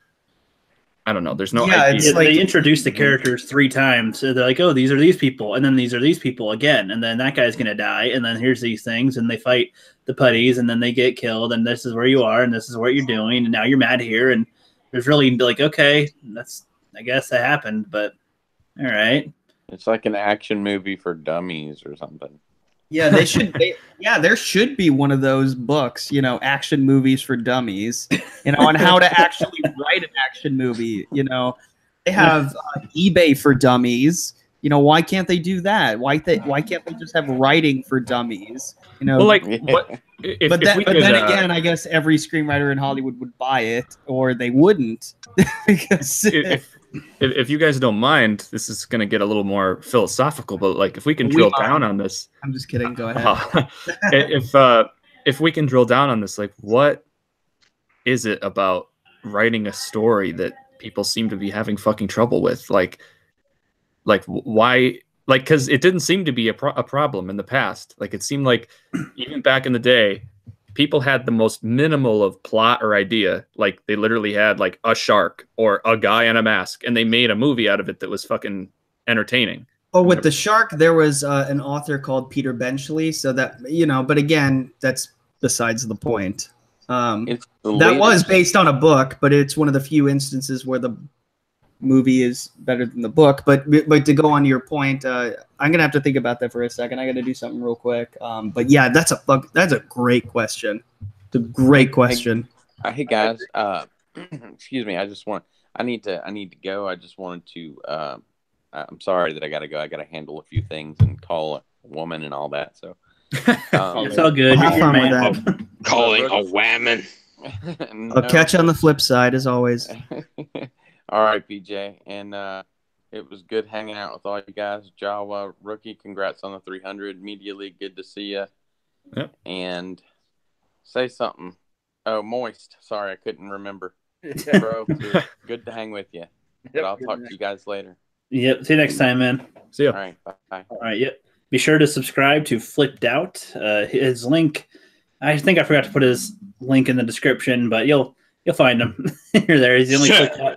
I don't know. There's no idea. It's like, they introduce the characters 3 times. So they're like, oh, these are these people. And then these are these people again. And then that guy's going to die. And then here's these things. And they fight the putties. And then they get killed. And this is where you are. And this is what you're doing. And now you're mad here. And there's really like, okay, I guess that happened. But all right. It's like an action movie for dummies or something. Yeah, there should be one of those books, action movies for dummies, on how to actually write an action movie. They have eBay for dummies. Why can't they do that? Why can't they just have writing for dummies? Well, like, but then again, I guess every screenwriter in Hollywood would buy it, or they wouldn't. Because if you guys don't mind, this is going to get a little more philosophical, but like if we can drill down on this. I'm just kidding. Go ahead. If we can drill down on this, like what is it about writing a story that people seem to be having fucking trouble with? Like why? Like, because it didn't seem to be a problem in the past. Like it seemed like even back in the day, people had the most minimal of plot or idea. Like they literally had like a shark or a guy in a mask, and they made a movie out of it that was fucking entertaining. Oh, with the shark, there was an author called Peter Benchley. So that, but again, that's besides the point. That was based on a book, but it's one of the few instances where the movie is better than the book. But to go on to your point, I'm gonna have to think about that for a second. I got to do something real quick. But yeah, that's a great question. It's a great question. Hey guys, excuse me. I need to go. I just wanted to. I'm sorry that I got to go. I got to handle a few things and call a woman and all that. So It's all good. Have You're fun with man. that. Calling a whammon. I'll catch you on the flip side, as always. All right, PJ, and it was good hanging out with all you guys. Jawa rookie, congrats on the 300. Media League, good to see you. Yep. And say something. Oh, Moist. Sorry, I couldn't remember. Bro, good to hang with you. But I'll talk to you guys later. Yep. See you next time, man. See ya. All right, bye. All right. Yep. Be sure to subscribe to Flipped Out. His link. I think I forgot to put his link in the description, but you'll find him. You're there. He's the only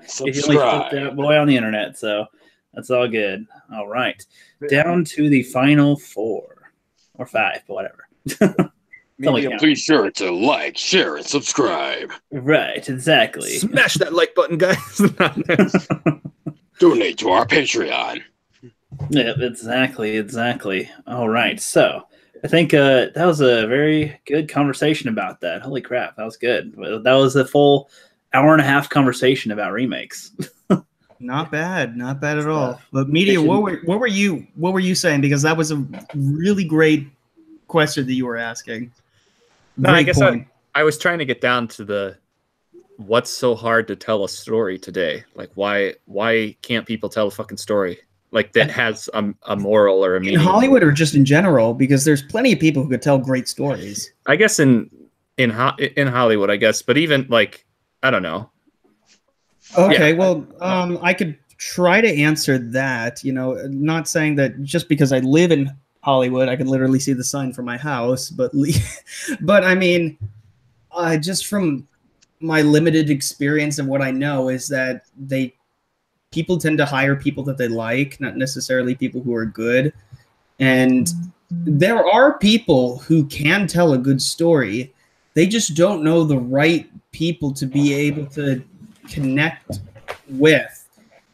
flipped out boy on the internet, so that's all good. All right. Down to the final 4 or 5, but whatever. Be sure to like, share, and subscribe. Right, exactly. Smash that like button, guys. Donate to our Patreon. Yeah, exactly. All right, so I think that was a very good conversation about that. Holy crap, that was good. That was a full hour-and-a-half conversation about remakes. Not bad at all. But Media, what were you saying? Because that was a really great question that you were asking. No, I guess I was trying to get down to what's so hard to tell a story today? Like, why can't people tell a fucking story like that has a moral or a meaning? In Hollywood or just in general? Because there's plenty of people who could tell great stories. I guess in Hollywood, I guess, but even like, I don't know. Okay, well, I could try to answer that. You know, not saying that just because I live in Hollywood, I can literally see the sign from my house, but I mean, just from my limited experience and what I know is that people tend to hire people that they like, not necessarily people who are good. And there are people who can tell a good story. They just don't know the right people to be able to connect with,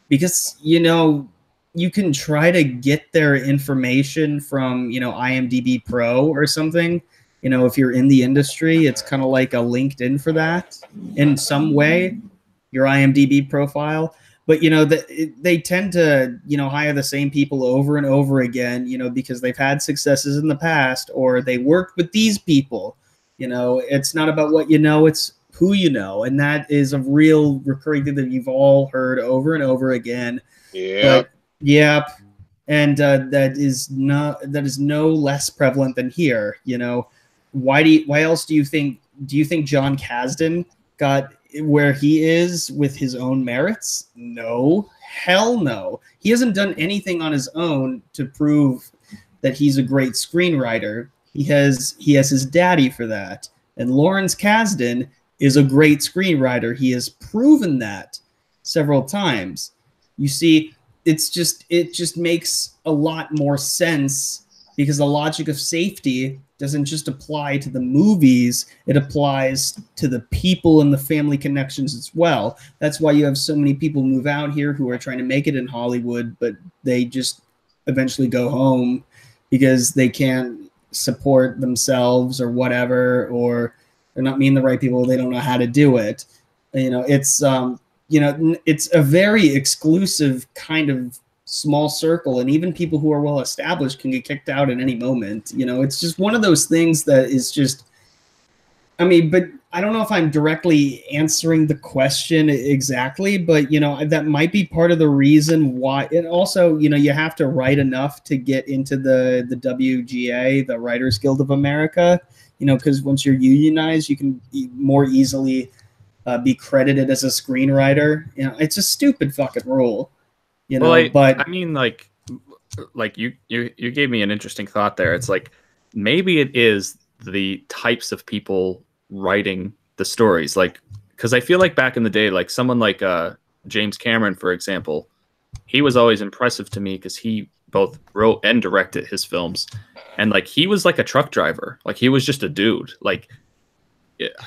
because, you know, you can try to get their information from, you know, IMDb Pro or something. You know, if you're in the industry, it's kind of like a LinkedIn for that in some way, your IMDb profile. But, you know, they tend to, you know, hire the same people over and over again, you know, because they've had successes in the past or they worked with these people. You know, it's not about what you know, it's who you know. And that is a real recurring thing that you've all heard over and over again. Yeah. Yep. And that is no less prevalent than here. You know, why else do you think John Kasdan got where he is with his own merits? No, hell no. He hasn't done anything on his own to prove that he's a great screenwriter. He has his daddy for that. And Lawrence Kasdan is a great screenwriter. He has proven that several times. You see, it just makes a lot more sense because the logic of safety doesn't just apply to the movies, it applies to the people and the family connections as well. That's why you have so many people move out here who are trying to make it in Hollywood, but they just eventually go home because they can't support themselves or whatever, or they're not meeting the right people, they don't know how to do it. You know, it's you know, it's a very exclusive kind of small circle, and even people who are well established can get kicked out at any moment. You know, it's just one of those things that is just, I mean, but I don't know if I'm directly answering the question exactly, but, you know, that might be part of the reason why. And also, you know, you have to write enough to get into the WGA, the Writers Guild of America, you know, because once you're unionized, you can more easily be credited as a screenwriter. You know, it's a stupid fucking rule. You know, well, but I mean, like you gave me an interesting thought there. It's like maybe it is the types of people writing the stories, like, because I feel like back in the day, like someone like James Cameron, for example, he was always impressive to me because he both wrote and directed his films, and like he was like a truck driver, like he was just a dude, like.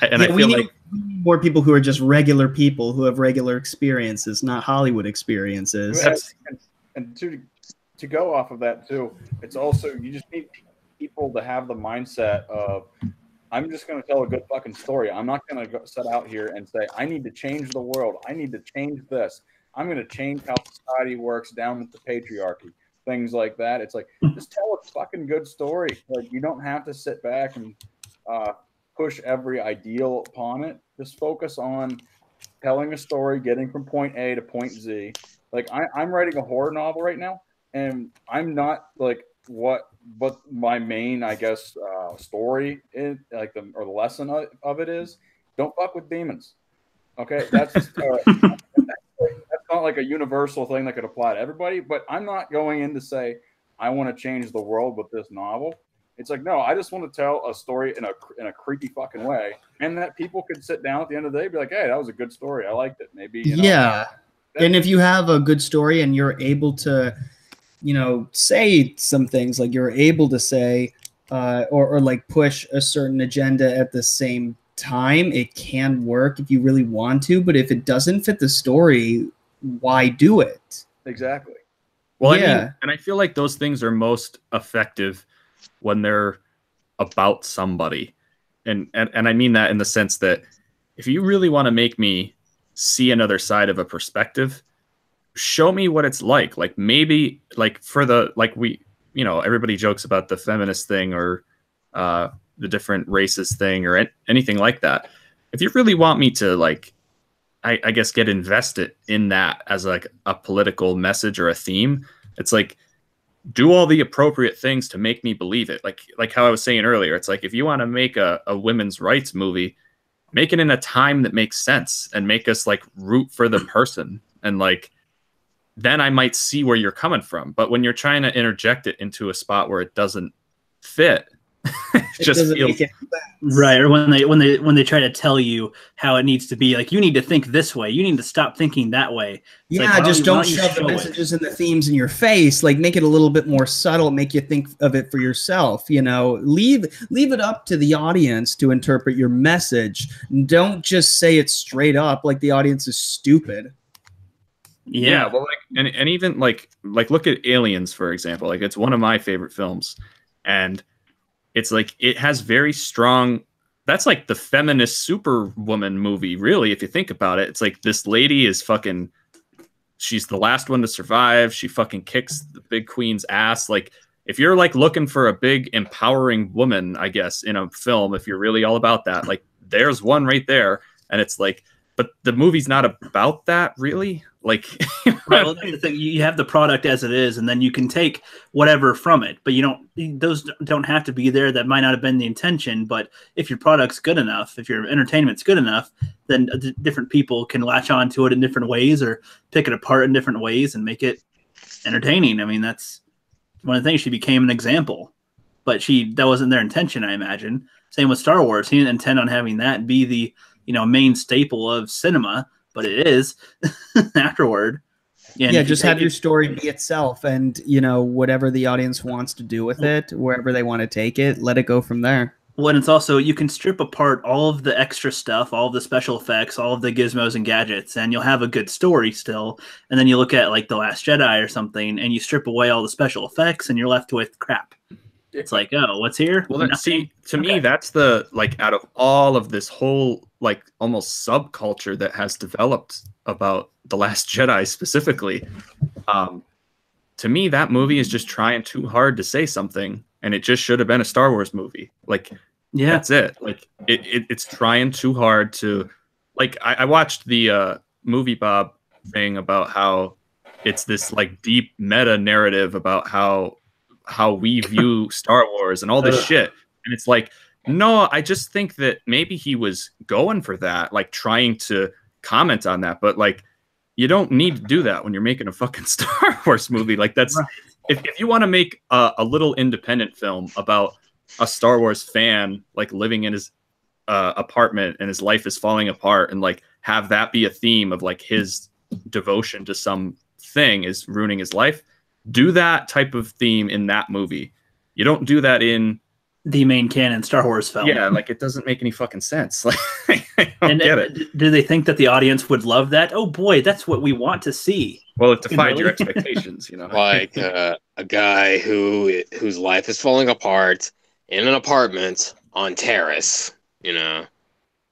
And I feel like more people who are just regular people who have regular experiences, not Hollywood experiences. And to go off of that too, it's also, you just need people to have the mindset of I'm just going to tell a good fucking story. I'm not going to set out here and say, I need to change the world. I need to change this. I'm going to change how society works down with the patriarchy, things like that. It's like, just tell a fucking good story. Like, you don't have to sit back and push every ideal upon it. Just focus on telling a story, getting from point A to point Z. Like, I'm writing a horror novel right now, and I'm not like what my main, I guess, story is, like the lesson of it is, don't fuck with demons. Okay, that's not like a universal thing that could apply to everybody. But I'm not going in to say I want to change the world with this novel. It's like, no, I just want to tell a story in a creepy fucking way, and that people could sit down at the end of the day and be like, hey, that was a good story. I liked it. Maybe, you know, yeah. And if you have a good story and you're able to, you know, say some things, like you're able to say or like push a certain agenda at the same time, it can work if you really want to. But if it doesn't fit the story, why do it? Exactly. Well, Yeah. I mean, and I feel like those things are most effective when they're about somebody. And I mean that in the sense that if you really want to make me see another side of a perspective, show me what it's like. Like, maybe, like, for the, like, we, you know, everybody jokes about the feminist thing or the different races thing or anything like that. If you really want me to, like, I guess get invested in that as like a political message or a theme, it's like, do all the appropriate things to make me believe it. Like how I was saying earlier, it's like, if you want to make a women's rights movie, make it in a time that makes sense and make us like root for the person. And like, then I might see where you're coming from. But when you're trying to interject it into a spot where it doesn't fit, it just feels right. Or when they try to tell you how it needs to be, like, you need to think this way, you need to stop thinking that way. It's yeah, like, just don't shove the messages and the themes in your face. Like, make it a little bit more subtle, make you think of it for yourself. You know, leave it up to the audience to interpret your message. Don't just say it straight up like the audience is stupid. Yeah, well, like, and even like look at Aliens, for example. Like, it's one of my favorite films, and it's like, it has very strong, that's like the feminist superwoman movie, really, if you think about it. It's like, this lady is fucking, she's the last one to survive. She fucking kicks the big queen's ass. Like, if you're like looking for a big empowering woman, I guess, in a film, if you're really all about that, like, there's one right there. And it's like, but the movie's not about that, really. Like, right, well, that's the thing. You have the product as it is, and then you can take whatever from it. But those don't have to be there. That might not have been the intention. But if your product's good enough, if your entertainment's good enough, then different people can latch on to it in different ways, or pick it apart in different ways and make it entertaining. I mean, that's one of the things. She became an example, but that wasn't their intention, I imagine. Same with Star Wars. He didn't intend on having that be the main staple of cinema, but it is afterward. Yeah, just have your story be itself, and whatever the audience wants to do with it, wherever they want to take it, let it go from there. Well, and it's also, you can strip apart all of the extra stuff, all of the special effects, all of the gizmos and gadgets, and you'll have a good story still. And then you look at like The Last Jedi or something, and you strip away all the special effects, and you're left with crap. It's like, oh, what's here? Well, see, to me, that's the, like, out of all of this whole, like, almost subculture that has developed about The Last Jedi specifically, to me, that movie is just trying too hard to say something, and it just should have been a Star Wars movie. Like, yeah, that's it. Like, it's trying too hard to, like, I watched the Movie Bob thing about how it's this, like, deep meta narrative about how we view Star Wars and all this shit. And it's like, no, I just think that maybe he was going for that, like trying to comment on that. But like, you don't need to do that when you're making a fucking Star Wars movie. Like, that's, right. If you want to make a little independent film about a Star Wars fan, like living in his apartment and his life is falling apart, and like have that be a theme of like his devotion to some thing is ruining his life, do that type of theme in that movie. You don't do that in the main canon Star Wars film. Yeah, like, it doesn't make any fucking sense. Like, I don't get it. Do they think that the audience would love that? Oh boy, that's what we want to see. Well, it defied your expectations, Like a guy whose life is falling apart in an apartment on Terrace, you know,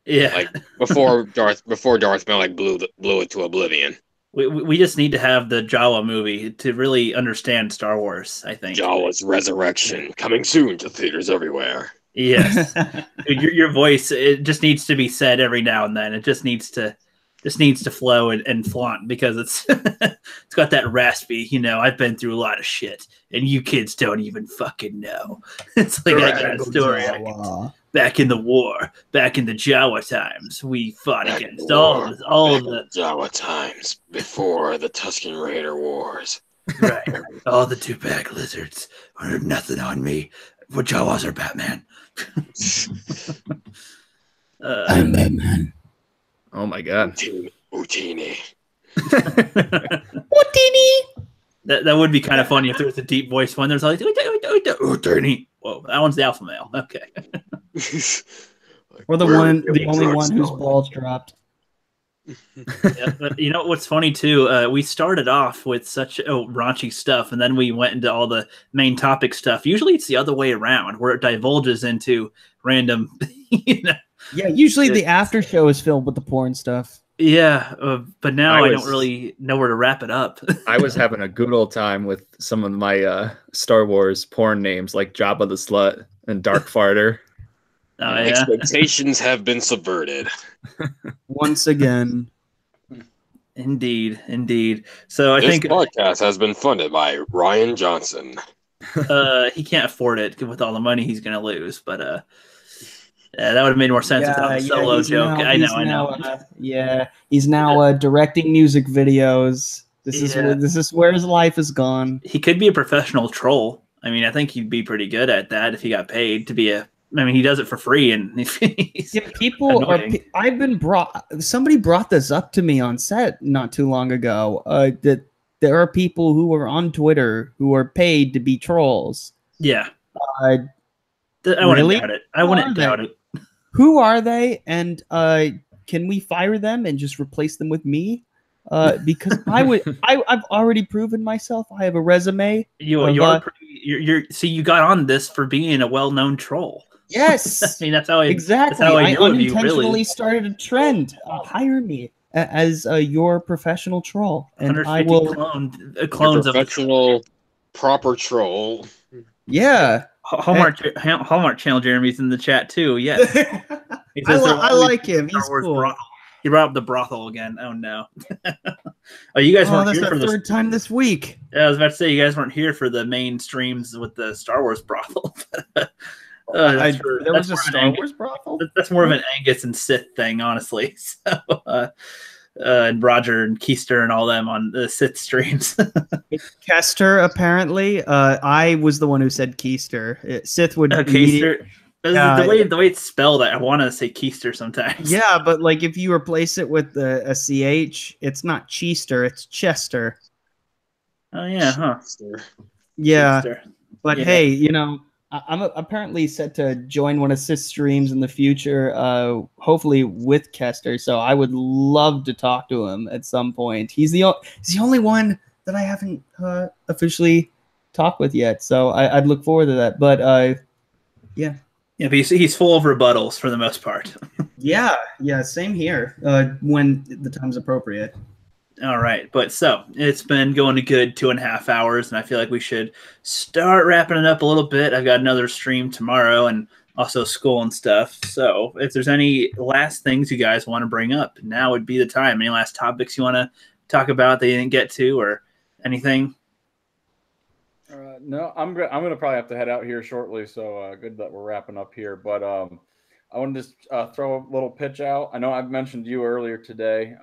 Yeah. like before Darth Maul like blew it to oblivion. We just need to have the Jawa movie to really understand Star Wars, I think. Jawa's resurrection coming soon to theaters everywhere. Yes. Dude, your voice, it just needs to be said every now and then. It just needs to flow and flaunt because it's it's got that raspy, you know, I've been through a lot of shit and you kids don't even fucking know. It's like I got a story. Back in the war, back in the Jawa times, we fought against all the Jawa times before the Tusken Raider Wars. Right. All the two-back lizards are nothing on me. What Jawas are Batman. I'm Batman. Oh my god. Utini. That would be kind of funny if there was a deep voice one. There's like Utini. Whoa, that one's the alpha male. Okay. Or the only one whose balls dropped. Yeah, but you know what's funny too? We started off with such raunchy stuff, and then we went into all the main topic stuff. Usually, it's the other way around, where it divulges into random. You know. Yeah, usually the after show is filled with the porn stuff. Yeah, but now I don't really know where to wrap it up. I was having a good old time with some of my Star Wars porn names like Jabba the Slut and Dark Farter. Oh, yeah. Expectations have been subverted. Once again. Indeed. So This I think podcast has been funded by Ryan Johnson. he can't afford it with all the money he's going to lose, but that would have made more sense if that was a solo joke. I know. He's now directing music videos. This is where his life has gone. He could be a professional troll. I mean, I think he'd be pretty good at that if he got paid to be a. I mean, he does it for free, and somebody brought this up to me on set not too long ago. That there are people who are on Twitter who are paid to be trolls. Yeah, I wouldn't doubt it. I wouldn't doubt it. Who are they? And can we fire them and just replace them with me? Because I've already proven myself. I have a resume. So you got on this for being a well-known troll. Yes, I mean that's how exactly. I unintentionally started a trend. Hire me as your professional troll, and I will clones of professional proper troll. Yeah, Hallmark Channel. Jeremy's in the chat too. Yes, I like him. He's cool. Brothel. He brought up the brothel again. Oh no! Oh, you guys weren't here for the third time this week. Yeah, I was about to say you guys weren't here for the main streams with the Star Wars brothel. There was a Star Wars brothel? That's more of an Angus and Sith thing, honestly. So, and Roger and Keister and all them on the Sith streams. Kester, apparently. I was the one who said Keister. Sith would Keister. The way it's spelled, I want to say Keister sometimes. Yeah, but like if you replace it with a CH, it's not Chester, it's Chester. Oh yeah, huh? Yeah, Chester. But hey, you know, I'm apparently set to join one of Sith's streams in the future, hopefully with Kester. So I would love to talk to him at some point. He's the only one that I haven't officially talked with yet. So I'd look forward to that. But yeah. Yeah, but he's full of rebuttals for the most part. Yeah, same here. When the time's appropriate. All right, but so it's been going a good 2.5 hours, and I feel like we should start wrapping it up a little bit. I've got another stream tomorrow, and also school and stuff. So if there's any last things you guys want to bring up, now would be the time. Any last topics you want to talk about that you didn't get to, or anything? No, I'm gonna probably have to head out here shortly. So good that we're wrapping up here. But I want to just throw a little pitch out. I know I've mentioned you earlier today.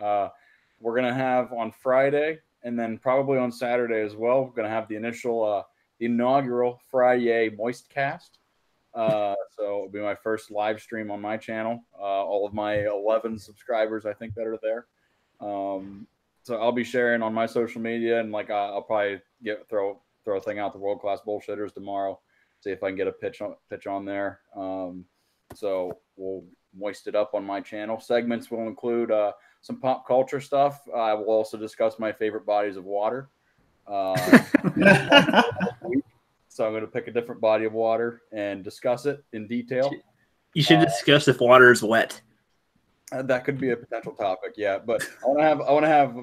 We're gonna have on Friday, and then probably on Saturday as well. We're gonna have the inaugural Friday Moistcast. So it'll be my first live stream on my channel. All of my 11 subscribers, I think, that are there. So I'll be sharing on my social media, and like I'll probably throw a thing out to World Class Bullshitters tomorrow. See if I can get a pitch on there. So we'll moist it up on my channel. Segments will include some pop culture stuff. I will also discuss my favorite bodies of water. So I'm going to pick a different body of water and discuss it in detail. You should discuss if water is wet. That could be a potential topic, yeah. But I want to have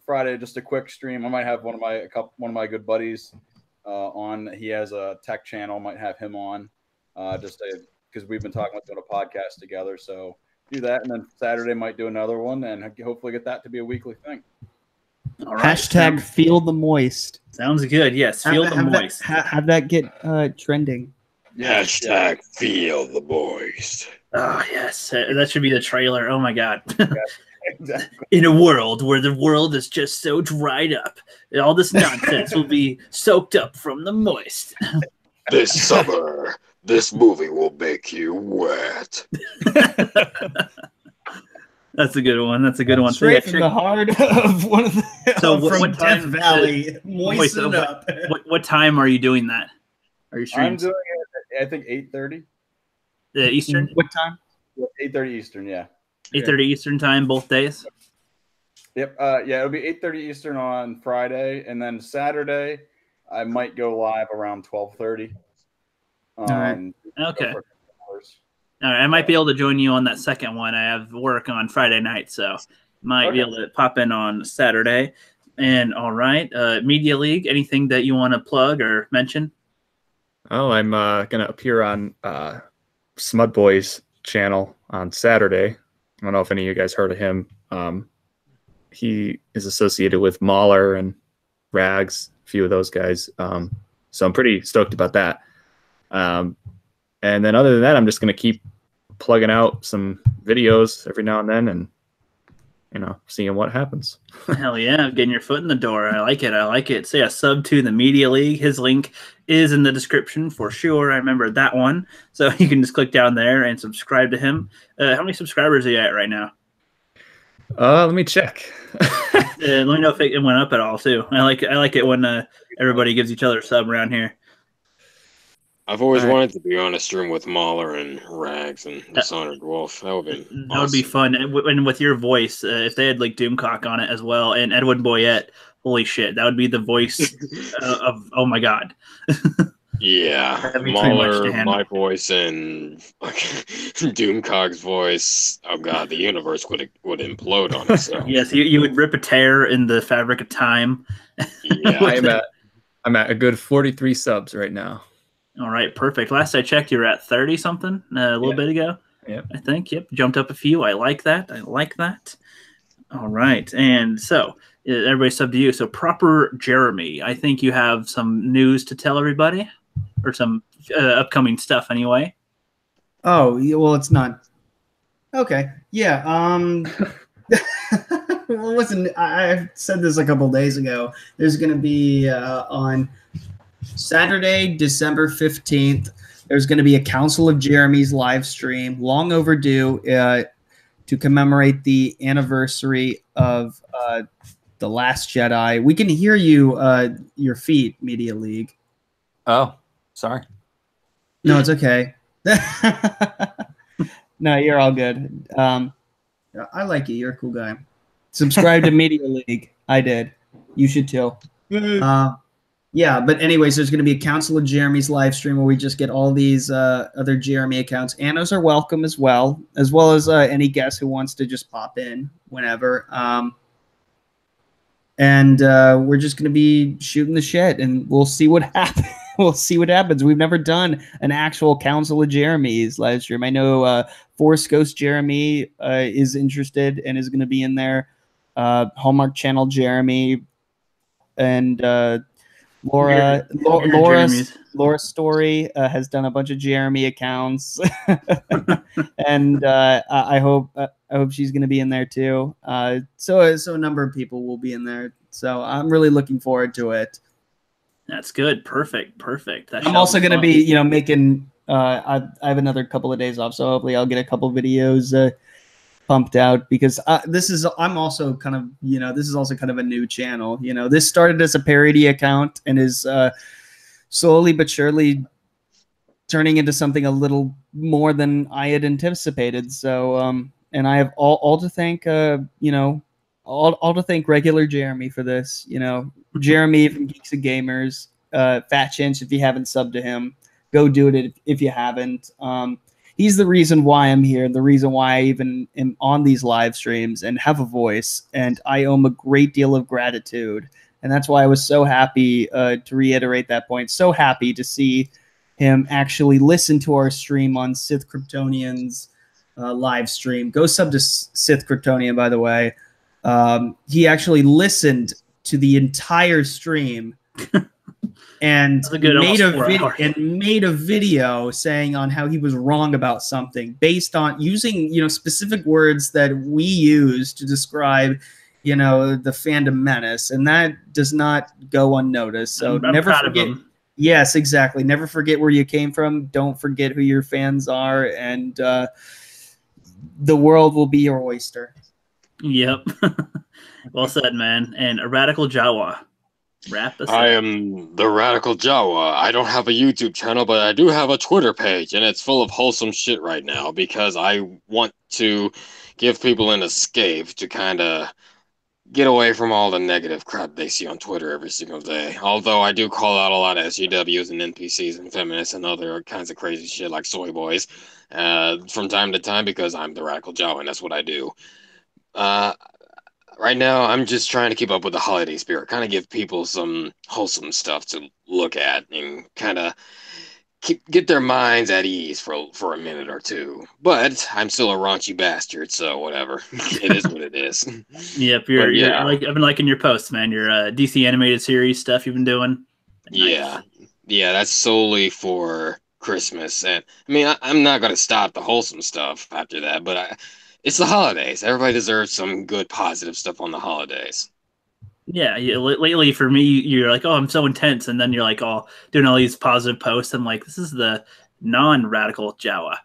Friday just a quick stream. I might have one of my good buddies on. He has a tech channel. Might have him on because we've been talking about doing a podcast together. So do that, and then Saturday might do another one, and hopefully get that to be a weekly thing. All right. Hashtag feel the moist. Sounds good. Yes, feel the moist. Have that get trending. Hashtag feel the moist. Oh, yes. That should be the trailer. Oh, my God. Exactly. In a world where the world is just so dried up, all this nonsense will be soaked up from the moist. This summer, this movie will make you wet. That's a good one. That's a good one. Straight from the heart of one of the from Death Valley. Moisten up. What time are you doing that? Are you streaming? I'm doing it, I think 8:30. Eastern? What time? 8:30 Eastern, yeah. 8:30 Eastern time, both days? Yep. Yeah, it'll be 8:30 Eastern on Friday, and then Saturday I might go live around 12:30. All right. Okay. All right. I might be able to join you on that second one. I have work on Friday night, so might be able to pop in on Saturday. And all right, Media League, anything that you want to plug or mention? Oh, I'm going to appear on Smud Boy's channel on Saturday. I don't know if any of you guys heard of him. He is associated with Mahler and Rags, a few of those guys. So I'm pretty stoked about that. And then other than that, I'm just going to keep plugging out some videos every now and then and, seeing what happens. Hell yeah, getting your foot in the door. I like it. I like it. So yeah, sub to the Media League. His link is in the description for sure. I remember that one. So you can just click down there and subscribe to him. How many subscribers are you at right now? Let me check. Let me know if it went up at all too. I like it when everybody gives each other a sub around here. I've always wanted to be on a stream with Mahler and Rags and Dishonored Wolf. That would be awesome. That would be fun. And with your voice, if they had like Doomcock on it as well, and Edwin Boyette, holy shit, that would be the voice of oh my god. Yeah, Mahler, my voice, and Doomcock's voice. Oh god, the universe would implode on itself. Yes, you would rip a tear in the fabric of time. Yeah, I'm at a good 43 subs right now. All right, perfect. Last I checked, you were at 30 something a little bit ago. Yeah, I think. Yep, jumped up a few. I like that. All right, and so everybody sub to you. So proper Jeremy, I think you have some news to tell everybody, or some upcoming stuff anyway. Oh well, it's not. Okay, yeah. Well, listen, I said this a couple days ago. There's going to be on Saturday, December 15th, there's going to be a Council of Jeremy's live stream, long overdue, to commemorate the anniversary of The Last Jedi. We can hear you, your feet, Media League. Oh, sorry. No, it's okay. No, you're all good. I like you. You're a cool guy. Subscribe to Media League. I did. You should too. Yeah, but anyways, there's going to be a Council of Jeremy's live stream where we just get all these other Jeremy accounts. Annos are welcome as well as any guest who wants to just pop in whenever. And we're just going to be shooting the shit, and we'll see what happens. We'll see what happens. We've never done an actual Council of Jeremy's live stream. I know Force Ghost Jeremy is interested and is going to be in there. Hallmark Channel Jeremy and Laura Story has done a bunch of Jeremy accounts, and I hope she's going to be in there too. So a number of people will be in there. So I'm really looking forward to it. That's good. Perfect. I'm also going to be, making. I have another couple of days off, so hopefully I'll get a couple videos pumped out because this is also kind of a new channel. This started as a parody account and is slowly but surely turning into something a little more than I had anticipated. So and I have all to thank all to thank regular Jeremy for this. Jeremy from Geeks and Gamers, Fat Chinch, if you haven't subbed to him, go do it if you haven't. he's the reason why I'm here, the reason why I even am on these live streams and have a voice, and I owe him a great deal of gratitude. And that's why I was so happy, to reiterate that point, so happy to see him actually listen to our stream on Sith Kryptonian's live stream. Go sub to Sith Kryptonian, by the way. He actually listened to the entire stream and made a video saying on how he was wrong about something based on using, you know, specific words that we use to describe, you know, the fandom menace, and that does not go unnoticed. So I'm never proud forget. of him. Yes, exactly. Never forget where you came from. Don't forget who your fans are, and the world will be your oyster. Yep. Well said, man. And a radical Jawa. Wrap us I up. am the Radical Jawa. I don't have a YouTube channel, but I do have a Twitter page, and it's full of wholesome shit right now because I want to give people an escape to kind of get away from all the negative crap they see on Twitter every single day. Although I do call out a lot of SJWs and NPCs and feminists and other kinds of crazy shit like soy boys from time to time because I'm the Radical Jawa, and that's what I do. Right now, I'm just trying to keep up with the holiday spirit, kind of give people some wholesome stuff to look at and kind of get their minds at ease for a minute or two. But I'm still a raunchy bastard, so whatever. It is what it is. Yep, yeah. I've been liking your posts, man. Your DC animated series stuff you've been doing. Yeah. Yeah, that's solely for Christmas. And I mean, I'm not going to stop the wholesome stuff after that, but it's the holidays. Everybody deserves some good, positive stuff on the holidays. Yeah, lately for me, you're like, oh, I'm so intense, and then you're like, oh, doing all these positive posts. I'm like, this is the non-radical Jawa.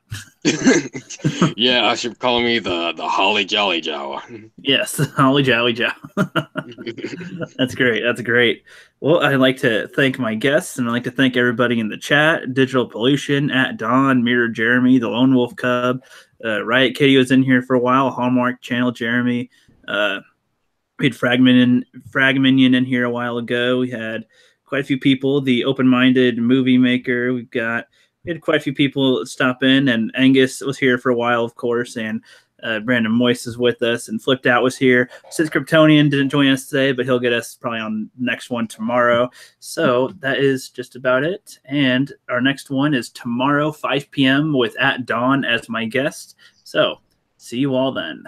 Yeah, I should call me the Holly Jolly Jawa. Yes, Holly Jowie Jawa. That's great. That's great. Well, I'd like to thank my guests, and I'd like to thank everybody in the chat. Digital Pollution, at Dawn, Mirror Jeremy, the Lone Wolf Cub, Riot Kitty was in here for a while, Hallmark Channel Jeremy. We had Fragminion in here a while ago. We had quite a few people. The Open-Minded Movie Maker. We had quite a few people stop in, and Angus was here for a while, of course, and Brandon Moyse is with us, and Flipped Out was here. Sith Kryptonian didn't join us today, but he'll get us probably on the next one tomorrow. So that is just about it. And our next one is tomorrow, 5 p.m. with at Dawn as my guest. So see you all then.